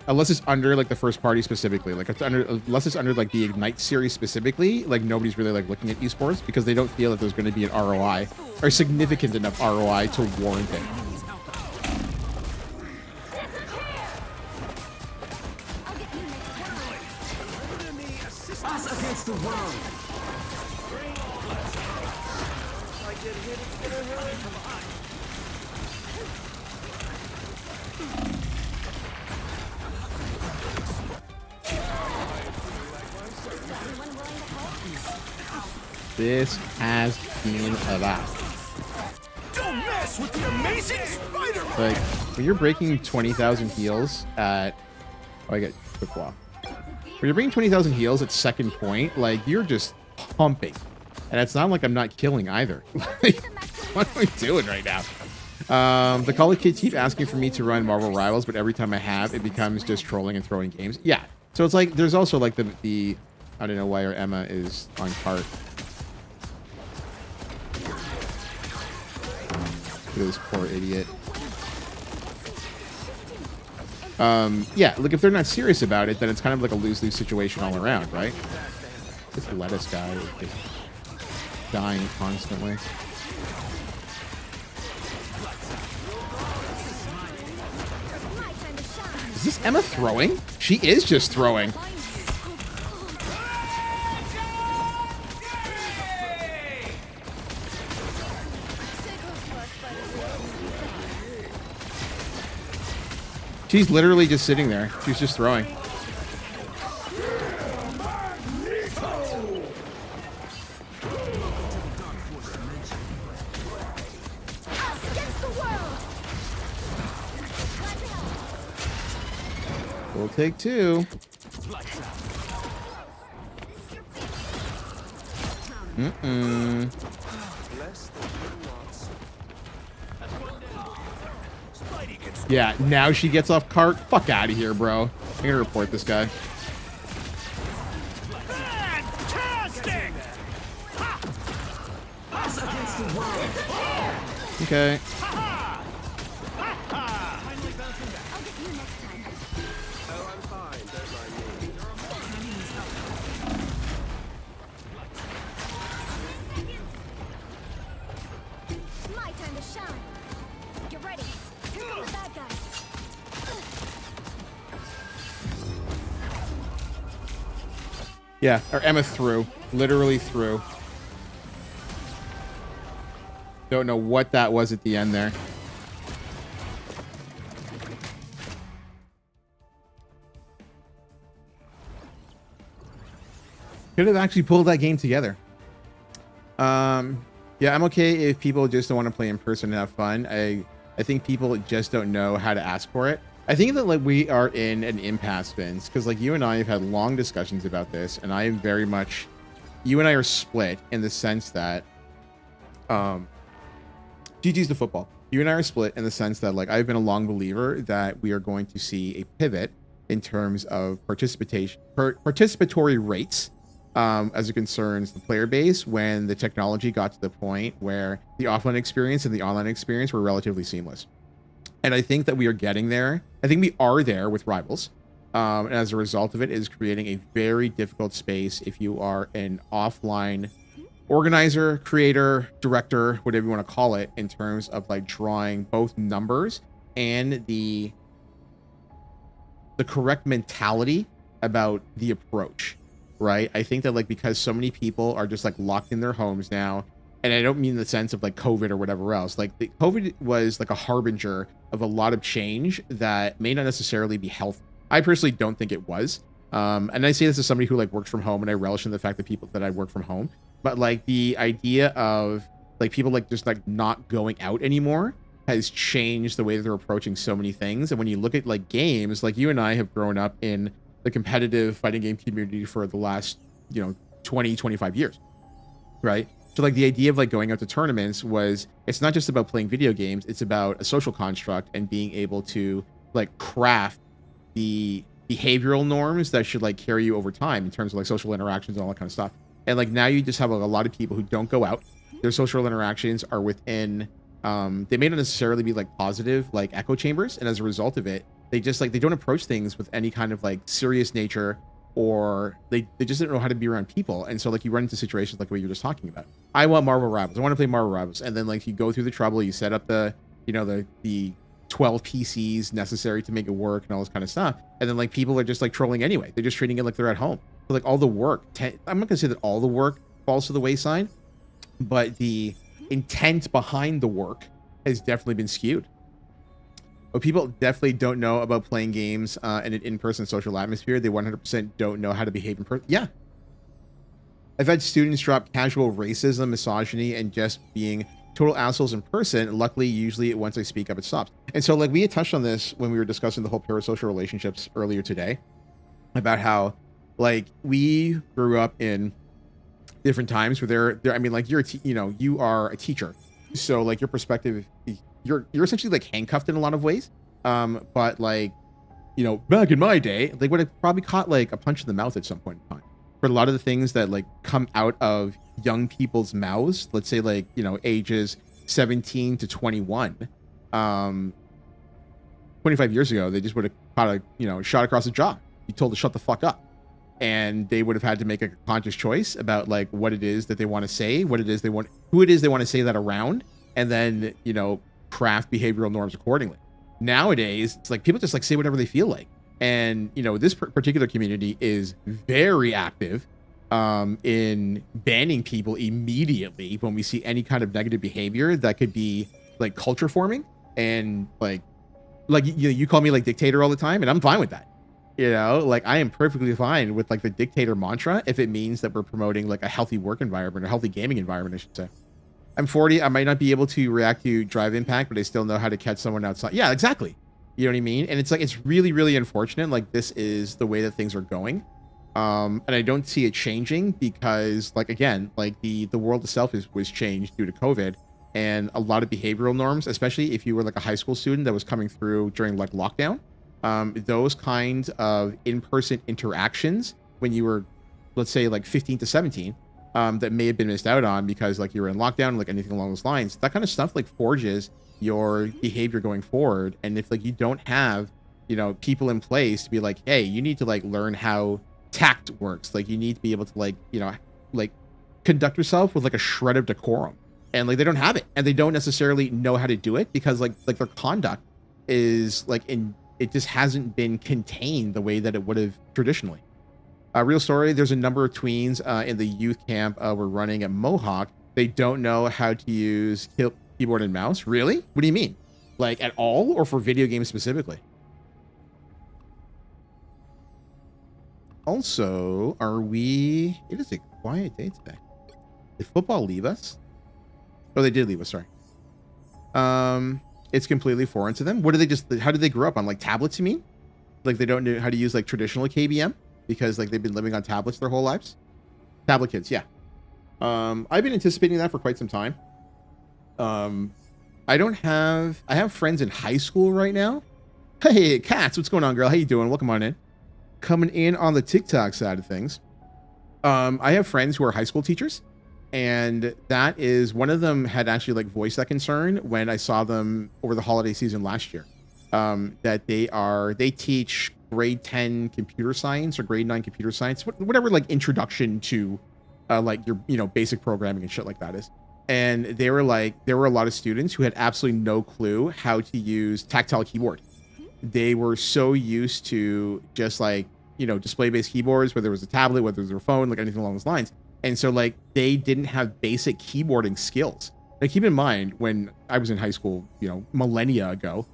unless it's under, like, the first party specifically, like, unless it's under, like, the Ignite series specifically, like, nobody's really, like, looking at esports because they don't feel that there's going to be an ROI or significant enough ROI to warrant it. Us against the world. This has been a lot. Don't mess with the amazing Spider-Man! Like, when you're breaking 20,000 heals at... Oh, I get quick walk. When you're breaking 20,000 heals at second point, like, you're just pumping. And it's not like I'm not killing either. Like, what am I doing right now? The college kids keep asking for me to run Marvel Rivals, but every time I have, it becomes just trolling and throwing games. Yeah. So it's like, there's also, like, the I don't know why our Emma is on cart. This poor idiot. Yeah, look, if they're not serious about it, then it's kind of like a lose-lose situation all around, right? This lettuce guy is just dying constantly. Is this Emma throwing? She is just throwing. She's literally just sitting there. She's just throwing. We'll take two. Spidey can Yeah, now she gets off cart. Fuck out of here, bro. I'm gonna report this guy. Fantastic! Okay. I'll get you next time. Oh, I'm fine. Don't mind me. My time to shine. Get ready. Here come the bad guys. Yeah, or Emma threw. Literally threw. Don't know what that was at the end there. Could have actually pulled that game together. Yeah, I'm okay if people just don't want to play in person and have fun. I think people just don't know how to ask for it. I think that like we are in an impasse, Vince, because like you and I have had long discussions about this, and I am very much, you and I are split in the sense that, GG's the football. You and I are split in the sense that like I've been a long believer that we are going to see a pivot in terms of participatory rates as it concerns the player base when the technology got to the point where the offline experience and the online experience were relatively seamless. And I think that we are getting there. I think we are there with Rivals. And as a result of it, is creating a very difficult space if you are an offline organizer, creator, director, whatever you want to call it, in terms of like drawing both numbers and the correct mentality about the approach, right? I think that like because so many people are just like locked in their homes now, and I don't mean in the sense of like COVID or whatever else, like the COVID was like a harbinger of a lot of change that may not necessarily be healthy. I personally don't think it was. And I say this as somebody who like works from home, and I relish in the fact that people that I work from home, but like the idea of like people like just like not going out anymore has changed the way that they're approaching so many things. And when you look at like games, like you and I have grown up in the competitive fighting game community for the last, 20, 25 years, right? So like the idea of like going out to tournaments was, it's not just about playing video games, it's about a social construct and being able to like craft the behavioral norms that should like carry you over time in terms of like social interactions and all that kind of stuff. And like now you just have like, a lot of people who don't go out. Their social interactions are within, they may not necessarily be like positive, like echo chambers. And as a result of it, they just like, they don't approach things with any kind of like serious nature, or they just don't know how to be around people. And so like you run into situations like what you were just talking about. I want Marvel Rivals. I want to play Marvel Rivals. And then like you go through the trouble, you set up the 12 PCs necessary to make it work and all this kind of stuff. And then like people are just like trolling anyway. They're just treating it like they're at home. So like all the work, I'm not gonna say that all the work falls to the wayside, but the intent behind the work has definitely been skewed. But people definitely don't know about playing games in an in-person social atmosphere. They 100% don't know how to behave in person. Yeah. I've had students drop casual racism, misogyny, and just being total assholes in person. Luckily, usually once I speak up, it stops. And so like we had touched on this when we were discussing the whole parasocial relationships earlier today, about how like we grew up in different times where I mean, like you are a teacher. So like your perspective, you're essentially like handcuffed in a lot of ways. But like, back in my day, they would have probably caught like a punch in the mouth at some point in time. For a lot of the things that like come out of young people's mouths, let's say like, ages 17 to 21, 25 years ago, they just would have caught a, shot across the jaw. You told to shut the fuck up. And they would have had to make a conscious choice about like what it is that they want to say, who it is they want to say that around, and then, craft behavioral norms accordingly. Nowadays, it's like people just like say whatever they feel like. And, this particular community is very active in banning people immediately when we see any kind of negative behavior that could be like culture forming. And like you call me like dictator all the time, and I'm fine with that. Like I am perfectly fine with like the dictator mantra if it means that we're promoting like a healthy work environment, or healthy gaming environment, I should say. I'm 40. I might not be able to react to Drive Impact, but I still know how to catch someone outside. Yeah, exactly. You know what I mean? And it's like, it's really, really unfortunate. Like this is the way that things are going. And I don't see it changing because like, again, like the world itself was changed due to COVID. and a lot of behavioral norms, especially if you were like a high school student that was coming through during like lockdown. Those kinds of in-person interactions when you were, let's say, like 15 to 17, that may have been missed out on because like you were in lockdown, like anything along those lines. That kind of stuff like forges your behavior going forward. And if like you don't have, you know, people in place to be like, hey, you need to like learn how tact works. Like you need to be able to like, you know, like conduct yourself with like a shred of decorum. And like they don't have it, and they don't necessarily know how to do it because like their conduct is like it just hasn't been contained the way that it would have traditionally. Real story, there's a number of tweens in the youth camp we're running at Mohawk. They don't know how to use keyboard and mouse. Really? What do you mean? Like at all, or for video games specifically? Also, it is a quiet day today. Did football leave us? Oh, they did leave us, sorry. It's completely foreign to them. How did they grow up on like tablets, you mean? Like they don't know how to use like traditional KBM because like they've been living on tablets their whole lives? Tablet kids, yeah. I've been anticipating that for quite some time. I have friends in high school right now. Hey, Katz, what's going on, girl? How you doing? Welcome on in. Coming in on the TikTok side of things. I have friends who are high school teachers. And that is, one of them had actually like voiced that concern when I saw them over the holiday season last year. That they teach grade 10 computer science or grade 9 computer science, whatever like introduction to like your, you know, basic programming and shit like that is. And they were like, there were a lot of students who had absolutely no clue how to use tactile keyboard. They were so used to just like, you know, display-based keyboards, whether it was a tablet, whether it was a phone, like anything along those lines. And so like they didn't have basic keyboarding skills. Now keep in mind, when I was in high school, you know, millennia ago,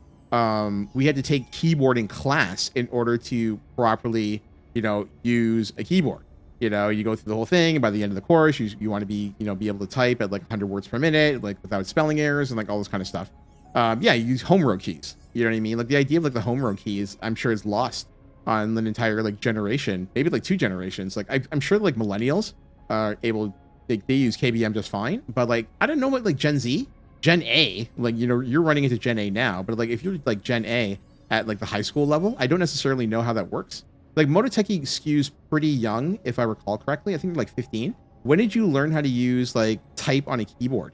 we had to take keyboarding class in order to properly, you know, use a keyboard. You know, you go through the whole thing, and by the end of the course, you want to be, you know, be able to type at like 100 words per minute, like without spelling errors and like all this kind of stuff. Yeah, you use home row keys. You know what I mean? Like the idea of like the home row keys, I'm sure is lost on an entire like generation, maybe like 2 generations. Like I'm sure like millennials are able, they use KBM just fine, but like I don't know what like Gen Z, Gen A, like, you know, you're running into Gen A now, but like if you're like Gen A at like the high school level, I don't necessarily know how that works. Like Mototeki skews pretty young, if I recall correctly. I think like 15. When did you learn how to use like type on a keyboard?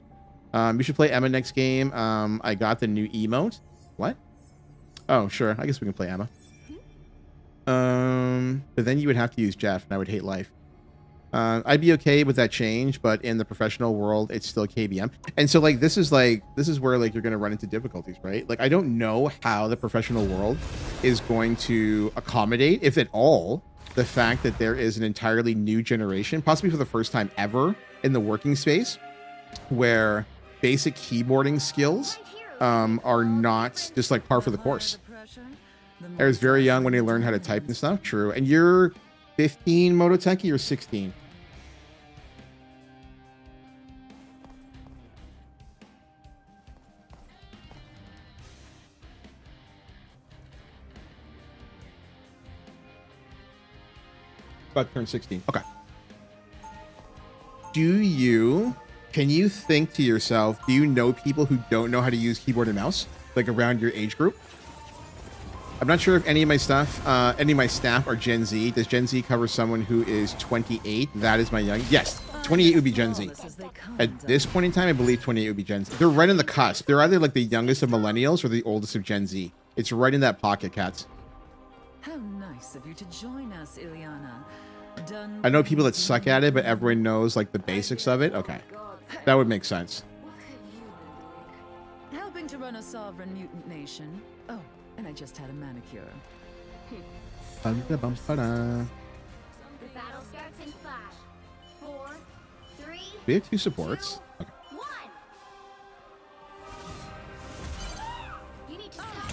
You should play Emma next game. I got the new emote. What? Oh, sure. I guess we can play Emma. But then you would have to use Jeff, and I would hate life. I'd be okay with that change, but in the professional world, it's still KBM. And so like this is where like you're gonna run into difficulties, right? Like I don't know how the professional world is going to accommodate, if at all, the fact that there is an entirely new generation, possibly for the first time ever in the working space, where basic keyboarding skills are not just like par for the course. I was very young when I learned how to type and stuff. True. And you're 15, Mototeki, or 16? About to turn 16. Okay. Can you think to yourself, do you know people who don't know how to use keyboard and mouse, like around your age group? I'm not sure if any of my staff are Gen Z. Does Gen Z cover someone who is 28? That is my young. Yes, 28 would be Gen Z. At this point in time, I believe 28 would be Gen Z. They're right on the cusp. They're either like the youngest of millennials or the oldest of Gen Z. It's right in that pocket, Cats. How nice of you to join us, Ileana. Done. I know people that suck at it, but everyone knows like the basics of it. Okay, that would make sense. Helping to run a sovereign mutant nation. Oh, and I just had a manicure. The battle starts in flash. 4, 3. We have 2 supports. Okay. 1. You need to stop that.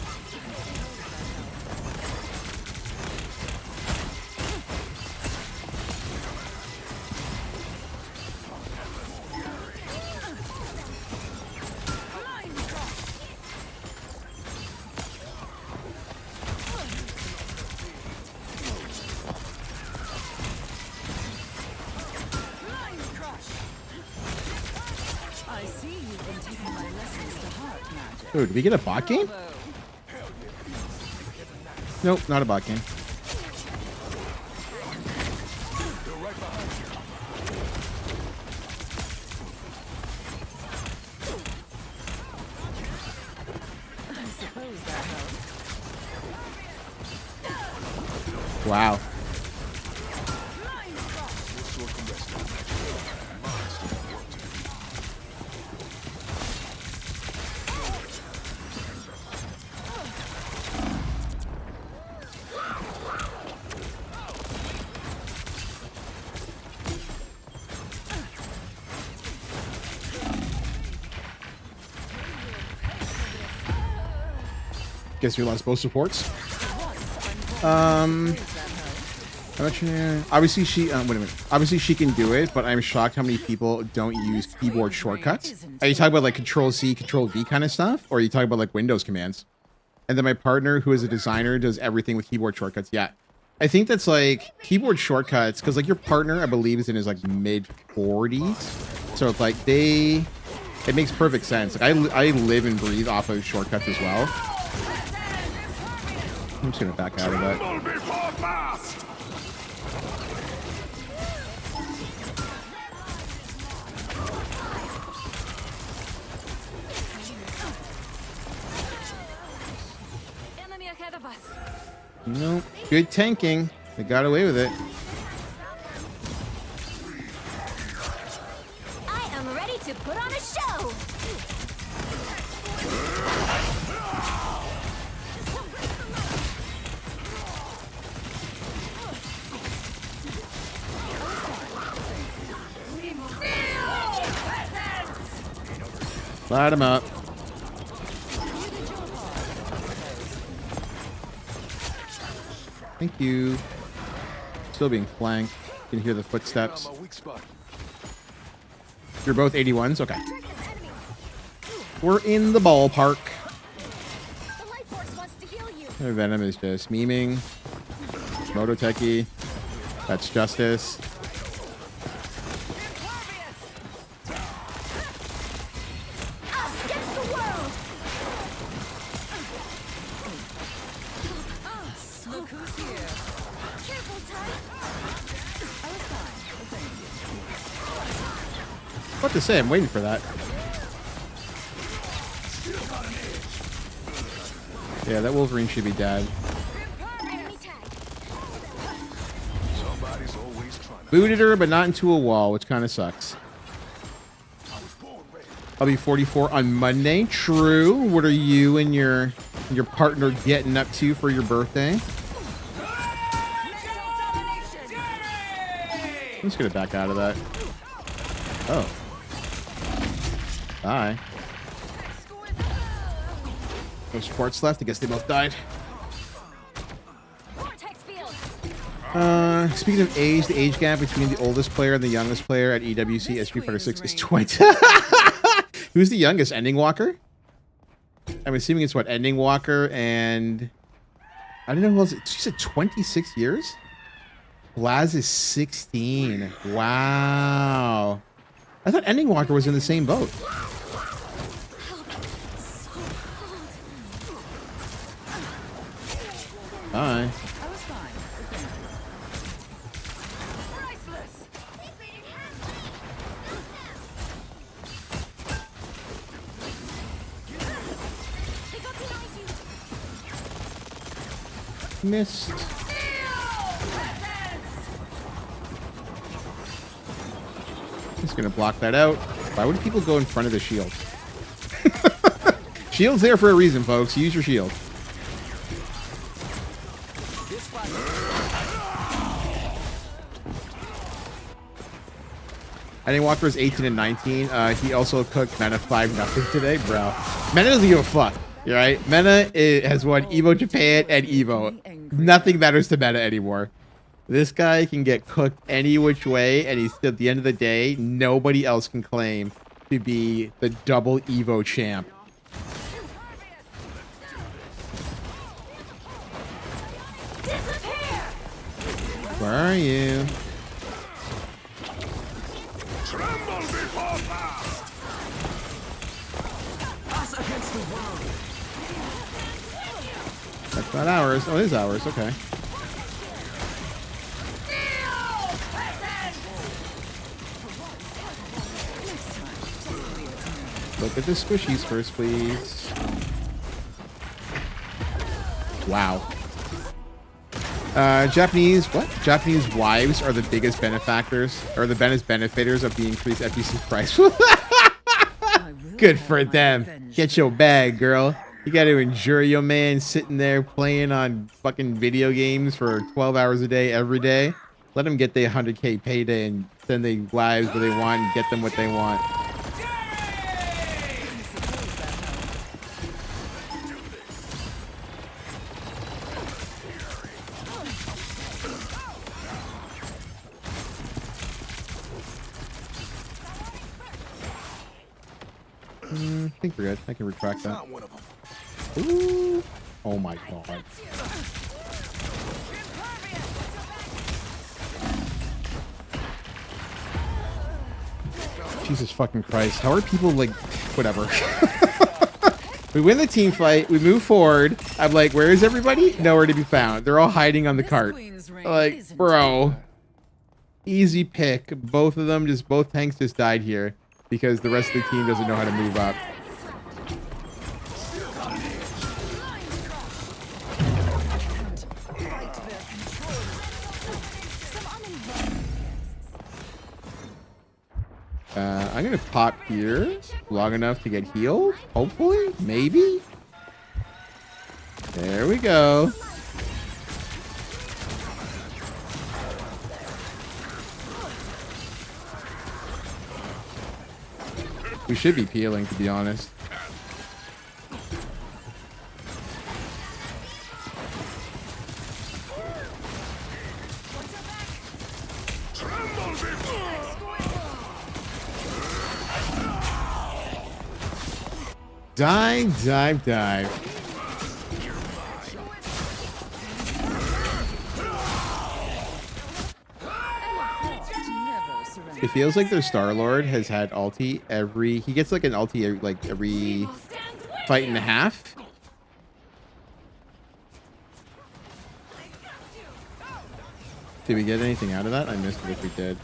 Oh, did we get a bot game? Nope, not a bot game. I suppose that helps. Wow. Guess we lost both supports. I'm not sure. Obviously she wait a minute. Obviously she can do it, but I'm shocked how many people don't use keyboard shortcuts. Are you talking about like Control C, Control V kind of stuff, or are you talking about like Windows commands? And then my partner, who is a designer, does everything with keyboard shortcuts. Yeah, I think that's like keyboard shortcuts because like your partner, I believe, is in his like mid 40s, so it's like it makes perfect sense. Like I live and breathe off of shortcuts as well. I'm just gonna back out of that. Tremble before blast. Enemy ahead of us. No, good tanking. They got away with it. I am ready to put on a show. Light him up. Thank you. Still being flanked. You can hear the footsteps. You're both 81s? Okay. We're in the ballpark. The life force wants to heal you. Venom is just memeing. Mototeki. That's Justice. Us against the world. Look who's here. Careful, Ty. I was fine. But thank you. What to say? I'm waiting for that. Yeah, that Wolverine should be dead. Enemy tag. Somebody's always trying to. Booted her, but not into a wall, which kind of sucks. I'll be 44 on Monday. True. What are you and your partner getting up to for your birthday? I'm just gonna back out of that. Oh. Bye. No sports left. I guess they both died. Vortex field. Speaking of age, the age gap between the oldest player and the youngest player at EWC at Street Fighter 6 is 20. Who's the youngest? Ending Walker? I'm assuming it's what? Ending Walker and I don't know who else. She said 26 years? Blaz is 16. Wow. I thought Ending Walker was in the same boat. Bye. I was fine. But thank you. Priceless. They got behind you. Missed. Just gonna block that out. Why would people go in front of the shield? Shield's there for a reason, folks. Use your shield. Ending Walker is 18 and 19. He also cooked Mena 5-0 today, bro. Mena doesn't give a fuck. Right? Mena has won Evo Japan and Evo. Nothing matters to Mena anymore. This guy can get cooked any which way, and he's at the end of the day, nobody else can claim to be the double Evo champ. Where are you? Tremble before blast. Us against That's not ours. Oh, it is ours. Okay. Look at the squishies first, please. Wow. Japanese wives are the biggest benefactors, or the biggest benefiters of the increased FTC price. Good for them. Get your bag, girl. You got to endure your man sitting there playing on fucking video games for 12 hours a day, every day. Let them get their 100K payday and send their wives where they want and get them what they want. I think we're good. I can retract that. Not one of them. Ooh. Oh my god. Jesus fucking Christ. How are people like, whatever. We win the team fight. We move forward. I'm like, where is everybody? Nowhere to be found. They're all hiding on the cart. Like, bro. Easy pick. Both of them, both tanks just died here because the rest of the team doesn't know how to move up. I'm gonna pop here long enough to get healed. Hopefully, maybe. There we go. We should be peeling, to be honest. Dive, dive, dive. It feels like their Star-Lord has had ulti every... He gets like an ulti every fight and a half. Did we get anything out of that? I missed it if we did.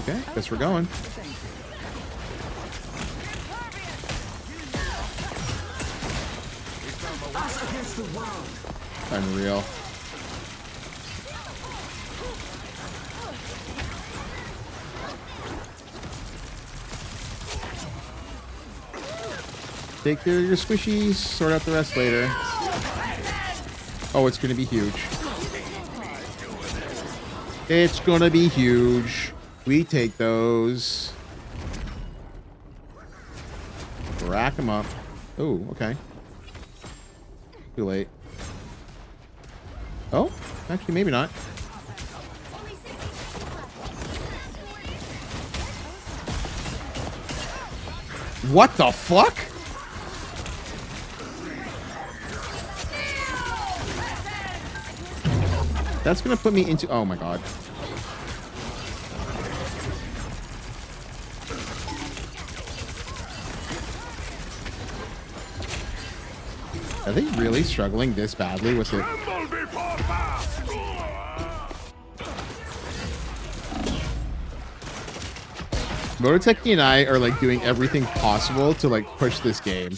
Okay, guess we're going. Unreal. Take care of your squishies, sort out the rest later. Oh, it's gonna be huge. It's gonna be huge. We take those. Rack them up. Oh, okay. Too late. Oh, actually, maybe not. What the fuck? That's gonna put me into... Oh my god. Are they really struggling this badly with it? Mototeki and I are like doing everything possible to like push this game,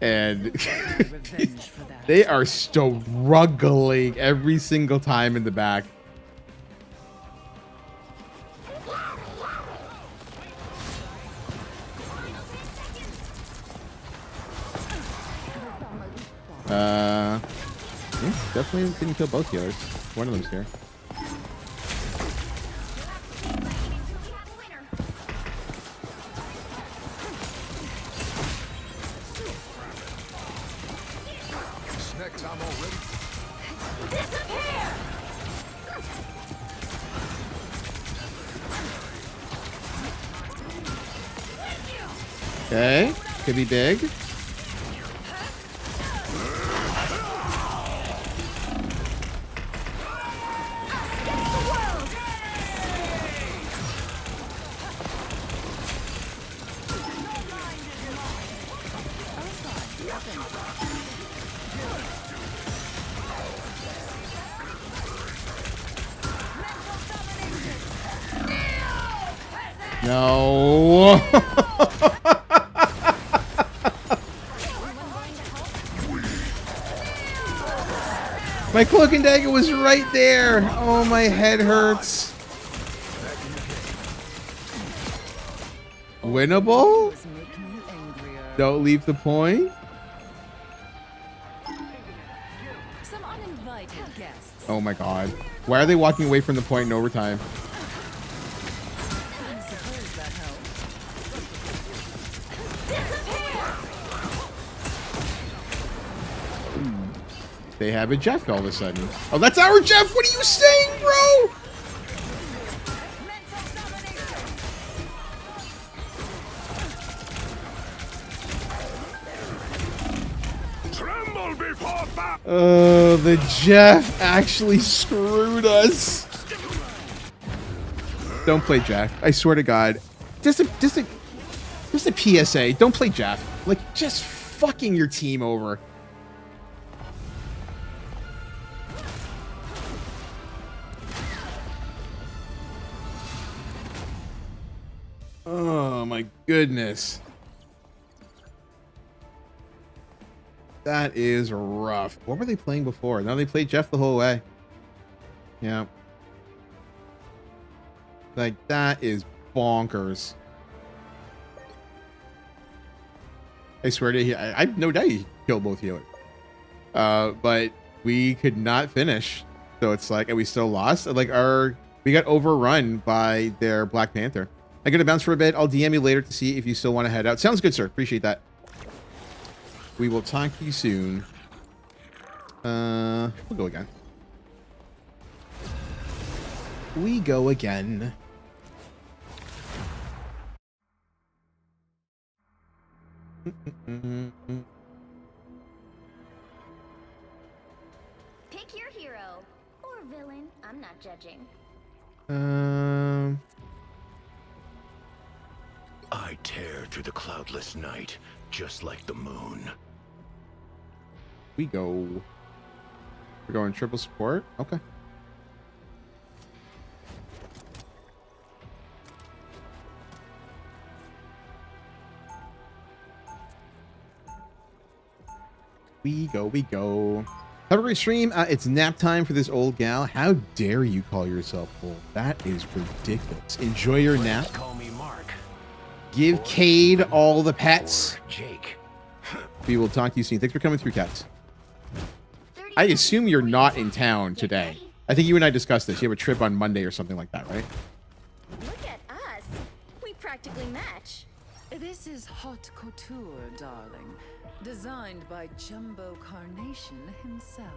and they are struggling every single time in the back. Yeah, definitely didn't kill both healers. One of them's here. Snack time already. Okay, could be big. No. My cloak and dagger was right there. Oh, my head hurts. Winnable? Does make me angrier. Don't leave the point. Some uninvited guests. Oh my god. Why are they walking away from the point in overtime? I suppose that helps. They have a Jeff all of a sudden. Oh, that's our Jeff! What are you saying, bro? Tremble before battle. Oh, the Jeff actually screwed us. Don't play Jeff. I swear to God. Just a PSA. Don't play Jeff. Like, just fucking your team over. Oh my goodness. That is rough. What were they playing before? No, they played Jeff the whole way. Yeah. Like, that is bonkers. I swear to you, I have no doubt he killed both healers. But we could not finish. So it's like, and we still lost. Like, we got overrun by their Black Panther. I'm going to bounce for a bit. I'll DM you later to see if you still want to head out. Sounds good, sir. Appreciate that. We will talk to you soon. We'll go again. We go again. Pick your hero or villain. I'm not judging. I tear through the cloudless night, just like the moon. We go. We're going triple support. Okay. We go, we go. Have a great stream. It's nap time for this old gal. How dare you call yourself old? That is ridiculous. Enjoy your nap. Call me Mark. Give Cade all the pets. Jake. We will talk to you soon. Thanks for coming through, cats. I assume you're not in town today. I think you and I discussed this. You have a trip on Monday or something like that, right? Look at us. We practically match. This is haute couture, darling. Designed by Jumbo Carnation himself.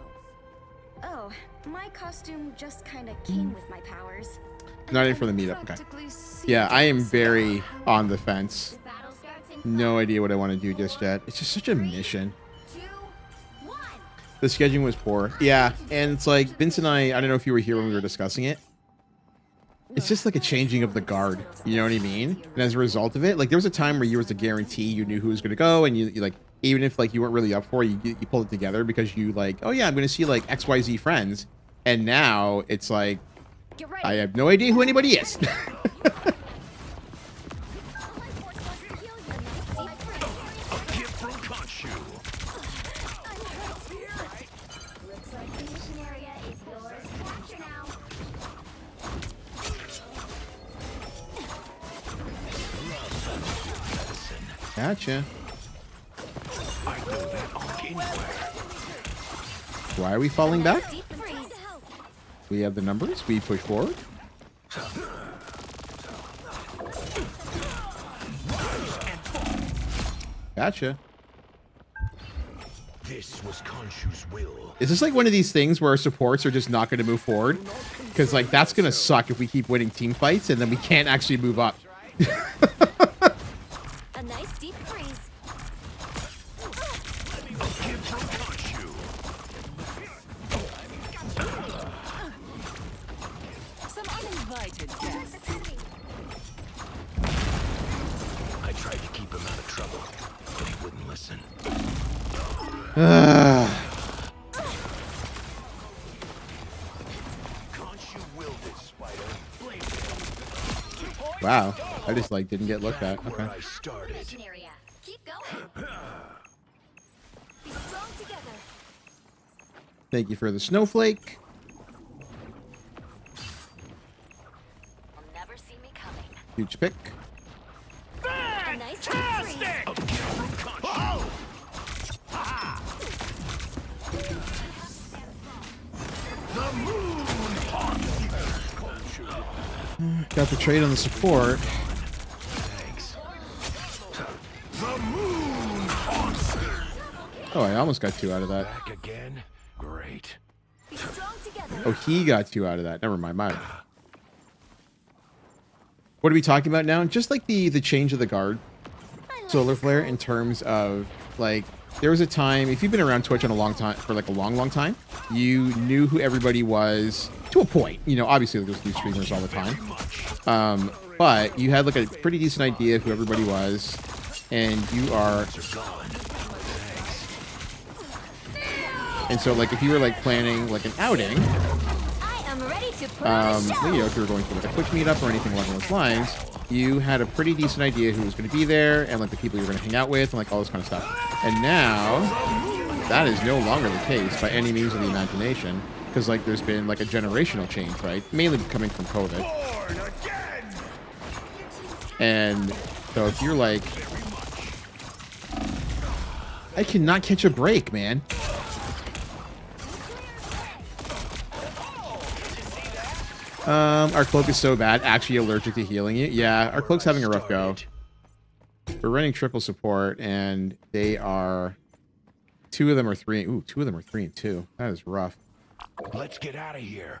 Oh, my costume just kind of came with my powers. Not in for the meetup. Okay. Practically Yeah, I am seamless very about on the fence. Battle starts in No idea what I want to do just yet. It's just such a 3, mission. 2, 1. The scheduling was poor. Yeah, and it's like Vince and I don't know if you were here when we were discussing it. It's just like a changing of the guard. You know what I mean? And as a result of it, like there was a time where you was a guarantee you knew who was going to go, and you like even if like you weren't really up for it, you pulled it together because you like, oh yeah, I'm going to see like XYZ friends. And now it's like Get ready. I have no idea who anybody is. All my force wants to heal you. Nice deep breath. A gift from Khonshu. I'm hurt. Looks like the mission area is yours to capture now. Gotcha. I know that arc anywhere. Why are we falling back? Deep freeze. We have the numbers. We push forward. Gotcha. This was Khonshu's will. Is this like one of these things where our supports are just not going to move forward? Because like that's going to suck if we keep winning team fights and then we can't actually move up. A nice deep freeze. A gift from Khonshu. some uninvited guests. I tried to keep him out of trouble, but he wouldn't listen. Wow, I just like didn't get looked at. Okay. I started. Mission area. Keep going. Be strong together. Thank you for the snowflake. You'll never see me coming. Huge pick. A nice freeze. Got the trade on the support. Oh, I almost got 2 out of that. Back again? Great. Be strong together. Oh, he got 2 out of that. Never mind. My bad. What are we talking about now? Just like the change of the guard, Solar Flare, in terms of like there was a time, if you've been around Twitch on a long time, for like a long time, you knew who everybody was to a point. You know, obviously there's new streamers all the time, but you had like a pretty decent idea of who everybody was, and you are. And so, like, if you were like planning like an outing, I am ready to put on a show. you know, if you were going to like a Twitch meetup or anything along those lines, you had a pretty decent idea who was going to be there and like the people you were going to hang out with and like all this kind of stuff. And now that is no longer the case by any means of the imagination, because like there's been like a generational change, right? Mainly coming from COVID. And so if you're like, I cannot catch a break, man. Our cloak is so bad, actually allergic to healing it. Yeah, our cloak's having a rough go. We're running triple support, and they are 2 of them are 3. Ooh, 2 of them are 3 and 2. That is rough. Let's get out of here.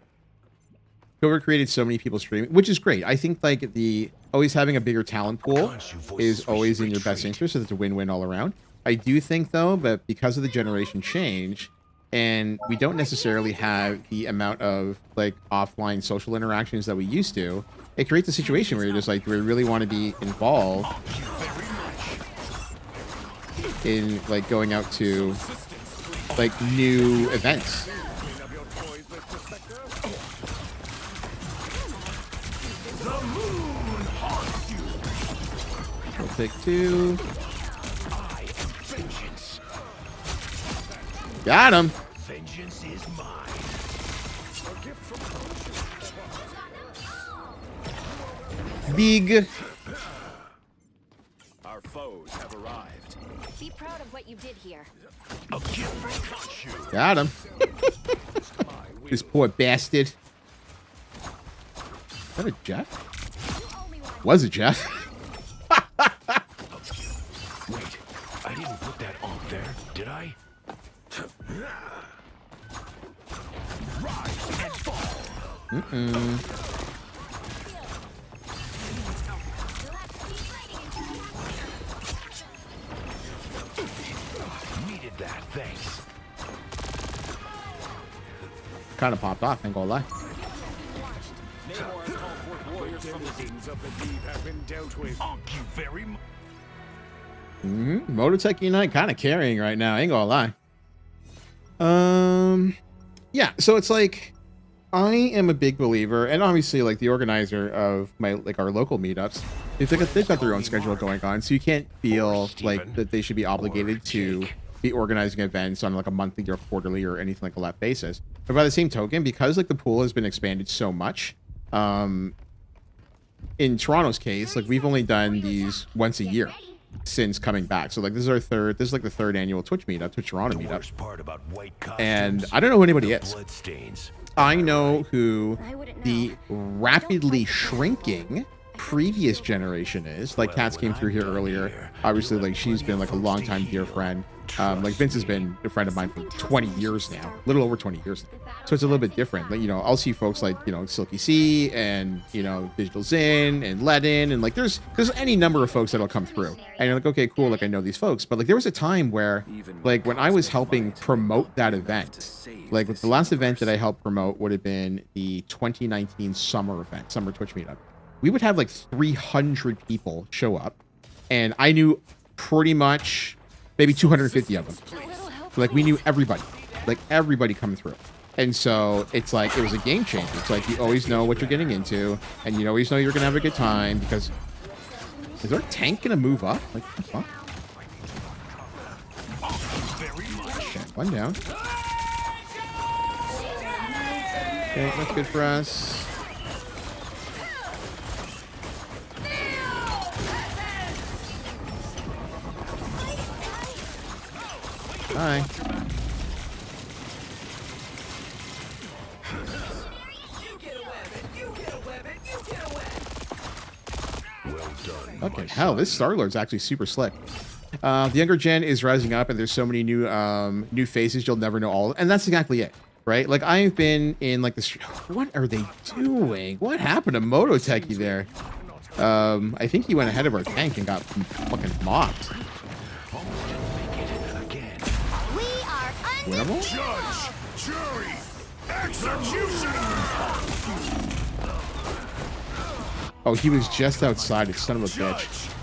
COVID created so many people streaming, which is great. I think like the always having a bigger talent pool is always in your best interest, so it's a win-win all around. I do think though, but because of the generation change, and we don't necessarily have the amount of like offline social interactions that we used to, it creates a situation where you're just like, do we really want to be involved in like going out to like new events? We'll take 2. Got him. Vengeance is mine. Big. Our foes have arrived. Be proud of what you did here. A gift from Khonshu. Got him. This poor bastard. Is that a Jeff? Was it Jeff? Wait, I didn't put that on there, did I? Rise and fall. Needed that, thanks. Kind of popped off, ain't gonna lie. Warriors from the denizens of the deep have been dealt with. Thank you very much. Mototech Unite kind of carrying right now, ain't gonna lie. Yeah, so it's like I am a big believer, and obviously like the organizer of my like our local meetups, they've got their own schedule going on, so you can't feel like that they should be obligated to be organizing events on like a monthly or quarterly or anything like that basis. But by the same token, because like the pool has been expanded so much, in Toronto's case, like we've only done these once a year since coming back. So like this is like the third annual Twitch meetup, Twitch Toronto The meetup. worst part about white costumes, And I don't know who anybody is. bloodstains. I know who I wouldn't know. the rapidly shrinking previous generation is. Like Katz came through here earlier. Obviously, like she's been like a longtime dear friend. Like Vince has been a friend of mine for 20 years now, a little over 20 years now. So it's a little bit different. Like, you know, I'll see folks like, you know, Silky C and, you know, Digital Zin and Ledin, and like there's any number of folks that'll come through. And you're like, okay, cool, like I know these folks. But like there was a time where like when I was helping promote that event, like the last event that I helped promote would have been the 2019 summer event, summer Twitch meetup. We would have like 300 people show up, and I knew pretty much maybe 250 of them. So, like, we knew everybody. Like, everybody coming through. And so it's like, it was a game changer. It's like, you always know what you're getting into, and you always know you're going to have a good time, because... Is our tank going to move up? Like, what the fuck? Okay, one down. Okay, that's good for us. Hi. Well done. Okay, hell, this Star-Lord's actually super slick. The younger gen is rising up, and there's so many new faces you'll never know all. And that's exactly it, right? Like, I've been in like this. What are they doing? What happened to Mototeki there? I think he went ahead of our tank and got fucking mocked. Again. We are Winnable? Judge, jury, executioner! Oh, he was just outside. Son of a bitch.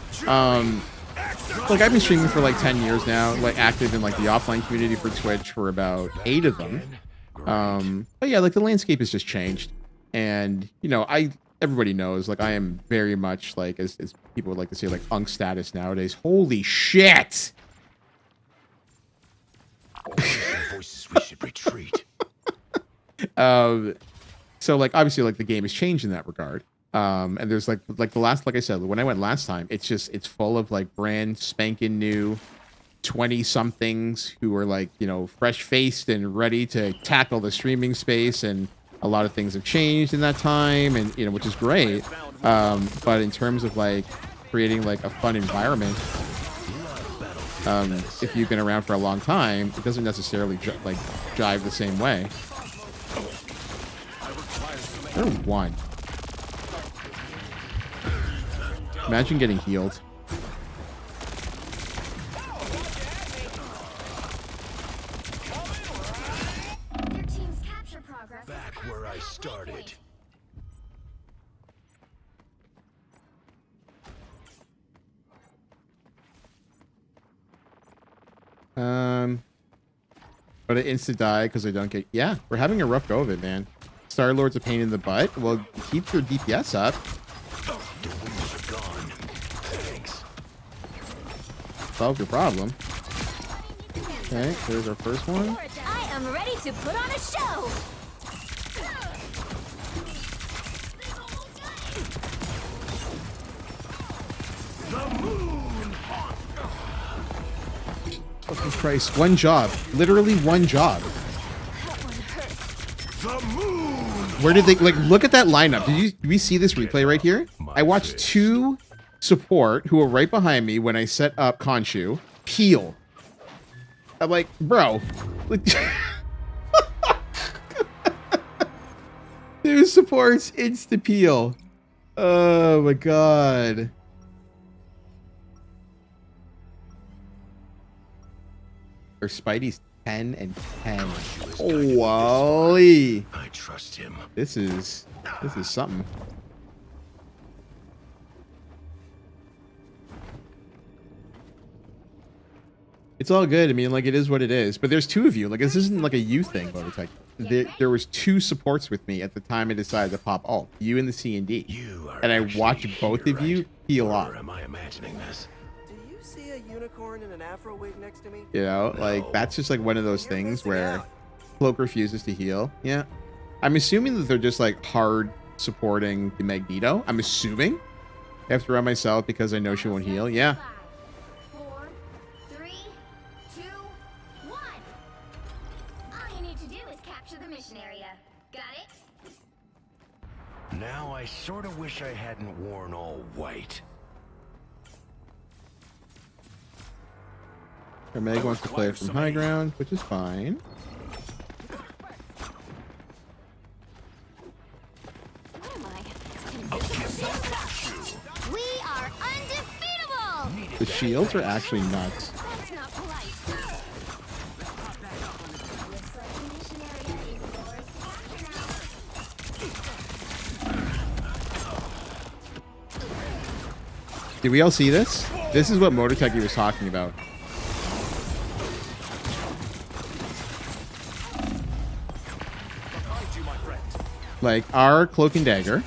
Like, I've been streaming for like 10 years now, like active in like the offline community for Twitch for about 8 of them. But yeah, like the landscape has just changed, and you know, everybody knows, like, I am very much like, as people would like to say, like unk status nowadays. Holy shit! Voices, we should retreat. So like obviously like the game has changed in that regard. And there's like the last, like I said, when I went last time, it's full of like brand spanking new 20 somethings who are like, you know, fresh faced and ready to tackle the streaming space, and a lot of things have changed in that time, and you know, which is great. But in terms of like creating like a fun environment, if you've been around for a long time, it doesn't necessarily like jive the same way. Oh, one. Imagine getting healed. Your team's capture progress. Back where I started. But I insta die because I don't get. Yeah, we're having a rough go of it, man. Star-Lord's a pain in the butt. Well, keep your DPS up. The wings are gone. Thanks. Solve your problem. Okay, there's our first one. I am ready to put on a show. Fucking Christ. One job. Literally one job. The moon! Where did they, like, look at that lineup. Did we see this replay right here? I watched two support who were right behind me when I set up Khonshu peel. I'm like, bro. Two supports insta peel. Oh my god. Or Spidey's 10 and 10. Holy. I trust him. This is something. It's all good. I mean, like, it is what it is. But there's two of you. Like, this isn't like a you thing, Mototeki. There was two supports with me at the time I decided to pop ult. You and the C&D. You are And I actually watched both here, of you right? peel Or off. am I imagining this? Do you see a unicorn in an afro wig next to me? You know, like, that's just like one of those You're things missing where out. Cloak refuses to heal. Yeah. I'm assuming that they're just like hard supporting the Magneto. I'm assuming. I have to run myself because I know she won't heal. Yeah. 4, 3, 2, 1. All you need to do is capture the mission area. Got it? Now I sort of wish I hadn't worn all white. Our Meg wants to play from high ground, which is fine. What am I? Invisible? We are undefeatable! The shields are actually nuts. That's not polite. Looks like the mission area is yours to capture now. Did we all see this? This is what Mototeki was talking about. Like, our Cloak and Dagger,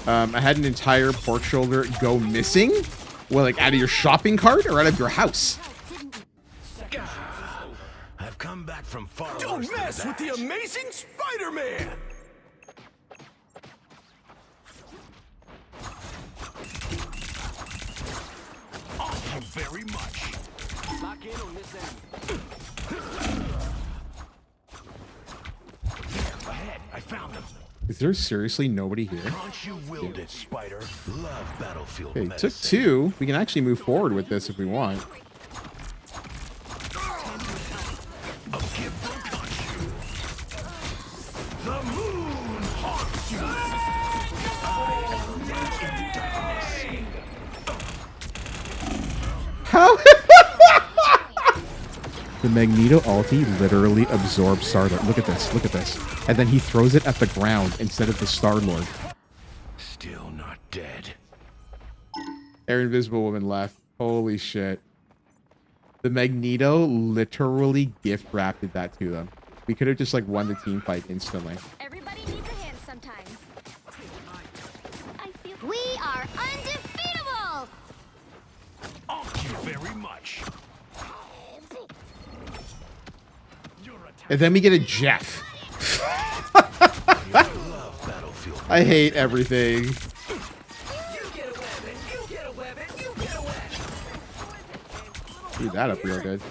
I had an entire pork shoulder go missing, well, like, out of your shopping cart or out of your house. I've come back from far worse Don't than mess with the that. amazing Spider-Man! Thank you very much. Lock in on this end. There, ahead. I found them. Is there seriously nobody here? Don't you wield it, Spider. Love battlefield Okay, medicine. took 2. We can actually move forward with this if we want. I'll give them punch you. The moon haunts you. How? The Magneto ulti literally absorbs Star-Lord. Look at this. Look at this. And then he throws it at the ground instead of the Star-Lord. Still not dead. Our Invisible Woman left. Holy shit. The Magneto literally gift wrapped that to them. We could have just like won the team fight instantly. Everybody needs a hand sometimes. I feel we are undefeatable. Thank you very much. And then we get a Jeff. Love battlefield. I hate everything. You get a weapon, you get a weapon, you get a weapon. Do that up real good.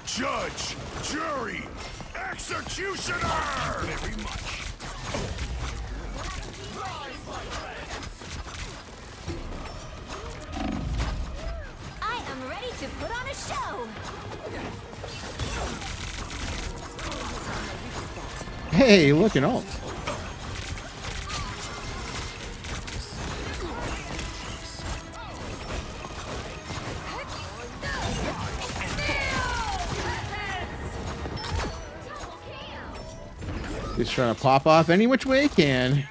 Judge, jury, executioner! Very much. I am ready to put on a show. Hey, look at all. Just trying to pop off any which way he can.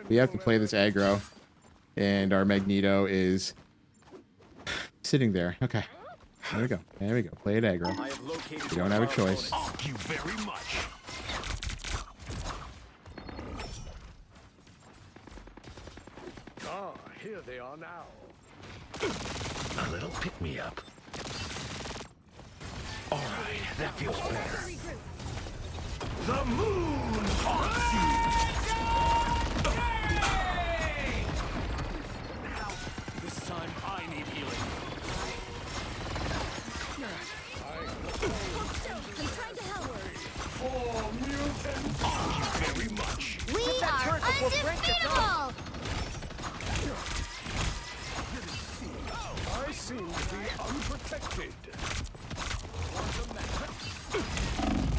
We have to play this aggro. And our Magneto is sitting there. Okay. There we go. There we go. Play it aggro. I have located We don't have a choice. Thank you very much. Ah, here they are now. A little pick me up. All right, that feels better. The moon haunts you. This time I need healing. I'm trying to help. Thank you very much. We are undefeatable. I seem to be unprotected.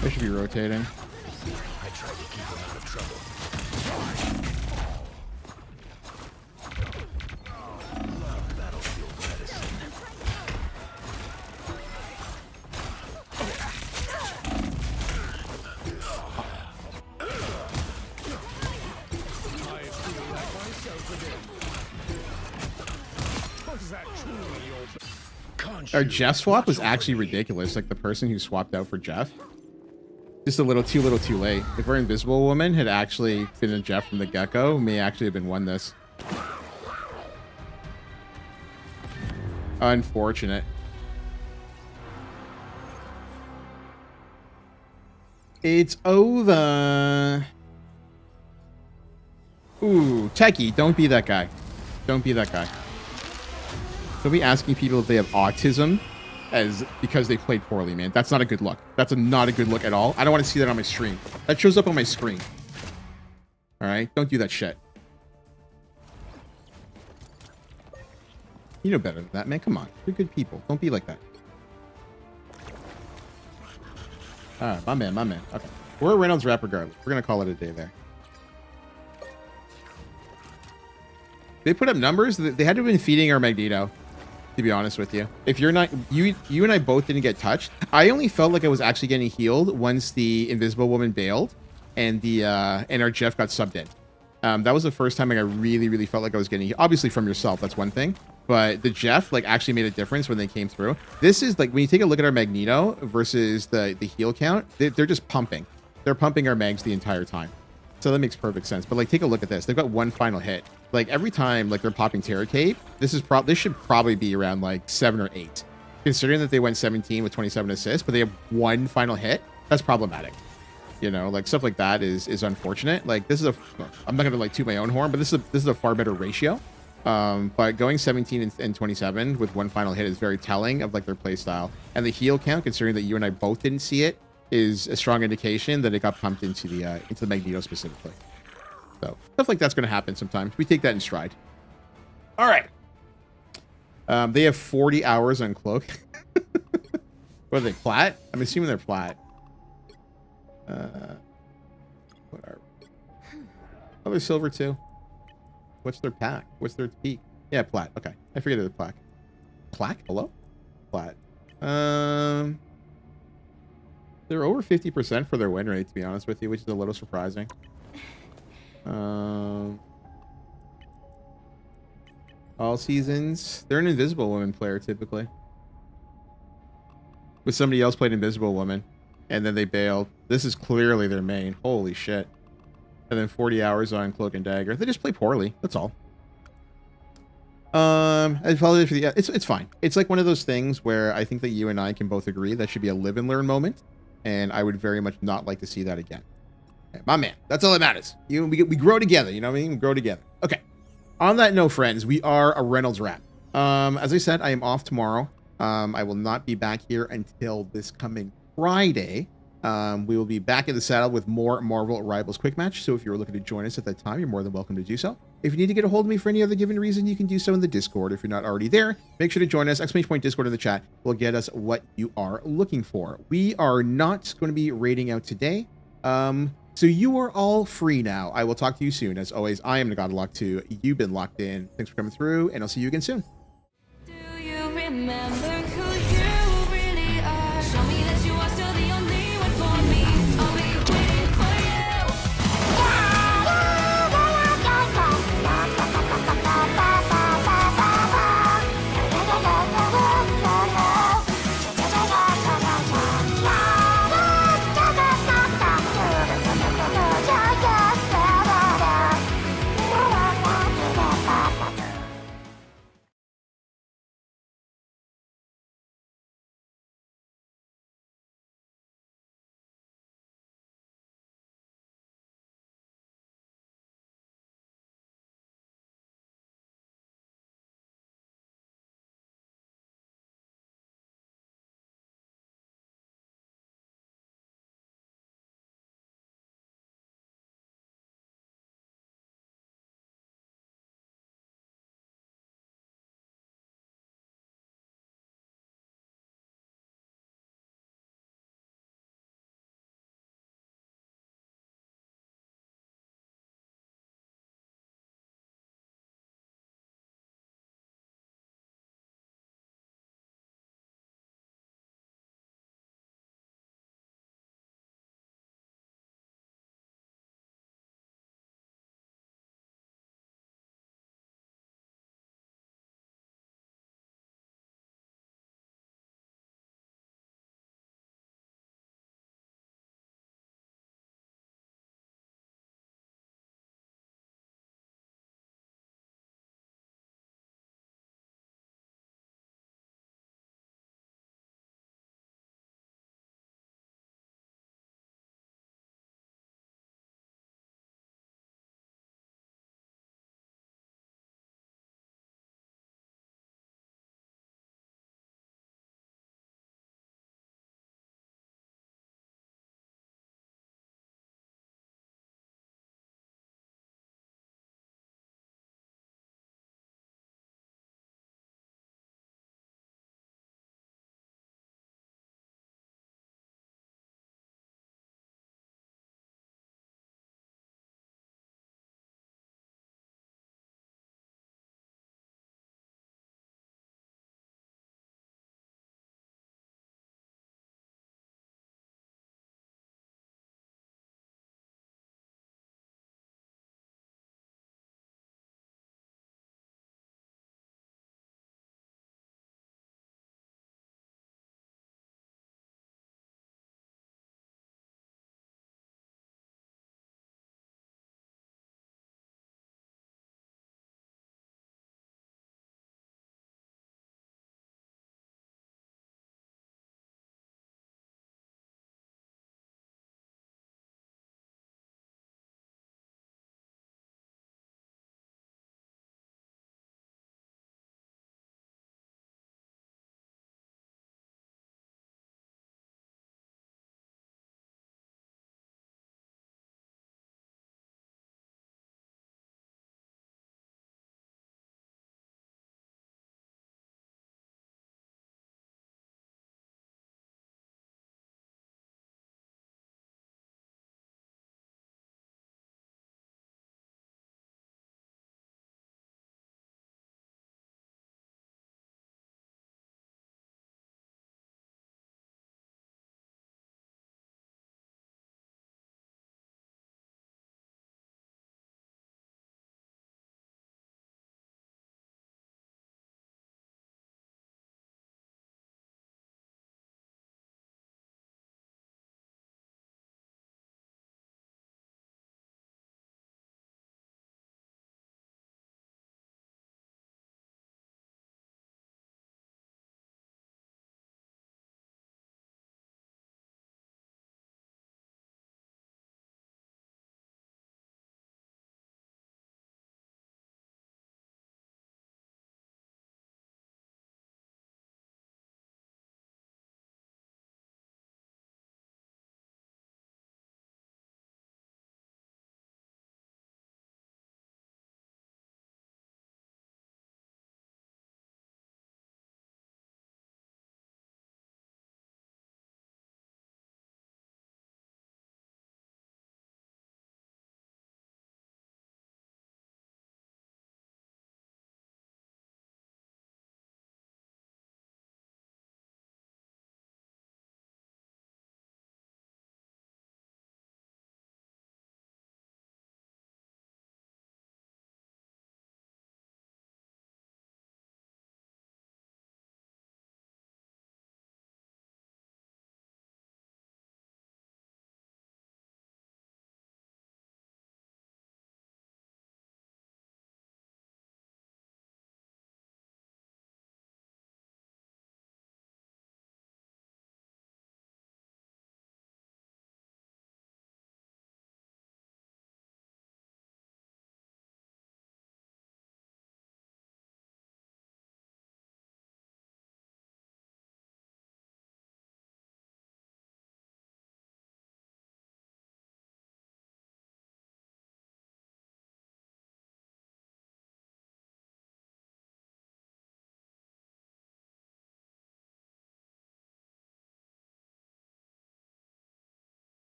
I should be rotating. I tried to keep him out of trouble. Love battlefield medicine. I feel like myself again. Was that truly your... Our Jeff swap was actually ridiculous. Like the person who swapped out for Jeff. Just a little too late. If our Invisible Woman had actually been a Jeff from the get-go, we may actually have been won this. Unfortunate. It's over. Ooh, Techie, don't be that guy. Don't be that guy. Don't be asking people if they have autism as because they played poorly, man. That's not a good look. That's not a good look at all. I don't want to see that on my stream. That shows up on my screen. All right? Don't do that shit. You know better than that, man. Come on. You're good people. Don't be like that. All right, my man, my man. Okay. We're a Reynolds rep regardless. We're going to call it a day there. They put up numbers. They had to have been feeding our Magneto, to be honest with you. If you're not, you and I both didn't get touched. I only felt like I was actually getting healed once the Invisible Woman bailed and the and our Jeff got subbed in. That was the first time like, I really felt like I was getting, obviously from yourself, that's one thing, but the Jeff like actually made a difference when they came through. This is like, when you take a look at our Magneto versus the heal count, they're just pumping. They're pumping our mags the entire time. So that makes perfect sense. But like, take a look at this. They've got one final hit. Like every time like they're popping Terror Cape, this should probably be around like 7 or 8. Considering that they went 17 with 27 assists, but they have one final hit, that's problematic. You know, like stuff like that is unfortunate. Like this is I'm not gonna like toot my own horn, but this is a far better ratio. But going 17 and 27 with one final hit is very telling of like their play style. And the heal count, considering that you and I both didn't see it, is a strong indication that it got pumped into the Magneto specifically. So stuff like that's gonna happen sometimes. We take that in stride. All right. They have 40 hours on Cloak. What are they, plat? I'm assuming they're plat. What are? Oh, they're silver too. What's their pack? What's their peak? Yeah, plat. Okay, I figured they're plaque. Plaque? Hello? Plat. They're over 50% for their win rate, to be honest with you, which is a little surprising. All seasons. They're an Invisible Woman player typically. With somebody else played Invisible Woman, and then they bailed. This is clearly their main. Holy shit. And then 40 hours on Cloak and Dagger. They just play poorly. That's all. It's fine. It's like one of those things where I think that you and I can both agree that should be a live and learn moment, and I would very much not like to see that again. Okay, my man. That's all that matters. We grow together. You know what I mean? We grow together. Okay. On that note, friends, we are a Reynolds wrap. As I said, I am off tomorrow. I will not be back here until this coming Friday. We will be back in the saddle with more Marvel Rivals Quick Match. So if you're looking to join us at that time, you're more than welcome to do so. If you need to get a hold of me for any other given reason, you can do so in the Discord. If you're not already there, make sure to join us. ! Discord in the chat will get us what you are looking for. We are not going to be raiding out today. So you are all free now. I will talk to you soon. As always, I am the God of Lock 2. You've been locked in. Thanks for coming through, and I'll see you again soon. Do you remember?